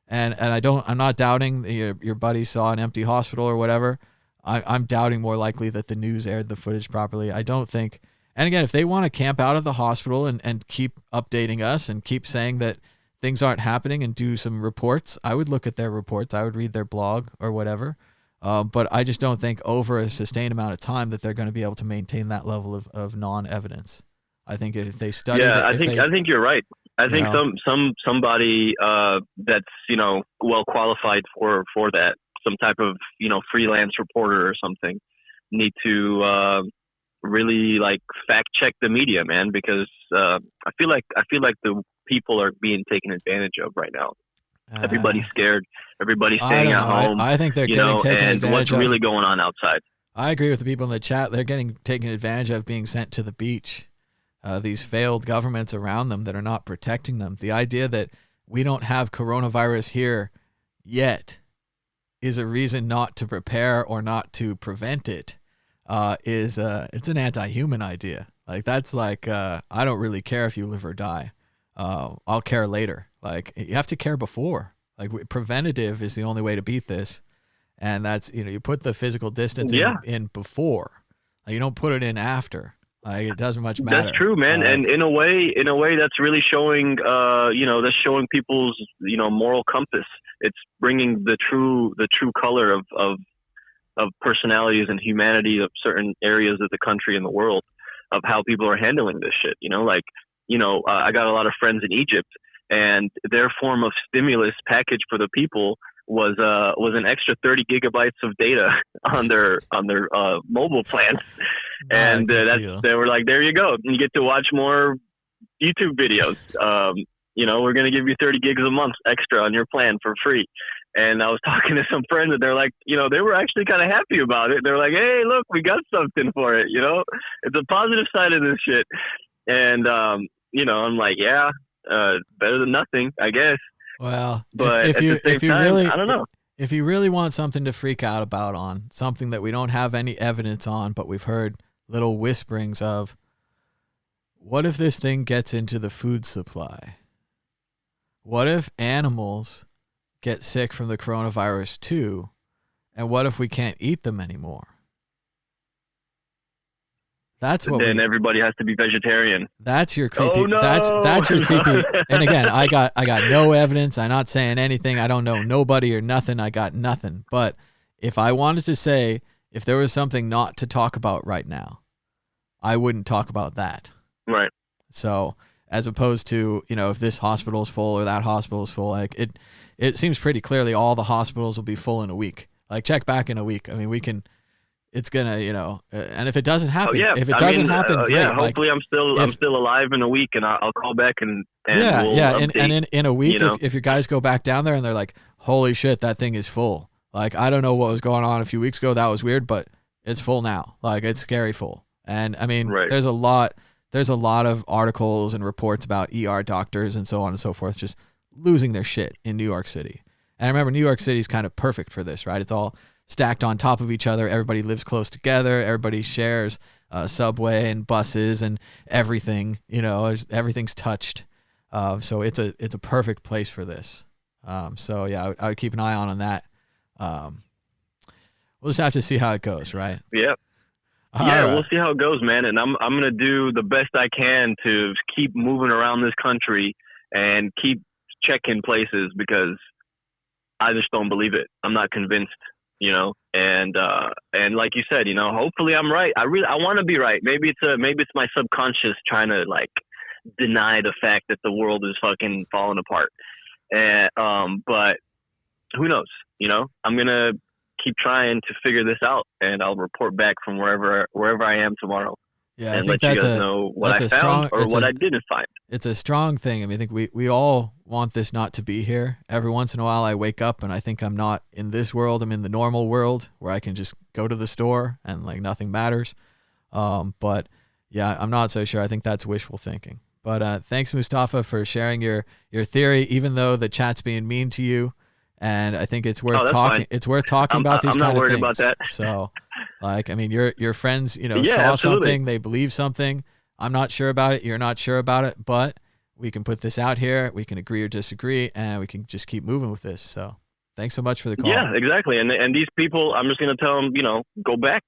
And I'm not doubting your buddy saw an empty hospital or whatever. I'm doubting more likely that the news aired the footage properly. I don't think. And again, if they want to camp out of the hospital and keep updating us and keep saying that things aren't happening and do some reports, I would look at their reports. I would read their blog or whatever. But I just don't think over a sustained amount of time that they're going to be able to maintain that level of non-evidence. I think if they study, I think you're right. I think somebody that's well qualified for that, some type of freelance reporter or something, need to really like fact check the media, man, because I feel like the people are being taken advantage of right now. Everybody's scared. Everybody's staying at home. I think they're getting taken advantage of. And what's really going on outside? I agree with the people in the chat. They're getting taken advantage of, being sent to the beach. These failed governments around them that are not protecting them. The idea that we don't have coronavirus here yet is a reason not to prepare or not to prevent it. It's an anti-human idea. Like, that's like, I don't really care if you live or die. I'll care later. Like, you have to care before. Like, preventative is the only way to beat this. And that's, you put the physical distance in before. Like, you don't put it in after. Like, it doesn't much matter. That's true, man. And in a way, that's really showing, that's showing people's, moral compass. It's bringing the true color of of personalities and humanity of certain areas of the country and the world of how people are handling this shit. I got a lot of friends in Egypt, and their form of stimulus package for the people was an extra 30 gigabytes of data on their mobile plans, and they were like, there you go, you get to watch more YouTube videos. We're gonna give you 30 gigs a month extra on your plan for free. And I was talking to some friends, and they're like, they were actually kind of happy about it. They're like, hey, look, we got something for it. It's a positive side of this shit. And I'm like, yeah, better than nothing, I guess. Well, but if you time, really, I don't know. If you really want something to freak out about on, something that we don't have any evidence on, but we've heard little whisperings of, what if this thing gets into the food supply? What if animals get sick from the coronavirus too? And what if we can't eat them anymore? That's what. Then everybody has to be vegetarian. That's your creepy. Oh, no! That's your creepy. And again, I got no evidence. I'm not saying anything. I don't know nobody or nothing. I got nothing. But if I wanted to say, if there was something not to talk about right now, I wouldn't talk about that. Right. So as opposed to, if this hospital is full or that hospital is full, like it seems pretty clearly all the hospitals will be full in a week. Like check back in a week. I mean, it's gonna, and if it doesn't happen, great. Yeah, hopefully I'm still alive in a week, and I'll call back and in a week, if your guys go back down there and they're like, holy shit, that thing is full. Like, I don't know what was going on a few weeks ago. That was weird, but it's full now. Like, it's scary full. And I mean, there's a lot of articles and reports about ER doctors and so on and so forth just losing their shit in New York City. And I remember New York City is kind of perfect for this, right? It's all stacked on top of each other. Everybody lives close together. Everybody shares subway and buses and everything. Everything's touched. So it's a perfect place for this. So yeah, I would keep an eye on that. We'll just have to see how it goes, right? Yeah. We'll see how it goes, man. And I'm gonna do the best I can to keep moving around this country and keep checking places, because I just don't believe it. I'm not convinced. And like you said, hopefully I'm right. I want to be right. Maybe it's my subconscious trying to like deny the fact that the world is fucking falling apart. And, but who knows, I'm going to keep trying to figure this out, and I'll report back from wherever I am tomorrow. Yeah, and let you guys know what I found or what I didn't find. It's a strong thing. I mean, I think we all want this not to be here. Every once in a while I wake up and I think I'm not in this world. I'm in the normal world where I can just go to the store and like nothing matters. But yeah, I'm not so sure. I think that's wishful thinking. But thanks, Mustafa, for sharing your theory, even though the chat's being mean to you. And I think it's worth talking. Fine. It's worth talking about these kind of things. I'm not worried about that. So, like, I mean, your friends, saw something, they believe something. I'm not sure about it. You're not sure about it, but we can put this out here. We can agree or disagree, and we can just keep moving with this. So, thanks so much for the call. Yeah, exactly. And these people, I'm just going to tell them, go back,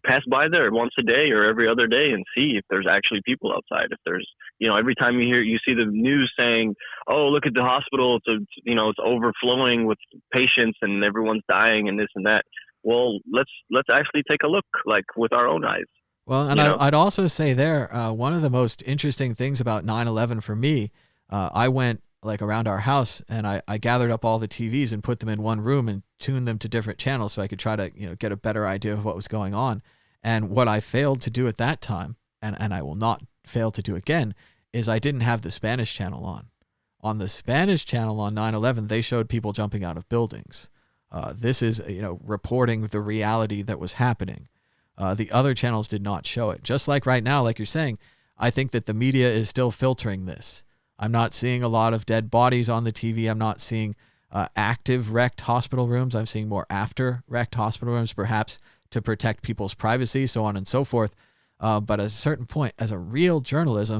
pass by there once a day or every other day and see if there's actually people outside. If there's, every time you see the news saying, oh, look at the hospital, it's overflowing with patients and everyone's dying and this and that. Well, let's actually take a look, like, with our own eyes. Well, and I'd also say there, one of the most interesting things about 9/11 for me, I went like around our house and I gathered up all the TVs and put them in one room and tuned them to different channels so I could try to, get a better idea of what was going on. And what I failed to do at that time, and I will not fail to do again, is I didn't have the Spanish channel on. On the Spanish channel on 9/11, they showed people jumping out of buildings. This is, reporting the reality that was happening. The other channels did not show it. Just like right now, like you're saying, I think that the media is still filtering this. I'm not seeing a lot of dead bodies on the TV. I'm not seeing active wrecked hospital rooms. I'm seeing more after wrecked hospital rooms, perhaps to protect people's privacy, so on and so forth. But at a certain point, as a real journalist,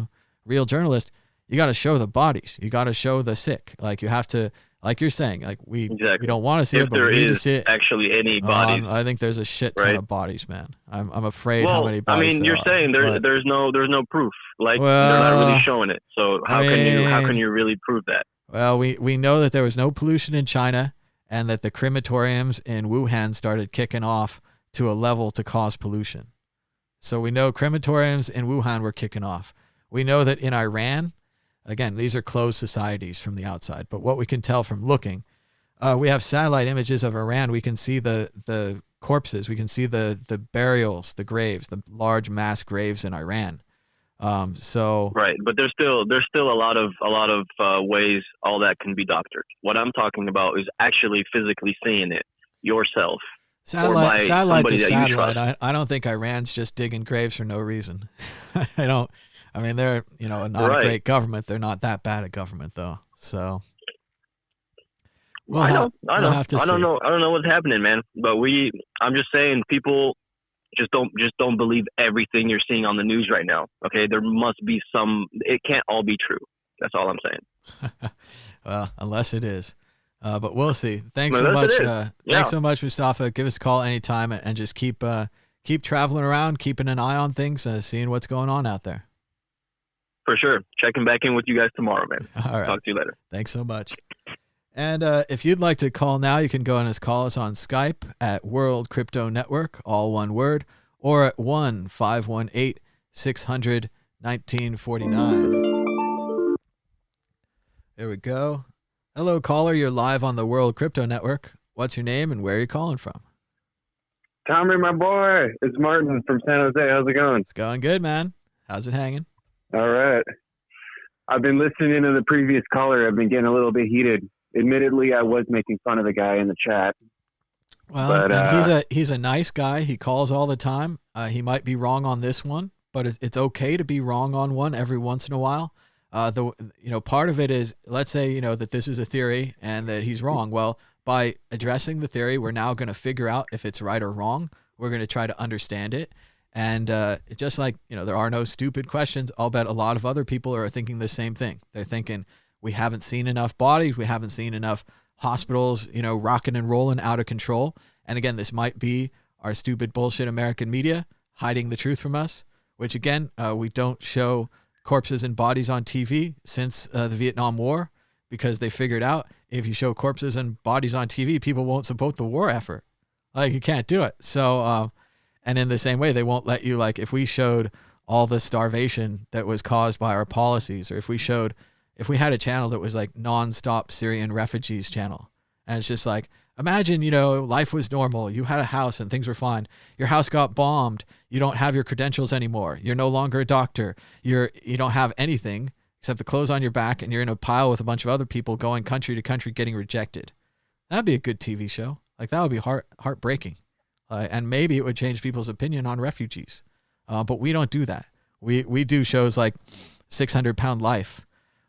you got to show the bodies. You got to show the sick. Like, you have to, like you're saying, like we don't want to see it, but we need to see it. Actually any bodies. I think there's a shit ton of bodies, man. I'm afraid how many bodies. I mean, you're saying there's no proof. Like, they're not really showing it. So how can you really prove that? Well, we know that there was no pollution in China, and that the crematoriums in Wuhan started kicking off to a level to cause pollution. So we know crematoriums in Wuhan were kicking off. We know that in Iran, again, these are closed societies from the outside, but what we can tell from looking, we have satellite images of Iran. We can see the corpses. We can see the burials, the graves, the large mass graves in Iran. Right, but there's still a lot of ways all that can be doctored. What I'm talking about is actually physically seeing it yourself. Satellite to satellite. I don't think Iran's just digging graves for no reason. I mean, they're not a great government. They're not that bad a government though. So I know. I don't know what's happening, man. But I'm just saying, people just don't believe everything you're seeing on the news right now. Okay, there must be some. It can't all be true. That's all I'm saying. Well, unless it is. But we'll see. Thanks so much. Thanks so much, Mustafa. Give us a call anytime and just keep traveling around, keeping an eye on things, seeing what's going on out there. For sure. Checking back in with you guys tomorrow, man. All right. Talk to you later. Thanks so much. And if you'd like to call now, you can go and call us on Skype at World Crypto Network, all one word, or at 1-518-600-1949. There we go. Hello, caller. You're live on the World Crypto Network. What's your name and where are you calling from? Tommy, my boy. It's Martin from San Jose. How's it going? It's going good, man. How's it hanging? All right. I've been listening to the previous caller. I've been getting a little bit heated. Admittedly, I was making fun of the guy in the chat. Well, and he's a nice guy. He calls all the time. He might be wrong on this one, but it's okay to be wrong on one every once in a while. Part of it is, let's say, that this is a theory and that he's wrong. Well, by addressing the theory, we're now going to figure out if it's right or wrong. We're going to try to understand it. And just like, there are no stupid questions, I'll bet a lot of other people are thinking the same thing. They're thinking, we haven't seen enough bodies. We haven't seen enough hospitals, rocking and rolling out of control. And again, this might be our stupid bullshit American media hiding the truth from us, which again, we don't show corpses and bodies on TV since the Vietnam War, because they figured out if you show corpses and bodies on TV, people won't support the war effort. Like, you can't do it. So, and in the same way, they won't let you, like, if we showed all the starvation that was caused by our policies, or if we had a channel that was like nonstop Syrian refugees channel, and it's just like, imagine, life was normal. You had a house and things were fine. Your house got bombed. You don't have your credentials anymore. You're no longer a doctor. You don't have anything except the clothes on your back, and you're in a pile with a bunch of other people going country to country getting rejected. That'd be a good TV show. Like, that would be heartbreaking. And maybe it would change people's opinion on refugees. But we don't do that. We do shows like 600 Pound Life,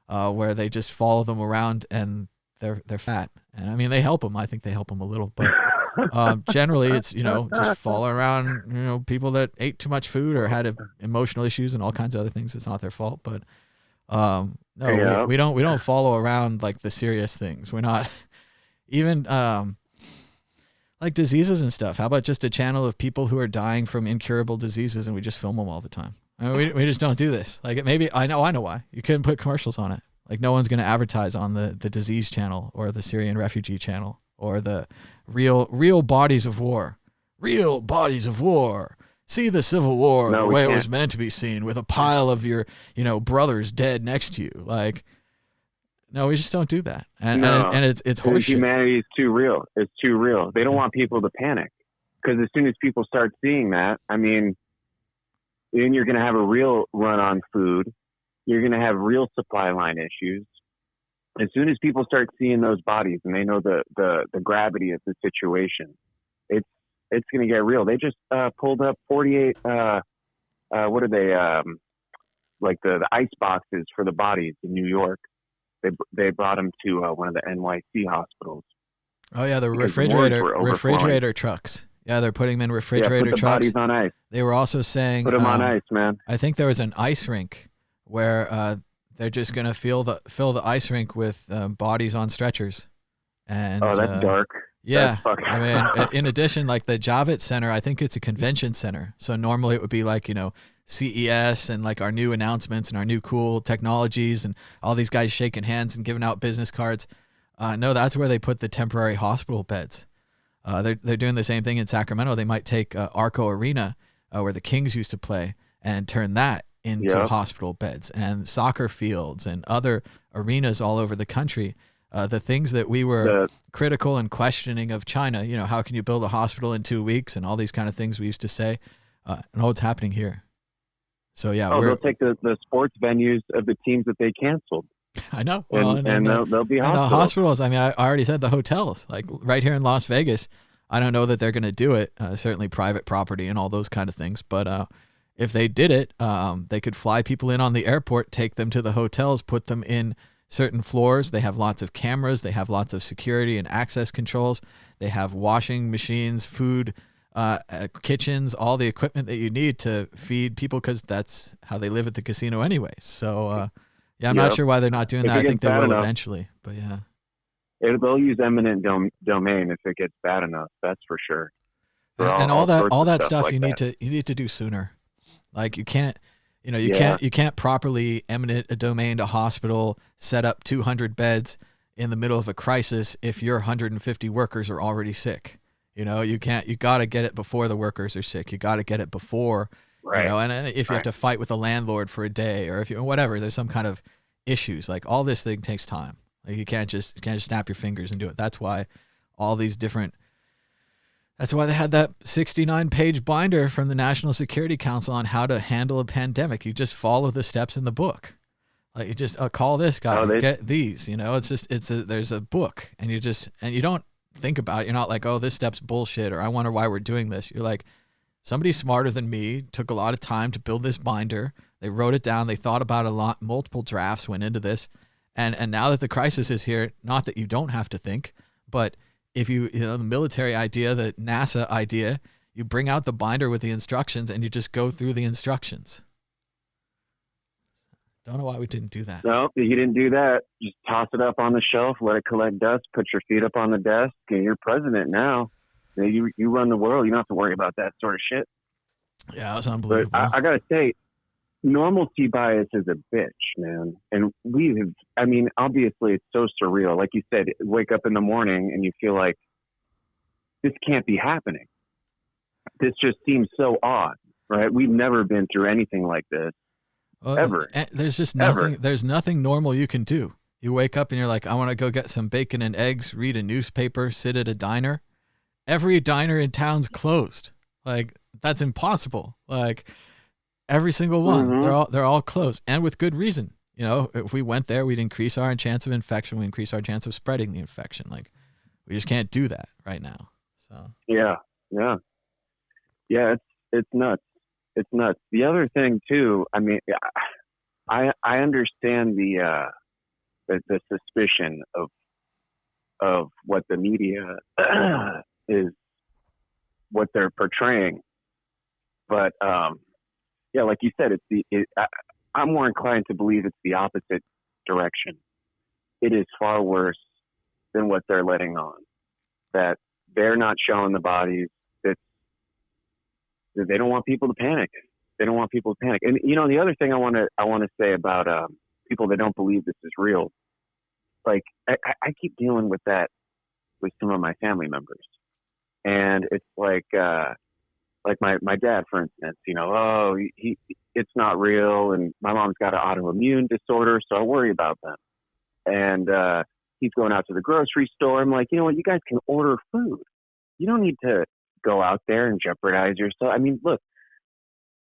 where they just follow them around and they're fat. And I mean, they help them. I think they help them a little, but generally it's, just following around, people that ate too much food or had emotional issues and all kinds of other things. It's not their fault, but we don't follow around like the serious things. We're not even like diseases and stuff. How about just a channel of people who are dying from incurable diseases and we just film them all the time? I mean, we just don't do this. Like, maybe I know why. You couldn't put commercials on it. Like, no one's going to advertise on the disease channel or the Syrian refugee channel or the real bodies of war. Real bodies of war. See the Civil War the way it was meant to be seen, with a pile of your, brothers dead next to you. Like, no, we just don't do that. And it's horseshit. Humanity is too real. It's too real. They don't want people to panic, because as soon as people start seeing that, I mean, then you're going to have a real run on food. You're going to have real supply line issues. As soon as people start seeing those bodies and they know the gravity of the situation, it's going to get real. They just pulled up 48. What are they? Like the ice boxes for the bodies in New York. They brought them to one of the NYC hospitals. Oh yeah, the refrigerator trucks. Yeah, they're putting them in refrigerator trucks. Bodies on ice. They were also saying put them on ice, man. I think there was an ice rink where they're just gonna fill the ice rink with bodies on stretchers. And that's dark. Yeah, I mean, in addition, like the Javits Center, I think it's a convention center. So normally it would be like, CES and like our new announcements and our new cool technologies and all these guys shaking hands and giving out business cards. No, that's where they put the temporary hospital beds. They're doing the same thing in Sacramento. They might take Arco Arena, where the Kings used to play, and turn that into hospital beds and soccer fields and other arenas all over the country. The things that we were critical and questioning of China, how can you build a hospital in 2 weeks and all these kind of things we used to say, and all it's happening here. So yeah, they'll take the sports venues of the teams that they canceled. I know. Well, and they'll be hospitals. The hospitals. I mean, I already said the hotels, like right here in Las Vegas. I don't know that they're going to do it. Certainly private property and all those kind of things. But if they did it, they could fly people in on the airport, take them to the hotels, put them in certain floors. They have lots of cameras. They have lots of security and access controls. They have washing machines, food, kitchens, all the equipment that you need to feed people, because that's how they live at the casino anyway. So, I'm not sure why they're not doing that. I think they will eventually, but yeah. They'll use eminent domain if it gets bad enough. That's for sure. And all that stuff like you need to do sooner. Like you can't properly eminent a domain to hospital, set up 200 beds in the middle of a crisis if your 150 workers are already sick. You got to get it before the workers are sick. You got to get it before, and if you have to fight with a landlord for a day, or if whatever, there's some kind of issues. Like all this thing takes time. Like you can't just snap your fingers and do it. That's why that's why they had that 69-page binder from the National Security Council on how to handle a pandemic. You just follow the steps in the book. Like you just call this guy, get these. There's a book, and you don't think about it. You're not like, oh, this step's bullshit, or I wonder why we're doing this. You're like, somebody smarter than me took a lot of time to build this binder. They wrote it down. They thought about a lot. Multiple drafts went into this. And now that the crisis is here, not that you don't have to think, but if the military idea, the NASA idea, you bring out the binder with the instructions and you just go through the instructions. Don't know why we didn't do that. No, you didn't do that. Just toss it up on the shelf, let it collect dust, put your feet up on the desk, and you're president now. You run the world. You don't have to worry about that sort of shit. Yeah, it was unbelievable. But I got to say, normalcy bias is a bitch, man. And obviously it's so surreal. Like you said, wake up in the morning and you feel like this can't be happening. This just seems so odd, right? We've never been through anything like this. Ever. There's just nothing. There's nothing normal you can do. You wake up and you're like, I want to go get some bacon and eggs, read a newspaper, sit at a diner. Every diner in town's closed. Like that's impossible. Like every single one, they're all closed, and with good reason. If we went there, we'd increase our chance of infection. We increase our chance of spreading the infection. Like we just can't do that right now. So yeah, it's nuts. It's nuts. The other thing too, I understand the suspicion of what the media is, what they're portraying, but like you said, I'm more inclined to believe it's the opposite direction. It is far worse than what they're letting on. That they're not showing the bodies. That they don't want people to panic. They don't want people to panic. And the other thing I want to say about people that don't believe this is real, like I keep dealing with that with some of my family members, and it's like my dad, for instance. It's not real, and my mom's got an autoimmune disorder, so I worry about them. And he's going out to the grocery store. I'm like, you know what? You guys can order food. You don't need to go out there and jeopardize yourself. I mean, look,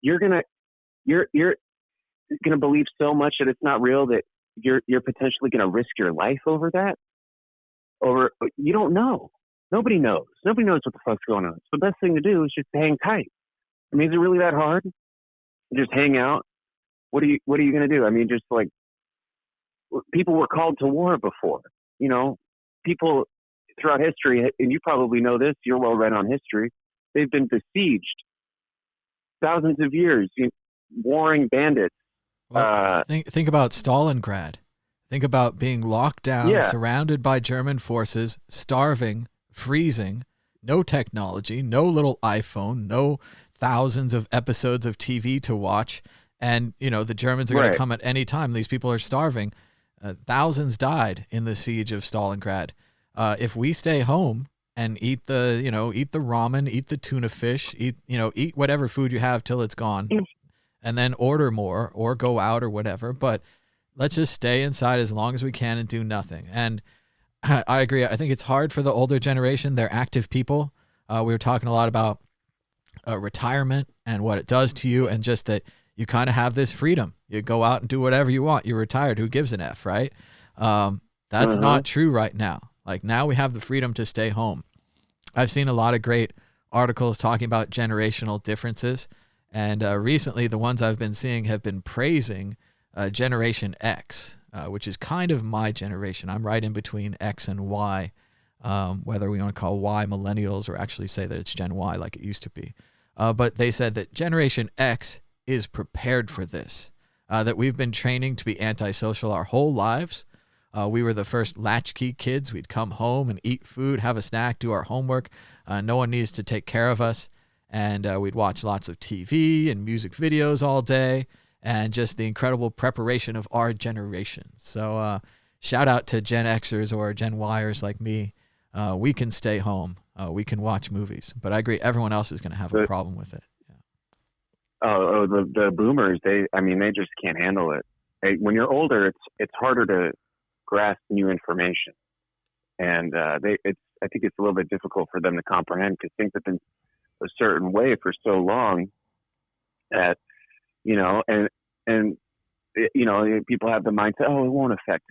you're gonna believe so much that it's not real that you're potentially gonna risk your life over that. You don't know. Nobody knows. Nobody knows what the fuck's going on. So the best thing to do is just hang tight. I mean, is it really that hard? Just hang out. What are you going to do? I mean, just like people were called to war before, people throughout history, and you probably know this, you're well read on history. They've been besieged thousands of years, warring bandits. Well, think about Stalingrad. Think about being locked down, surrounded by German forces, starving, freezing, no technology, no little iPhone, no thousands of episodes of TV to watch. And, the Germans are going to come at any time. These people are starving. Thousands died in the siege of Stalingrad. If we stay home and eat the ramen, eat the tuna fish, eat whatever food you have till it's gone, and then order more or go out or whatever. But let's just stay inside as long as we can and do nothing. And I agree. I think it's hard for the older generation. They're active people. We were talking a lot about retirement and what it does to you, and just that you kind of have this freedom. You go out and do whatever you want. You're retired. Who gives an F, right? That's not true right now. Like, now we have the freedom to stay home. I've seen a lot of great articles talking about generational differences. And recently, the ones I've been seeing have been praising Generation X, which is kind of my generation. I'm right in between X and Y, whether we want to call Y millennials or actually say that it's Gen Y like it used to be. But they said that Generation X is prepared for this, that we've been training to be antisocial our whole lives. We were the first latchkey kids. We'd come home and eat food, have a snack, do our homework. No one needs to take care of us. And we'd watch lots of TV and music videos all day, and just the incredible preparation of our generation. So shout out to Gen Xers or Gen Yers like me. We can stay home. We can watch movies. But I agree, everyone else is going to have a problem with it. Yeah. The boomers, they just can't handle it. When you're older, it's harder to grasp new information, and I think it's a little bit difficult for them to comprehend, because things have been a certain way for so long that people have the mindset, oh, it won't affect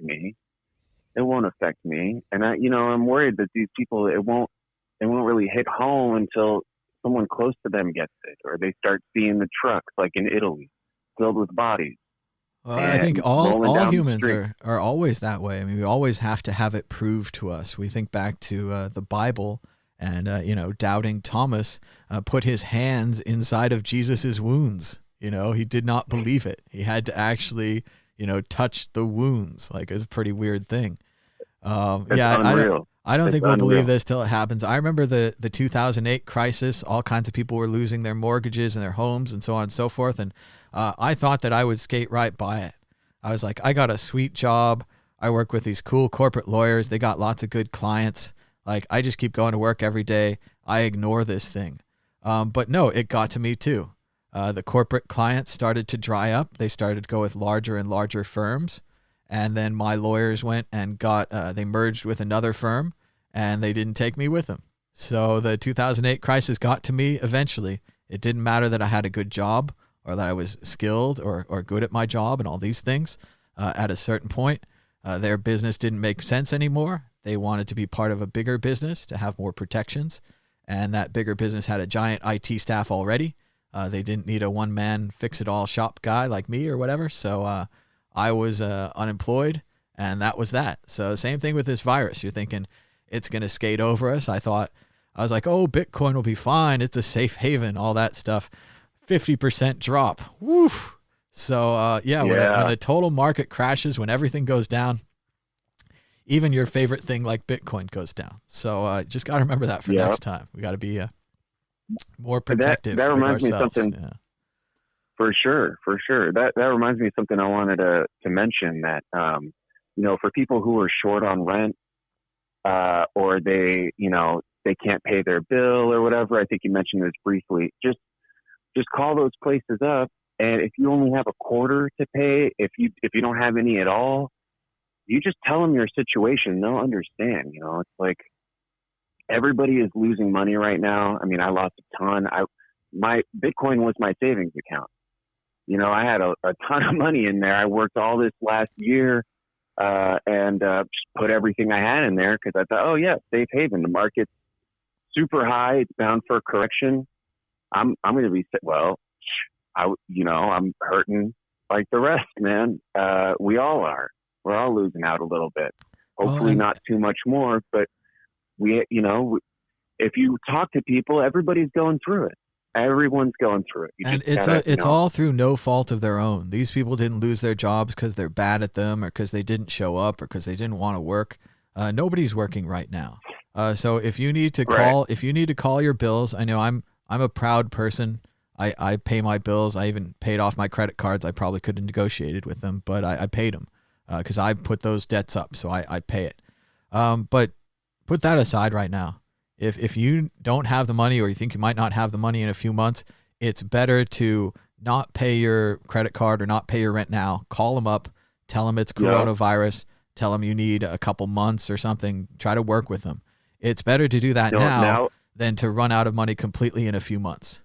me, and I'm worried that these people, it won't really hit home until someone close to them gets it, or they start seeing the trucks like in Italy filled with bodies. Well, I think all humans are always that way. I mean, we always have to have it proved to us. We think back to the Bible, and doubting Thomas put his hands inside of Jesus's wounds. He did not believe it. He had to actually touch the wounds. Like, it's a pretty weird thing. Unreal. I don't think we'll believe this till it happens. I remember the 2008 crisis. All kinds of people were losing their mortgages and their homes and so on and so forth. And I thought that I would skate right by it. I was like, I got a sweet job. I work with these cool corporate lawyers. They got lots of good clients. Like, I just keep going to work every day. I ignore this thing. But no, it got to me too. The corporate clients started to dry up. They started to go with larger and larger firms. And then my lawyers went and they merged with another firm, and they didn't take me with them. So the 2008 crisis got to me eventually. It didn't matter that I had a good job or that I was skilled or good at my job and all these things. At a certain point, their business didn't make sense anymore. They wanted to be part of a bigger business to have more protections. And that bigger business had a giant IT staff already. They didn't need a one-man fix-it-all shop guy like me or whatever. So I was unemployed, and that was that. So same thing with this virus. You're thinking it's going to skate over us. I was like, oh, Bitcoin will be fine. It's a safe haven, all that stuff. 50% drop. Woof. So when the total market crashes, when everything goes down, even your favorite thing like Bitcoin goes down. So just got to remember that for next time. We got to be more protective. That reminds me of something. Yeah. For sure. That reminds me of something I wanted to mention, that, for people who are short on rent, or they can't pay their bill or whatever, I think you mentioned this briefly, just call those places up. And if you only have a quarter to pay, if you don't have any at all, you just tell them your situation. They'll understand. It's like, everybody is losing money right now. I mean, I lost a ton. My Bitcoin was my savings account. I had a ton of money in there. I worked all this last year, and just put everything I had in there, because I thought, oh yeah, safe haven. The market's super high. It's bound for a correction. I'm going to be I'm hurting like the rest, man. We all are. We're all losing out a little bit. Hopefully not too much more, but if you talk to people, everybody's going through it. Everyone's going through it. And it's all through no fault of their own. These people didn't lose their jobs because they're bad at them, or because they didn't show up, or because they didn't want to work. Nobody's working right now. So if you need to call your bills, I know I'm a proud person. I pay my bills. I even paid off my credit cards. I probably could have negotiated with them, but I paid them because I put those debts up. So I pay it. But put that aside right now. If you don't have the money, or you think you might not have the money in a few months, it's better to not pay your credit card or not pay your rent now. Call them up, tell them it's coronavirus, tell them you need a couple months or something. Try to work with them. It's better to do that now than to run out of money completely in a few months.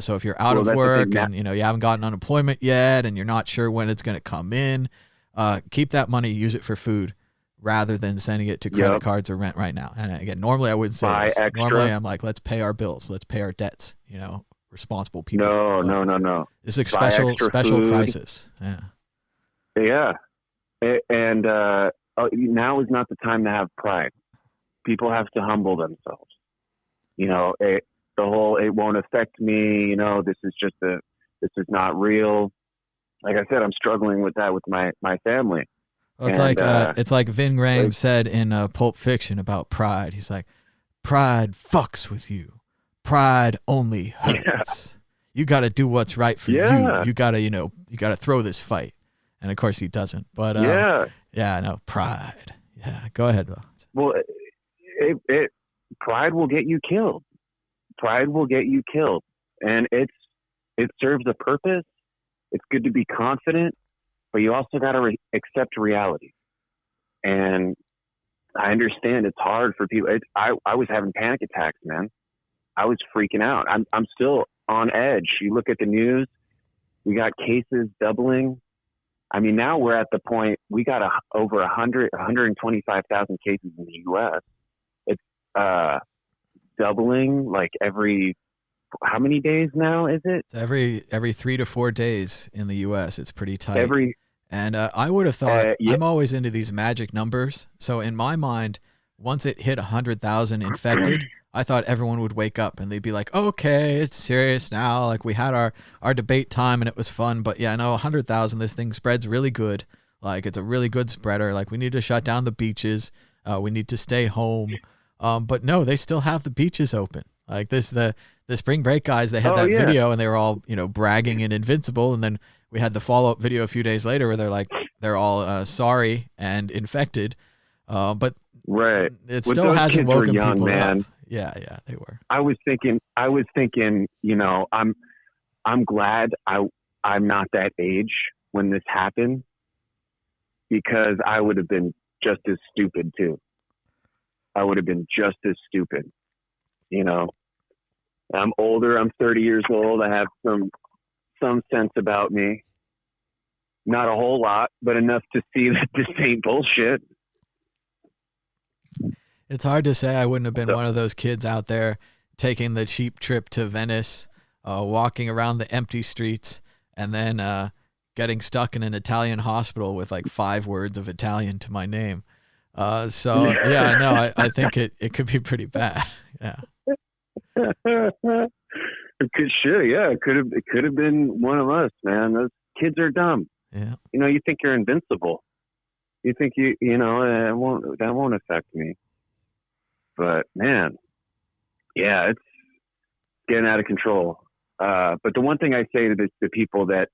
So if you're out of work and you haven't gotten unemployment yet and you're not sure when it's going to come in, keep that money, use it for food rather than sending it to credit cards or rent right now. And again, normally I wouldn't say this. Extra. Normally I'm like, let's pay our bills, let's pay our debts. Responsible people. No. It's a special food. crisis. Yeah. And now is not the time to have pride. People have to humble themselves. The whole, it won't affect me. This is not real. Like I said, I'm struggling with that with my family. Well, it's like Vin Graham said in Pulp Fiction about pride. He's like, pride fucks with you. Pride only hurts. You got to do what's right for you. You got to throw this fight. And of course he doesn't. But pride. Yeah, go ahead. Well, pride will get you killed. Pride will get you killed. And it serves a purpose. It's good to be confident, but you also got to accept reality. And I understand it's hard for people. I was having panic attacks, man. I was freaking out. I'm still on edge. You look at the news, we got cases doubling. I mean, now we're at the point, we got over 125,000 cases in the U.S. It's doubling like every, how many days now is it? It's every 3 to 4 days in the U.S. It's pretty tight. And I would have thought, I'm always into these magic numbers. So in my mind, once it hit 100,000 infected, I thought everyone would wake up and they'd be like, okay, it's serious now. Like we had our debate time and it was fun, but 100,000, this thing spreads really good. Like it's a really good spreader. Like we need to shut down the beaches. We need to stay home. But no, they still have the beaches open. Like the spring break guys, they had video and they were all, bragging and invincible. And then we had the follow-up video a few days later where they're all sorry and infected. But it still hasn't woken people up. Yeah, they were. I was thinking, I'm glad I'm not that age when this happened, because I would have been just as stupid too. I would have been just as stupid. I'm older. I'm 30 years old. I have some sense about me. Not a whole lot, but enough to see that this ain't bullshit. It's hard to say I wouldn't have been one of those kids out there taking the cheap trip to Venice, walking around the empty streets, and then getting stuck in an Italian hospital with like 5 words of Italian to my name. I think it could be pretty bad. Yeah. It could have been one of us, man. Those kids are dumb. Yeah. You think you're invincible. You think it won't affect me. But man, it's getting out of control. But the one thing I say to the people that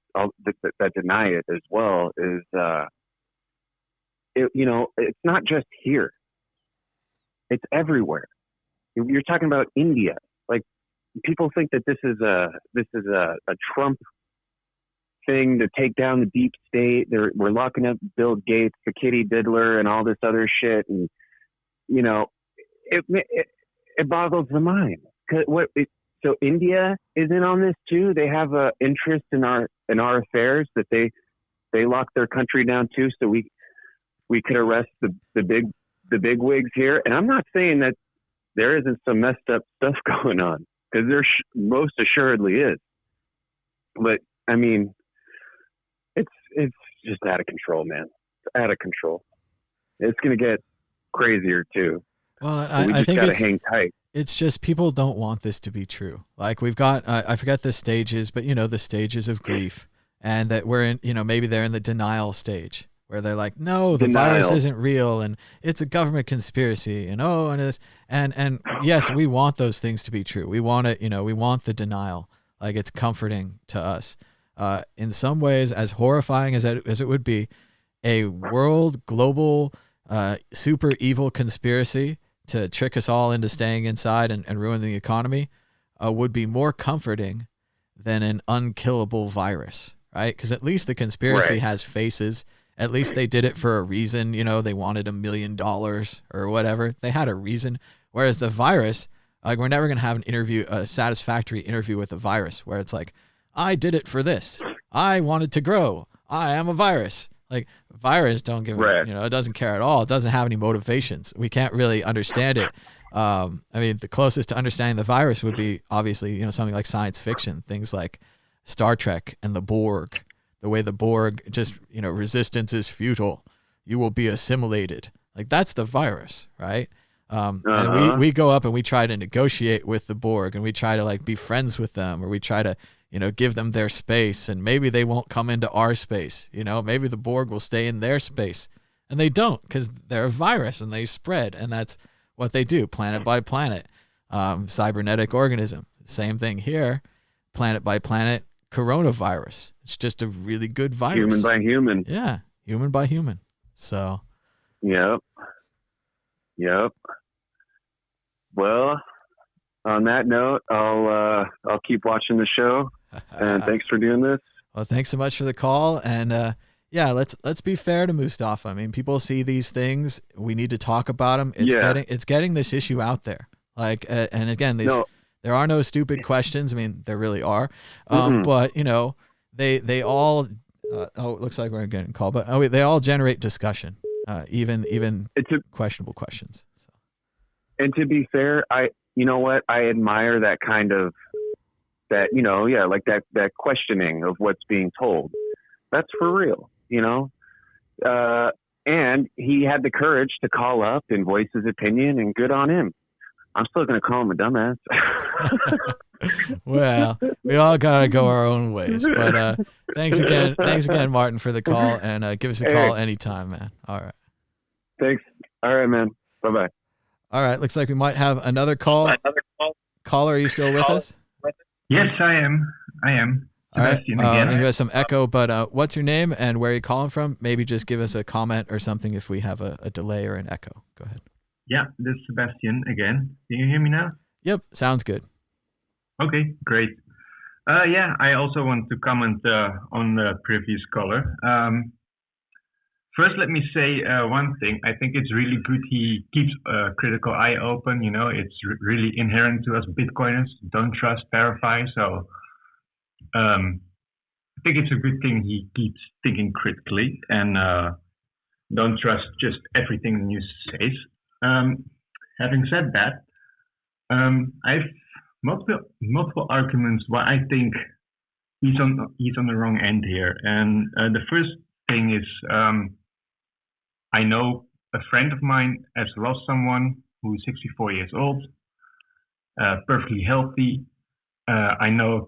deny it as well is, it's not just here. It's everywhere. You're talking about India. Like people think that this is a Trump thing to take down the deep state. We're locking up Bill Gates, the kitty diddler, and all this other shit. And it boggles the mind. So India is in on this too. They have a interest in our affairs, that they lock their country down too, so we could arrest the big wigs here. And I'm not saying that there isn't some messed up stuff going on, because there most assuredly is. But I mean, it's just out of control, man. It's out of control. It's going to get crazier too. Well, I think it's hang tight. It's just people don't want this to be true. Like we've got, I forget the stages, but the stages of grief, and that we're in, maybe they're in the denial stage where they're like, no, the virus isn't real and it's a government conspiracy and yes, we want those things to be true. We want it, we want the denial. Like it's comforting to us. In some ways, as horrifying as it would be, a global, super evil conspiracy to trick us all into staying inside and ruin the economy would be more comforting than an unkillable virus, right? Because at least the conspiracy has faces. At least they did it for a reason. They wanted $1 million or whatever. They had a reason. Whereas the virus, like, we're never going to have a satisfactory interview with a virus where it's like, I did it for this. I wanted to grow. I am a virus. Like, virus don't give it doesn't care at all. It doesn't have any motivations. We can't really understand it. I mean, the closest to understanding the virus would be obviously, something like science fiction, things like Star Trek and the Borg, the way the Borg just, resistance is futile. You will be assimilated. Like, that's the virus, right? And we go up and we try to negotiate with the Borg, and we try to, like, be friends with them, or we try to, give them their space, and maybe they won't come into our space. Maybe the Borg will stay in their space, and they don't, because they're a virus and they spread, and that's what they do, planet by planet. Cybernetic organism, same thing here, planet by planet. Coronavirus, it's just a really good virus. Human by human. Yeah, human by human. So. Yep. Well, on that note, I'll keep watching the show. And thanks for doing this. Well, thanks so much for the call. And let's be fair to Mustafa. I mean, people see these things. We need to talk about them. It's getting this issue out there. Like, and again, there are no stupid questions. I mean, there really are. But they all. It looks like we're getting called, but they all generate discussion. Even questionable questions. So. And to be fair, I admire that kind of that questioning of what's being told. That's for real, and he had the courage to call up and voice his opinion, and good on him. I'm still going to call him a dumbass. Well, we all got to go our own ways, but thanks again, Martin, for the call, and give us a call anytime, man. All right. Thanks. All right, man. Bye-bye. All right. Looks like we might have another call. Caller, are you still with us? Yes, I am. All right. You have some echo, but what's your name and where are you calling from? Maybe just give us a comment or something if we have a delay or an echo. Go ahead. Yeah, this is Sebastian again. Can you hear me now? Yep. Sounds good. Okay, great. I also want to comment on the previous caller. First, let me say one thing. I think it's really good he keeps a critical eye open. It's really inherent to us Bitcoiners. Don't trust, verify. So I think it's a good thing he keeps thinking critically and don't trust just everything the news says. Having said that, I've multiple arguments why I think he's on the wrong end here. And the first thing is, I know a friend of mine has lost someone who's 64 years old, perfectly healthy. I know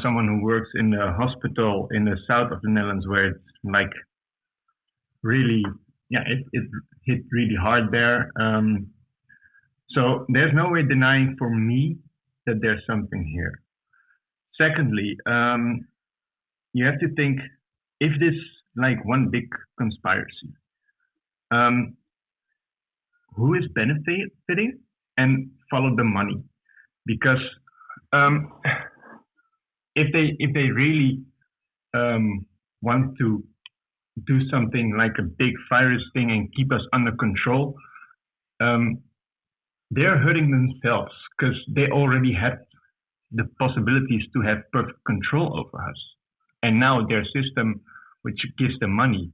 someone who works in a hospital in the south of the Netherlands where it's like really, it hit really hard there. So there's no way denying for me that there's something here. Secondly, you have to think, if this like one big conspiracy, who is benefiting, and follow the money? Because if they really want to do something like a big virus thing and keep us under control, they're hurting themselves because they already had the possibilities to have perfect control over us. And now their system, which gives them money,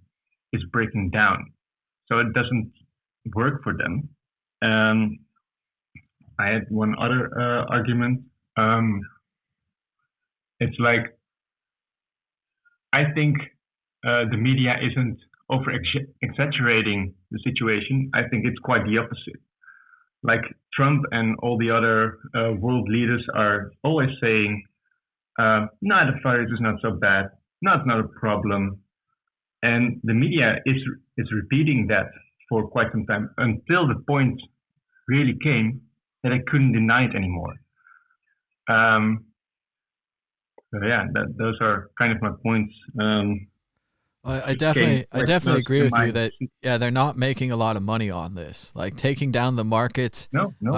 is breaking down. So it doesn't work for them. I had one other argument. It's like, I think the media isn't over exaggerating the situation. I think it's quite the opposite. Like Trump and all the other world leaders are always saying, no, the virus is not so bad. No, it's not a problem. And the media is repeating that for quite some time until the point really came that I couldn't deny it anymore. Those are kind of my points. I definitely agree with you that they're not making a lot of money on this. Like taking down the markets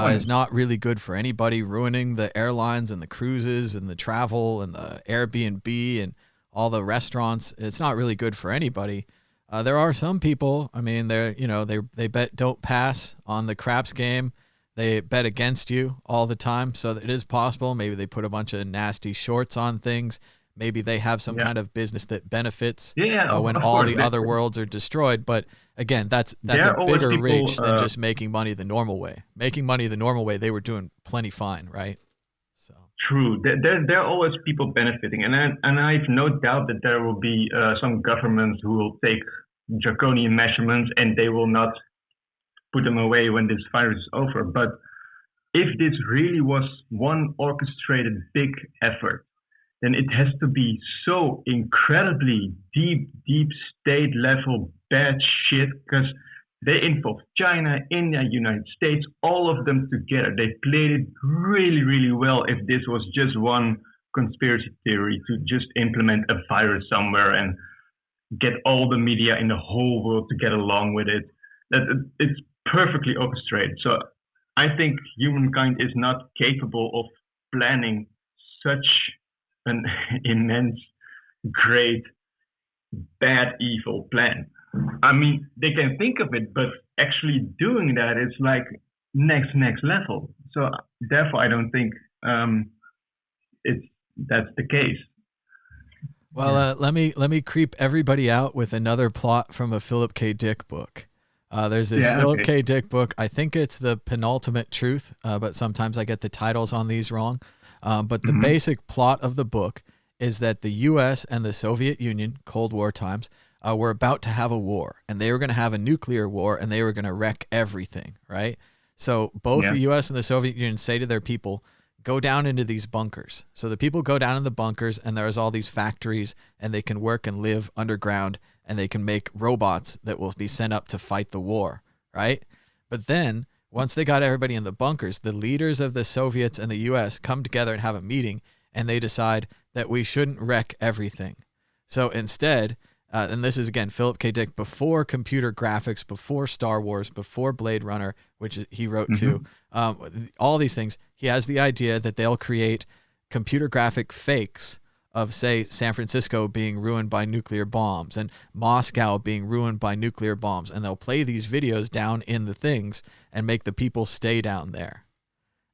is not really good for anybody, ruining the airlines and the cruises and the travel and the Airbnb and all the restaurants. It's not really good for anybody. There are some people, I mean, they bet don't pass on the craps game. They bet against you all the time. So it is possible. Maybe they put a bunch of nasty shorts on things. Maybe they have some kind of business that benefits when all the other worlds are destroyed. But again, that's a bigger reach than just making money the normal way. Making money the normal way, they were doing plenty fine, right? So true. There are always people benefiting, and I've no doubt that there will be some governments who will take draconian measurements and they will not put them away when this virus is over. But if this really was one orchestrated big effort, then it has to be so incredibly deep state level bad shit, because they involve China, India, United States, all of them together. They played it really, really well if this was just one conspiracy theory to just implement a virus somewhere and get all the media in the whole world to get along with it. That it's perfectly orchestrated. So I think humankind is not capable of planning such an immense, great, bad, evil plan. I mean, they can think of it, but actually doing that is like next level. So therefore, I don't think that's the case. Well, let me creep everybody out with another plot from a Philip K. Dick book. There's this Philip K. Dick book. I think it's The Penultimate Truth, but sometimes I get the titles on these wrong. But the basic plot of the book is that the U.S. and the Soviet Union, Cold War times, were about to have a war, and they were going to have a nuclear war, and they were going to wreck everything, right? So both the U.S. and the Soviet Union say to their people, go down into these bunkers. So the people go down in the bunkers, and there's all these factories, and they can work and live underground, and they can make robots that will be sent up to fight the war, right? But then once they got everybody in the bunkers, the leaders of the Soviets and the U.S. come together and have a meeting, and they decide that we shouldn't wreck everything. So instead, and this is, again, Philip K. Dick, before computer graphics, before Star Wars, before Blade Runner, which he wrote too, all these things, he has the idea that they'll create computer graphic fakes of, say, San Francisco being ruined by nuclear bombs and Moscow being ruined by nuclear bombs. And they'll play these videos down in the things and make the people stay down there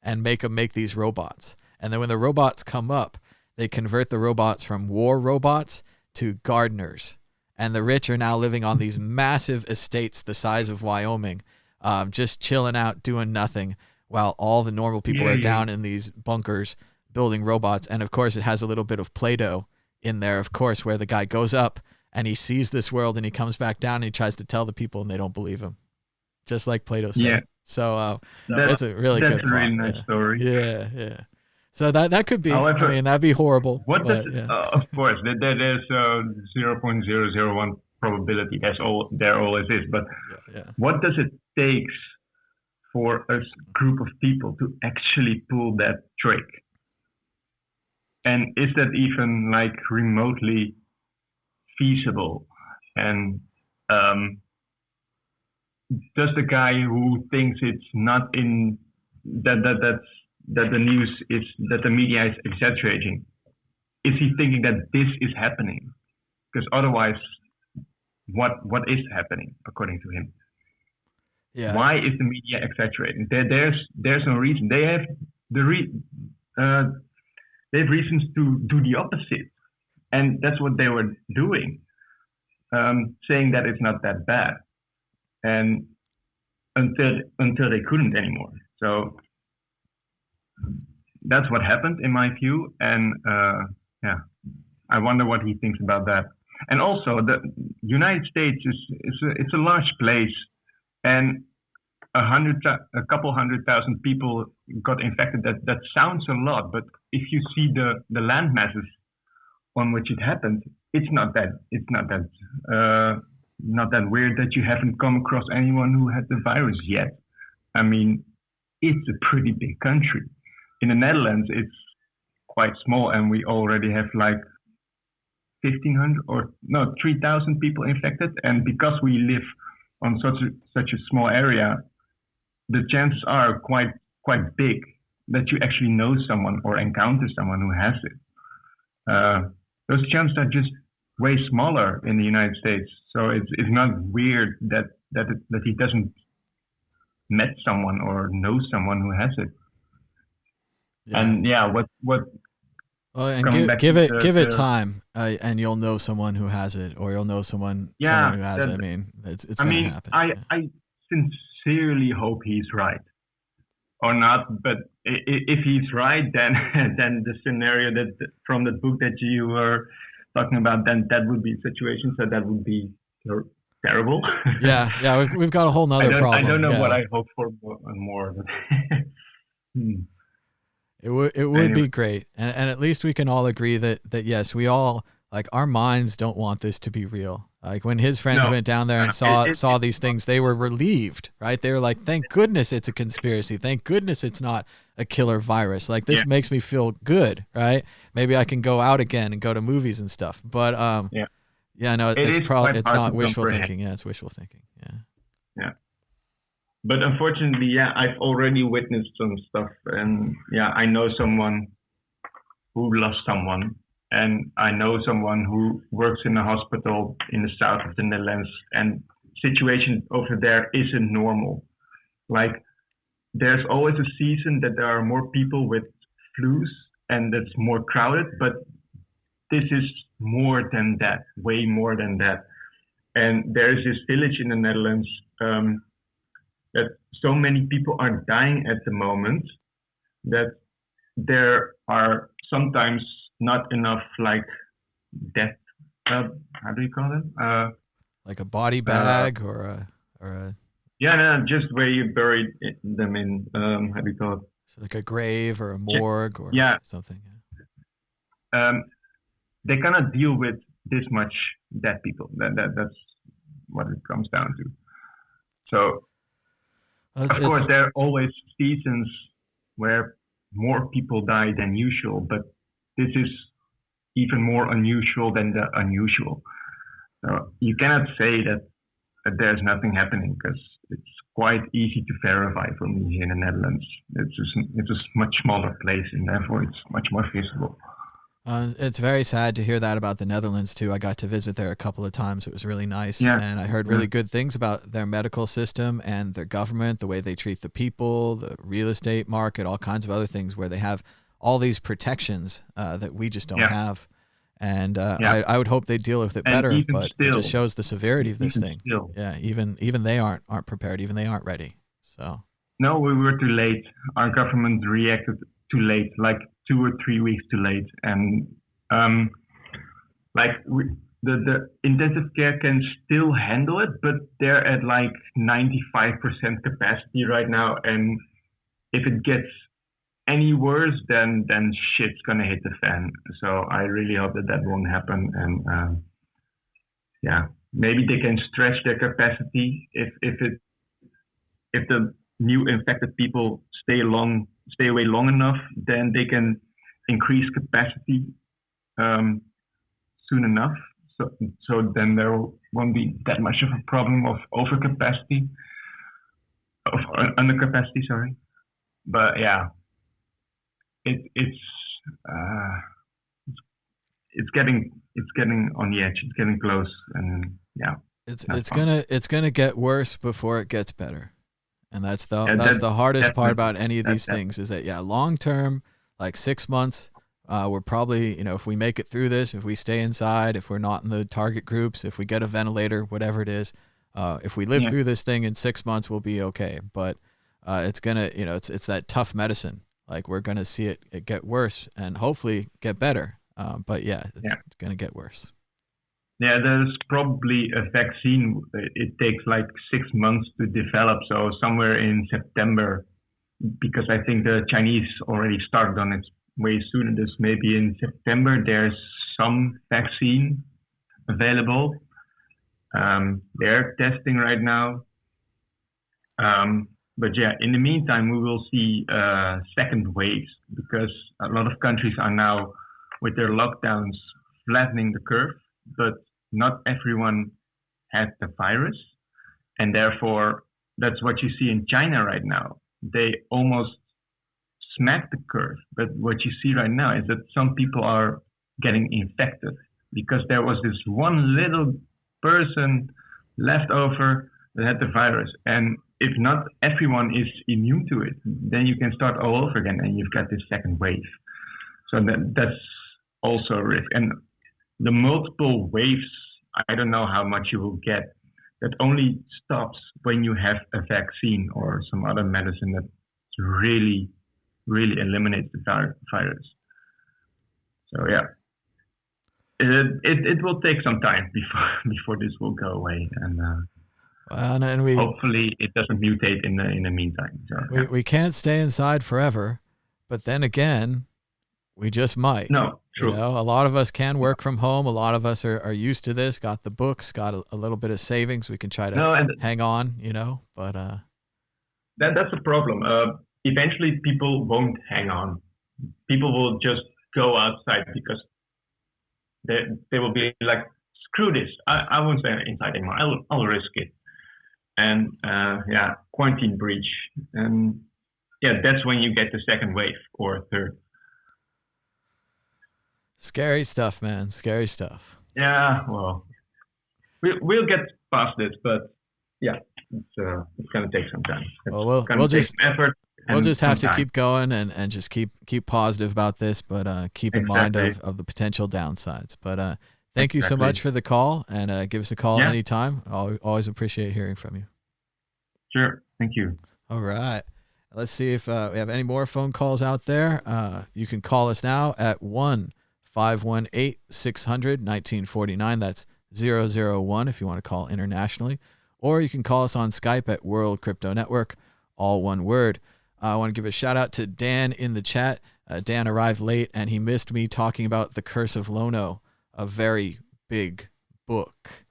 and make them make these robots. And then when the robots come up, they convert the robots from war robots to gardeners. And the rich are now living on these massive estates the size of Wyoming, just chilling out, doing nothing, while all the normal people are down in these bunkers building robots. And of course, it has a little bit of Play-Doh in there, of course, where the guy goes up and he sees this world and he comes back down and he tries to tell the people and they don't believe him. Just like Plato said. Yeah. So that's a really good plot. Really nice story. Yeah. So that could be, however, I mean, that'd be horrible. Of course, there's 0.001 probability. There always is. But what does it take for a group of people to actually pull that trick? And is that even like remotely feasible? And does the guy who thinks it's not in that the news is that the media is exaggerating, is he thinking that this is happening? Because otherwise, what is happening according to him? Yeah. Why is the media exaggerating? There's no reason. They have they have reasons to do the opposite, and that's what they were doing, saying that it's not that bad, and until they couldn't anymore. So that's what happened in my view, and I wonder what he thinks about that. And also, the United States it's a large place, and a couple 100,000 people got infected. That sounds a lot, but if you see the land masses on which it happened, it's not that weird that you haven't come across anyone who had the virus yet. I mean, it's a pretty big country. In the Netherlands, it's quite small, and we already have like 1,500 or no 3,000 people infected, and because we live on such a small area, the chances are quite big that you actually know someone or encounter someone who has it. Those chances are just way smaller in the United States, so it's not weird that he doesn't met someone or know someone who has it. Yeah. And yeah, what well, and give it time, and you'll know someone who has it, or you'll know someone who has it. I mean, it's going to happen. I sincerely hope he's right, or not. But if he's right, then the scenario that from the book that you were talking about, then that would be a situation. So that would be terrible. Yeah. We've got a whole nother problem. I don't know what I hope for more. It would be great, and at least we can all agree that yes, we all, like, our minds don't want this to be real. Like when his friends went down there and saw these things, they were relieved, right? They were like, thank goodness it's a conspiracy. Thank goodness it's not a killer virus. Like this makes me feel good, right? Maybe I can go out again and go to movies and stuff. But no, it's not wishful thinking. Yeah, it's wishful thinking. Yeah. But unfortunately, I've already witnessed some stuff, and I know someone who lost someone, and I know someone who works in a hospital in the south of the Netherlands, and situation over there isn't normal. Like, there's always a season that there are more people with flus, and that's more crowded, but this is more than that, way more than that. And there is this village in the Netherlands, that so many people are dying at the moment that there are sometimes not enough, like, death. How do you call it? Like a body bag or a. Yeah, no, just where you buried them in. How do you call it? So like a grave or a morgue or something. They cannot deal with this much dead people. That's what it comes down to. So. Of course, there are always seasons where more people die than usual, but this is even more unusual than the unusual. So you cannot say that there's nothing happening, because it's quite easy to verify for me here in the Netherlands. It's a much smaller place, and therefore it's much more visible. It's very sad to hear that about the Netherlands too. I got to visit there a couple of times. It was really nice. And I heard really good things about their medical system and their government, the way they treat the people, the real estate market, all kinds of other things where they have all these protections that we just don't have. And I would hope they deal with it better, but it just shows the severity of this thing. Yeah, even they aren't prepared. Even they aren't ready. So no, we were too late. Our government reacted too late, like 2 or 3 weeks too late, and the intensive care can still handle it, but they're at like 95% capacity right now, and if it gets any worse, then shit's gonna hit the fan. So I really hope that won't happen, and maybe they can stretch their capacity if the new infected people stay away long enough, then they can increase capacity soon enough. So then there won't be that much of a problem of overcapacity, of undercapacity. Sorry, but it's getting on the edge. It's getting close, and it's gonna get worse before it gets better. And that's the hardest part about any of these things is that, long term, like 6 months, we're probably, if we make it through this, if we stay inside, if we're not in the target groups, if we get a ventilator, whatever it is, if we live through this thing in 6 months, we'll be okay. But it's gonna, it's that tough medicine. Like, we're gonna see it get worse and hopefully get better. But it's gonna get worse. Yeah, there's probably a vaccine. It takes like 6 months to develop. So somewhere in September, because I think the Chinese already started on it way sooner. This maybe in September, there's some vaccine available. They're testing right now. But in the meantime, we will see second waves, because a lot of countries are now with their lockdowns flattening the curve, but not everyone has the virus. And therefore, that's what you see in China right now. They almost smack the curve. But what you see right now is that some people are getting infected because there was this one little person left over that had the virus. And if not everyone is immune to it, then you can start all over again and you've got this second wave. So that's also a risk. And the multiple waves, I don't know how much you will get. That only stops when you have a vaccine or some other medicine that really, really eliminates the virus. So yeah, it will take some time before this will go away, and we hopefully it doesn't mutate in the meantime. So, we can't stay inside forever, but then again, we just might. No, true. You know, a lot of us can work from home. A lot of us are used to this, got the books, got a little bit of savings. We can try to hang on, you know, but that's the problem. Eventually people won't hang on. People will just go outside because they will be like, screw this. I won't stay inside anymore. I'll risk it. And quarantine breach. And yeah, that's when you get the second wave or third. Scary stuff, man. Scary stuff. Yeah, well, we'll get past it, but yeah, it's gonna take some time. We'll just effort. We'll just have to keep going and just keep positive about this, but keep in mind of the potential downsides. But thank you so much for the call, and give us a call anytime. I'll always appreciate hearing from you. Sure. Thank you. All right. Let's see if we have any more phone calls out there. You can call us now at 1-518-600-1949. That's 001 if you want to call internationally. Or you can call us on Skype at World Crypto Network, all one word. I want to give a shout out to Dan in the chat. Dan arrived late and he missed me talking about The Curse of Lono, a very big book.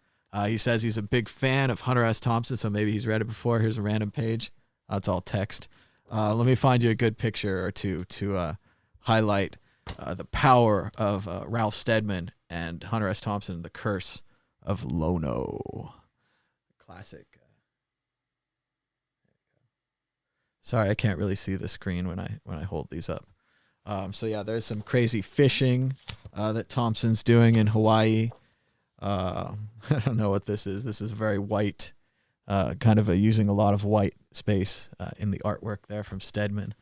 He says he's a big fan of Hunter S. Thompson, so maybe he's read it before. Here's a random page. It's all text. Let me find you a good picture or two to highlight the power of Ralph Steadman and Hunter S. Thompson, The Curse of Lono. Classic. Sorry, I can't really see the screen when I hold these up. So yeah, there's some crazy fishing that Thompson's doing in Hawaii. I don't know what this is. This is very white, kind of using a lot of white space in the artwork there from Steadman.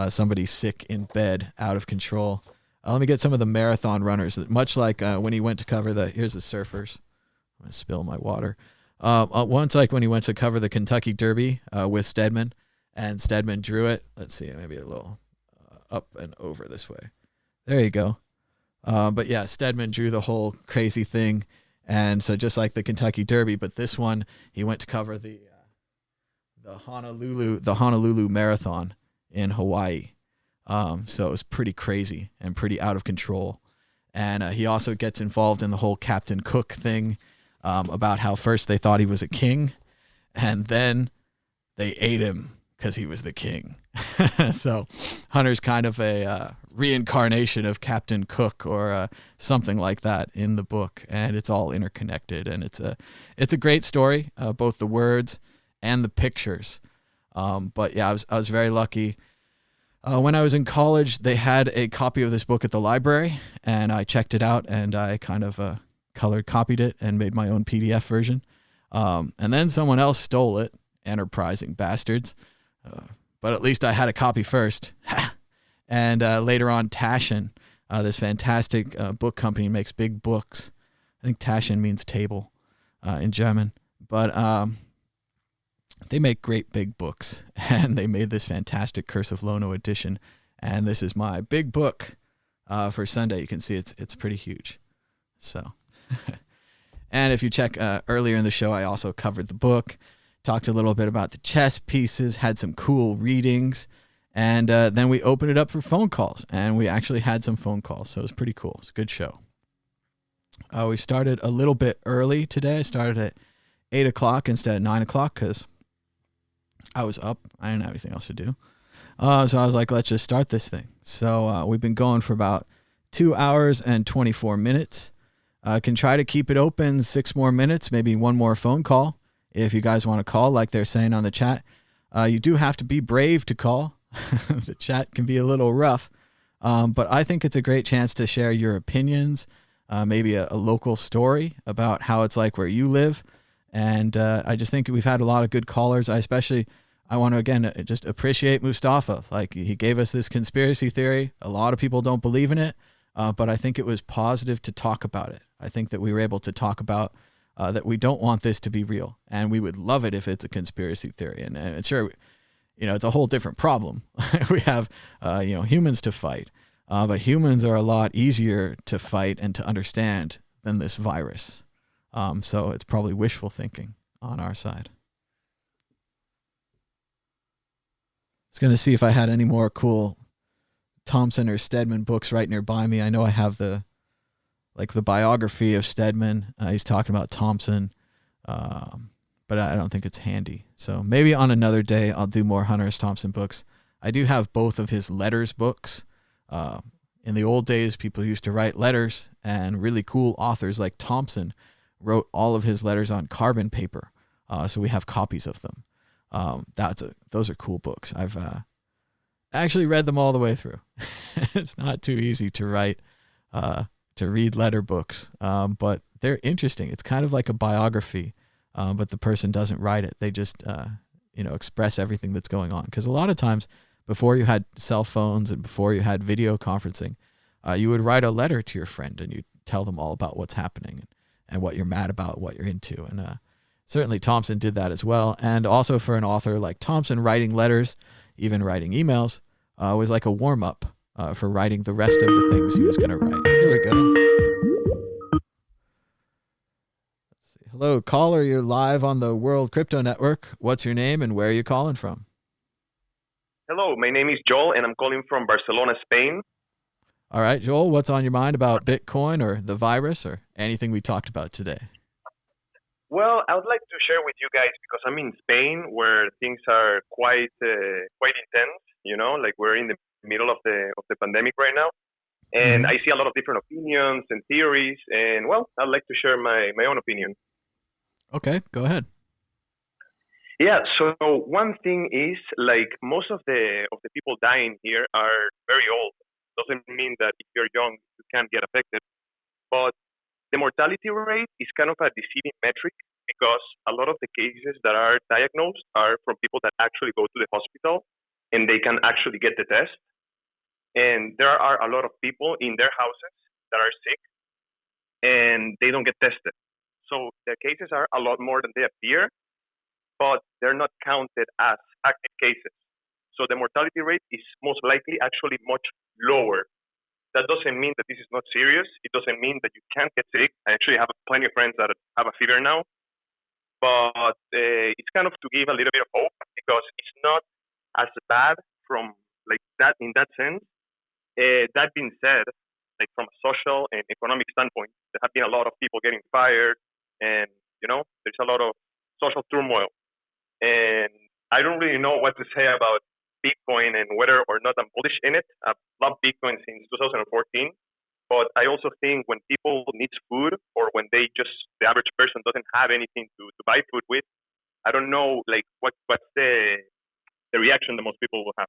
Somebody sick in bed, out of control. Let me get some of the marathon runners. Much like when he went to cover here's the surfers. I'm going to spill my water. Once like when he went to cover the Kentucky Derby with Steadman, and Steadman drew it. Let's see, maybe a little up and over this way. There you go. But yeah, Steadman drew the whole crazy thing. And so just like the Kentucky Derby, but this one, he went to cover the Honolulu Marathon in Hawaii. So it was pretty crazy and pretty out of control. And he also gets involved in the whole Captain Cook thing, about how first they thought he was a king and then they ate him because he was the king. So Hunter's kind of a reincarnation of Captain Cook or something like that in the book, and it's all interconnected, and it's a great story, both the words and the pictures. But yeah, I was very lucky. When I was in college, they had a copy of this book at the library, and I checked it out, and I kind of colored copied it and made my own PDF version. And then someone else stole it, enterprising bastards. But at least I had a copy first. And later on, Taschen, this fantastic book company, makes big books. I think Taschen means table in German. But they make great big books. And they made this fantastic Curse of Lono edition. And this is my big book for Sunday. You can see it's pretty huge. So, and if you check earlier in the show, I also covered the book. Talked a little bit about the chess pieces, had some cool readings, and then we opened it up for phone calls, and we actually had some phone calls, so it was pretty cool. It's a good show. We started a little bit early today. I started at 8 o'clock instead of 9 o'clock because I was up. I didn't have anything else to do. So I was like, let's just start this thing. So we've been going for about 2 hours and 24 minutes. Can try to keep it open 6 more minutes, maybe one more phone call if you guys want to call, like they're saying on the chat. You do have to be brave to call. The chat can be a little rough, but I think it's a great chance to share your opinions, maybe a local story about how it's like where you live. And I just think we've had a lot of good callers. I want to, again, just appreciate Mustafa. Like, he gave us this conspiracy theory. A lot of people don't believe in it, but I think it was positive to talk about it. I think that we were able to talk about that we don't want this to be real, and we would love it if it's a conspiracy theory. And sure, it's a whole different problem. We have, humans to fight, but humans are a lot easier to fight and to understand than this virus. So it's probably wishful thinking on our side. I was going to see if I had any more cool Thompson or Stedman books right nearby me. I know I have the biography of Stedman. He's talking about Thompson, but I don't think it's handy. So maybe on another day I'll do more Hunter S. Thompson books. I do have both of his letters books. In the old days, people used to write letters, and really cool authors like Thompson wrote all of his letters on carbon paper. So we have copies of them. Those are cool books. I've actually read them all the way through. It's not too easy to write, to read letter books, but they're interesting. It's kind of like a biography, but the person doesn't write it. They just, express everything that's going on. Because a lot of times, before you had cell phones and before you had video conferencing, you would write a letter to your friend and you tell them all about what's happening and what you're mad about, what you're into. And certainly Thompson did that as well. And also for an author like Thompson, writing letters, even writing emails, was like a warm-up for writing the rest of the things he was going to write. Here we go. Let's see. Hello, caller. You're live on the World Crypto Network. What's your name and where are you calling from? Hello, my name is Joel, and I'm calling from Barcelona, Spain. All right, Joel, what's on your mind about Bitcoin or the virus or anything we talked about today? Well, I would like to share with you guys, because I'm in Spain, where things are quite intense. Like we're in the middle of the pandemic right now, and I see a lot of different opinions and theories. And well, I'd like to share my own opinion. Okay, go ahead. Yeah. So one thing is, like, most of the people dying here are very old. Doesn't mean that if you're young you can't get affected, but the mortality rate is kind of a deceiving metric, because a lot of the cases that are diagnosed are from people that actually go to the hospital and they can actually get the test. And there are a lot of people in their houses that are sick and they don't get tested. So the cases are a lot more than they appear, but they're not counted as active cases. So the mortality rate is most likely actually much lower. That doesn't mean that this is not serious. It doesn't mean that you can't get sick. I actually have plenty of friends that have a fever now. But it's kind of to give a little bit of hope, because it's not as bad from like that in that sense. That being said, like from a social and economic standpoint, there have been a lot of people getting fired, and there's a lot of social turmoil. And I don't really know what to say about Bitcoin and whether or not I'm bullish in it. I've loved Bitcoin since 2014, but I also think when people need food, or when the average person doesn't have anything to buy food with, I don't know like what's the reaction that most people will have,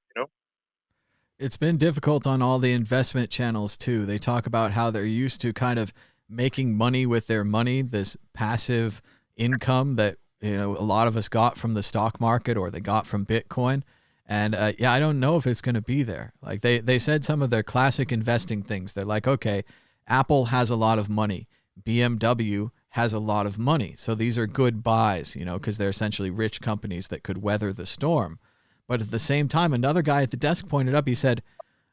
It's been difficult on all the investment channels too. They talk about how they're used to kind of making money with their money, this passive income that a lot of us got from the stock market or they got from Bitcoin. And I don't know if it's going to be there. Like they said some of their classic investing things. They're like, okay, Apple has a lot of money. BMW has a lot of money. So these are good buys, because they're essentially rich companies that could weather the storm. But at the same time, another guy at the desk pointed up, he said,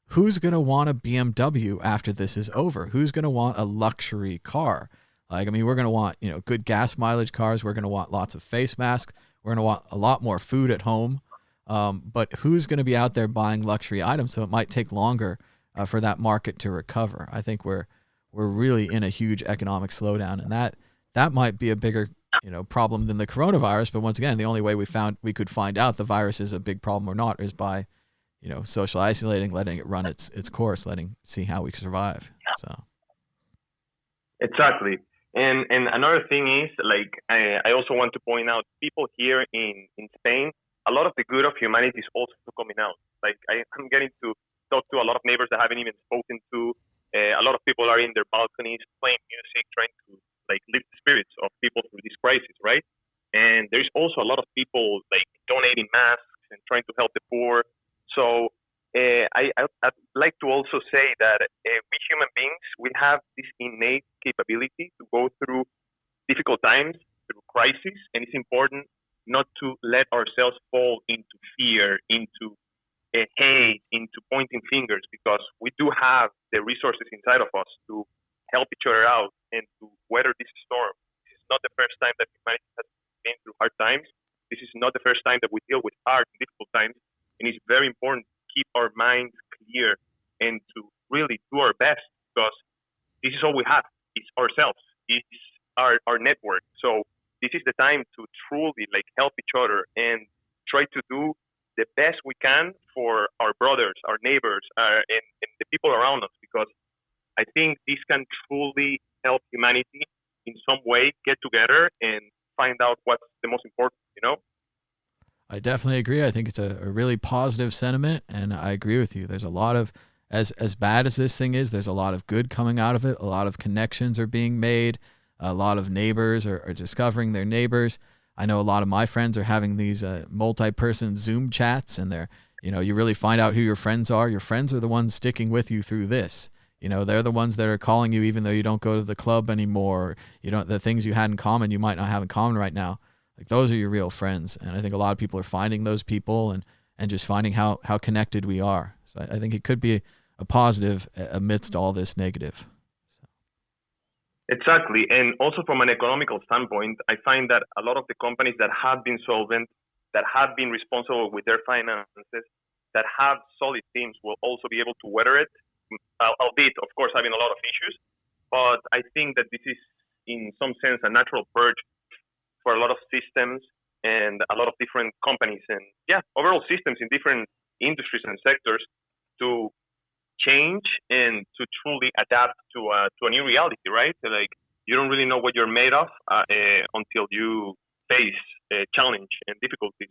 who's going to want a BMW after this is over? Who's going to want a luxury car? Like, I mean, we're going to want, good gas mileage cars. We're going to want lots of face masks. We're going to want a lot more food at home. But who's going to be out there buying luxury items? So it might take longer for that market to recover. I think we're really in a huge economic slowdown, and that might be a bigger problem than the coronavirus. But once again, the only way we could find out the virus is a big problem or not is by social isolating, letting it run its course, see how we survive. So Exactly. And another thing is, like, I also want to point out, people here in Spain, a lot of the good of humanity is also coming out. Like, I'm getting to talk to a lot of neighbors that I haven't even spoken to. A lot of people are in their balconies playing music, trying to, like, lift the spirits of people through this crisis, right? And there's also a lot of people, like, donating masks and trying to help the poor. So I'd like to also say that we human beings, we have this innate capability to go through difficult times, through crisis, and it's important not to let ourselves fall into fear, into hate, into pointing fingers, because we do have the resources inside of us to help each other out and to weather this storm. This is not the first time that humanity has been through hard times. This is not the first time that we deal with hard and difficult times, and it's very important keep our minds clear and to really do our best, because this is all we have. It's ourselves. It's our network. So this is the time to truly, like, help each other and try to do the best we can for our brothers, our neighbors, and the people around us, because I think this can truly help humanity in some way get together and find out what's the most important, you know? I definitely agree. I think it's a really positive sentiment, and I agree with you. There's a lot of, as bad as this thing is, there's a lot of good coming out of it. A lot of connections are being made. A lot of neighbors are discovering their neighbors. I know a lot of my friends are having these multi-person Zoom chats, and you really find out who your friends are. Your friends are the ones sticking with you through this. They're the ones that are calling you even though you don't go to the club anymore. The things you had in common, you might not have in common right now. Like, those are your real friends. And I think a lot of people are finding those people and just finding how connected we are. So I think it could be a positive amidst all this negative. Exactly. And also from an economical standpoint, I find that a lot of the companies that have been solvent, that have been responsible with their finances, that have solid teams will also be able to weather it, albeit, of course, having a lot of issues. But I think that this is, in some sense, a natural purge for a lot of systems and a lot of different companies and overall systems in different industries and sectors to change and to truly adapt to a new reality, right? Like, you don't really know what you're made of until you face challenge and difficulties.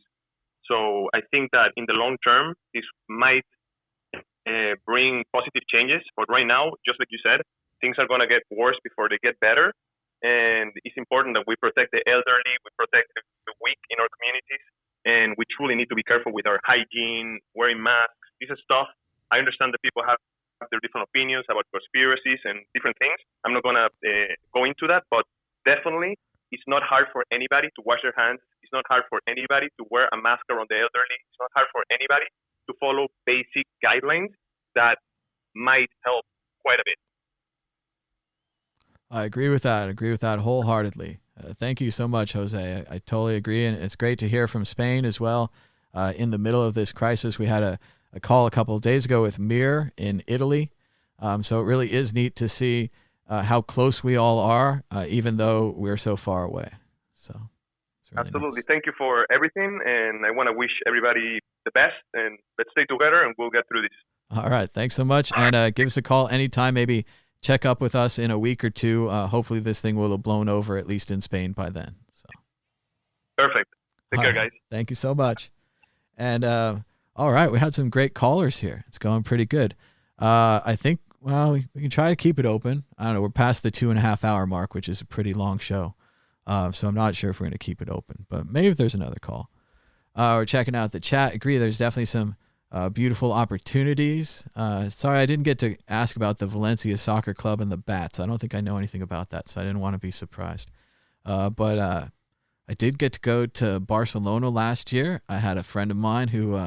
So I think that in the long term, this might bring positive changes. But right now, just like you said, things are going to get worse before they get better. And it's important that we protect the elderly, we protect the weak in our communities, and we truly need to be careful with our hygiene, wearing masks. This is stuff. I understand that people have their different opinions about conspiracies and different things. I'm not going to go into that, but definitely it's not hard for anybody to wash their hands. It's not hard for anybody to wear a mask around the elderly. It's not hard for anybody to follow basic guidelines that might help quite a bit. I agree with that. Wholeheartedly. Thank you so much, Jose. I totally agree. And it's great to hear from Spain as well. In the middle of this crisis, we had a call a couple of days ago with Mir in Italy. So it really is neat to see how close we all are, even though we're so far away. So it's really absolutely nice. Thank you for everything. And I want to wish everybody the best, and let's stay together and we'll get through this. All right. Thanks so much. And give us a call anytime, maybe check up with us in a week or two. Hopefully this thing will have blown over, at least in Spain, by then. So perfect. Take care, guys. Thank you so much. And all right, we had some great callers here. It's going pretty good. I think, well, we can try to keep it open. I don't know. We're past the 2.5 hour mark, which is a pretty long show. So I'm not sure if we're going to keep it open, but maybe if there's another call. We're checking out the chat. Agree, there's definitely some beautiful opportunities. Sorry, I didn't get to ask about the Valencia Soccer Club and the Bats. I don't think I know anything about that, so I didn't want to be surprised. But I did get to go to Barcelona last year. I had a friend of mine who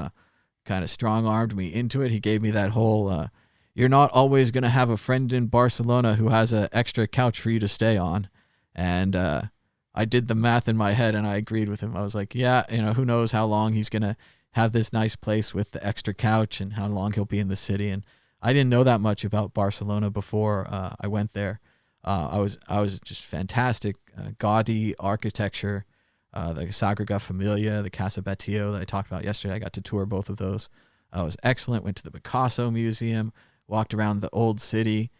kind of strong-armed me into it. He gave me that whole, you're not always going to have a friend in Barcelona who has an extra couch for you to stay on. And I did the math in my head, and I agreed with him. I was like, yeah, who knows how long he's going to have this nice place with the extra couch and how long he'll be in the city. And I didn't know that much about Barcelona before I went there. I was just fantastic. Gaudy architecture, the Sagrada Familia, the Casa Batlló that I talked about yesterday. I got to tour both of those. It was excellent. Went to the Picasso Museum, walked around the old city.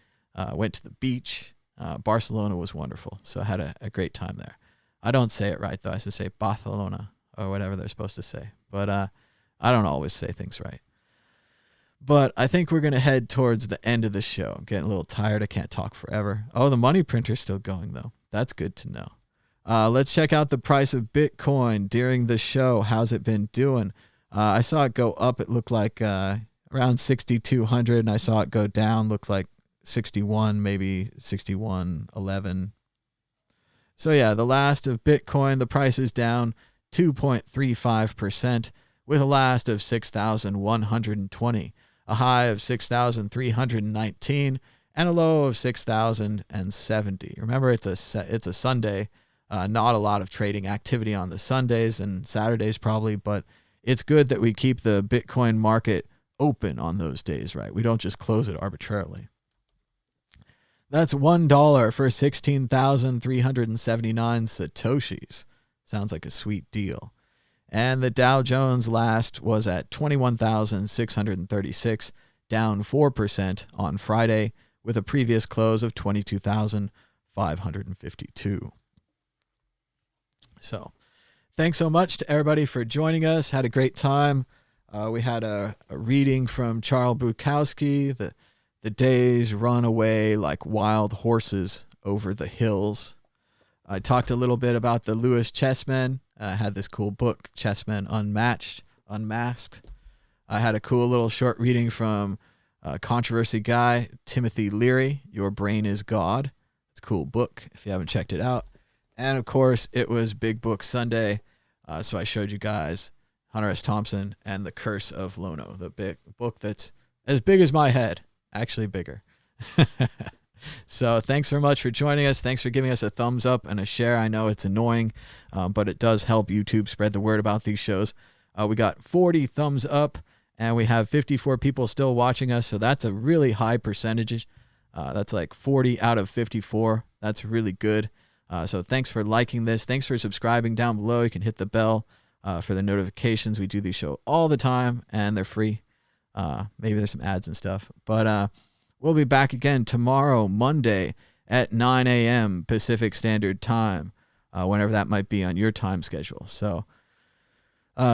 Went to the beach. Barcelona was wonderful. So I had a great time there. I don't say it right, though. I used to say Barcelona or whatever they're supposed to say. But I don't always say things right. But I think we're going to head towards the end of the show. I'm getting a little tired. I can't talk forever. Oh, the money printer's still going, though. That's good to know. Let's check out the price of Bitcoin during the show. How's it been doing? I saw it go up. It looked like around 6,200, and I saw it go down. Looks like 61, maybe 61.11. So yeah, the last of Bitcoin, the price is down 2.35% with a last of 6,120, a high of 6,319, and a low of 6,070. Remember, it's a Sunday. Not a lot of trading activity on the Sundays and Saturdays probably, but it's good that we keep the Bitcoin market open on those days, right? We don't just close it arbitrarily. That's $1 for 16,379 Satoshis. Sounds like a sweet deal. And the Dow Jones last was at 21,636, down 4% on Friday, with a previous close of 22,552. So, thanks so much to everybody for joining us. Had a great time. We had a reading from Charles Bukowski, The days run away like wild horses over the hills. I talked a little bit about the Lewis Chessmen. I had this cool book, Chessmen Unmasked. I had a cool little short reading from controversy guy, Timothy Leary, Your Brain is God. It's a cool book if you haven't checked it out. And of course, it was Big Book Sunday. So I showed you guys Hunter S. Thompson and The Curse of Lono, the big book that's as big as my head. Actually bigger. So thanks so much for joining us. Thanks for giving us a thumbs up and a share. I know it's annoying, but it does help YouTube spread the word about these shows. We got 40 thumbs up, and we have 54 people still watching us, so that's a really high percentage. That's like 40 out of 54. That's really good. So thanks for liking this. Thanks for subscribing down below. You can hit the bell for the notifications. We do these shows all the time, and they're free. Maybe there's some ads and stuff, but we'll be back again tomorrow, Monday at 9 a.m. Pacific Standard Time, whenever that might be on your time schedule. So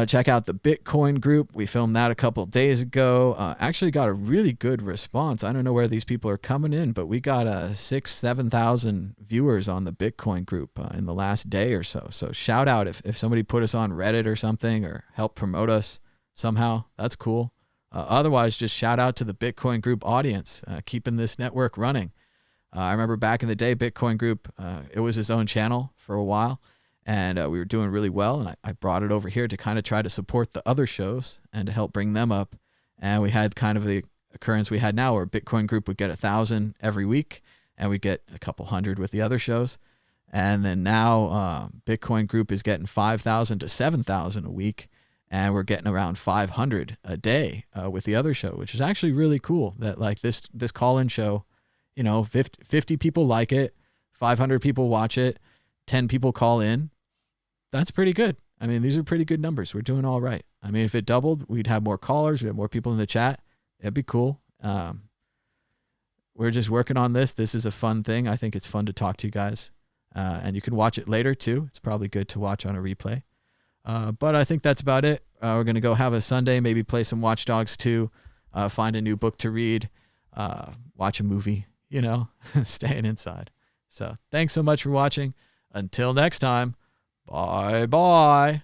check out the Bitcoin group. We filmed that a couple days ago. Actually got a really good response. I don't know where these people are coming in, but we got 7,000 viewers on the Bitcoin group in the last day or so. So shout out if somebody put us on Reddit or something or help promote us somehow. That's cool. Otherwise, just shout out to the Bitcoin group audience, keeping this network running. I remember back in the day, Bitcoin group, it was its own channel for a while, and we were doing really well. And I brought it over here to kind of try to support the other shows and to help bring them up. And we had kind of the occurrence we had now where Bitcoin group would get 1,000 every week, and we get a couple hundred with the other shows. And then now Bitcoin group is getting 5,000 to 7,000 a week. And we're getting around 500 a day with the other show, which is actually really cool that like this call-in show, 50 people like it, 500 people watch it, 10 people call in. That's pretty good. I mean, these are pretty good numbers. We're doing all right. I mean, if it doubled, we'd have more callers. We'd have more people in the chat. It'd be cool. We're just working on this. This is a fun thing. I think it's fun to talk to you guys. And you can watch it later too. It's probably good to watch on a replay. But I think that's about it. We're going to go have a Sunday, maybe play some Watch Dogs 2, find a new book to read, watch a movie, staying inside. So thanks so much for watching. Until next time, bye-bye.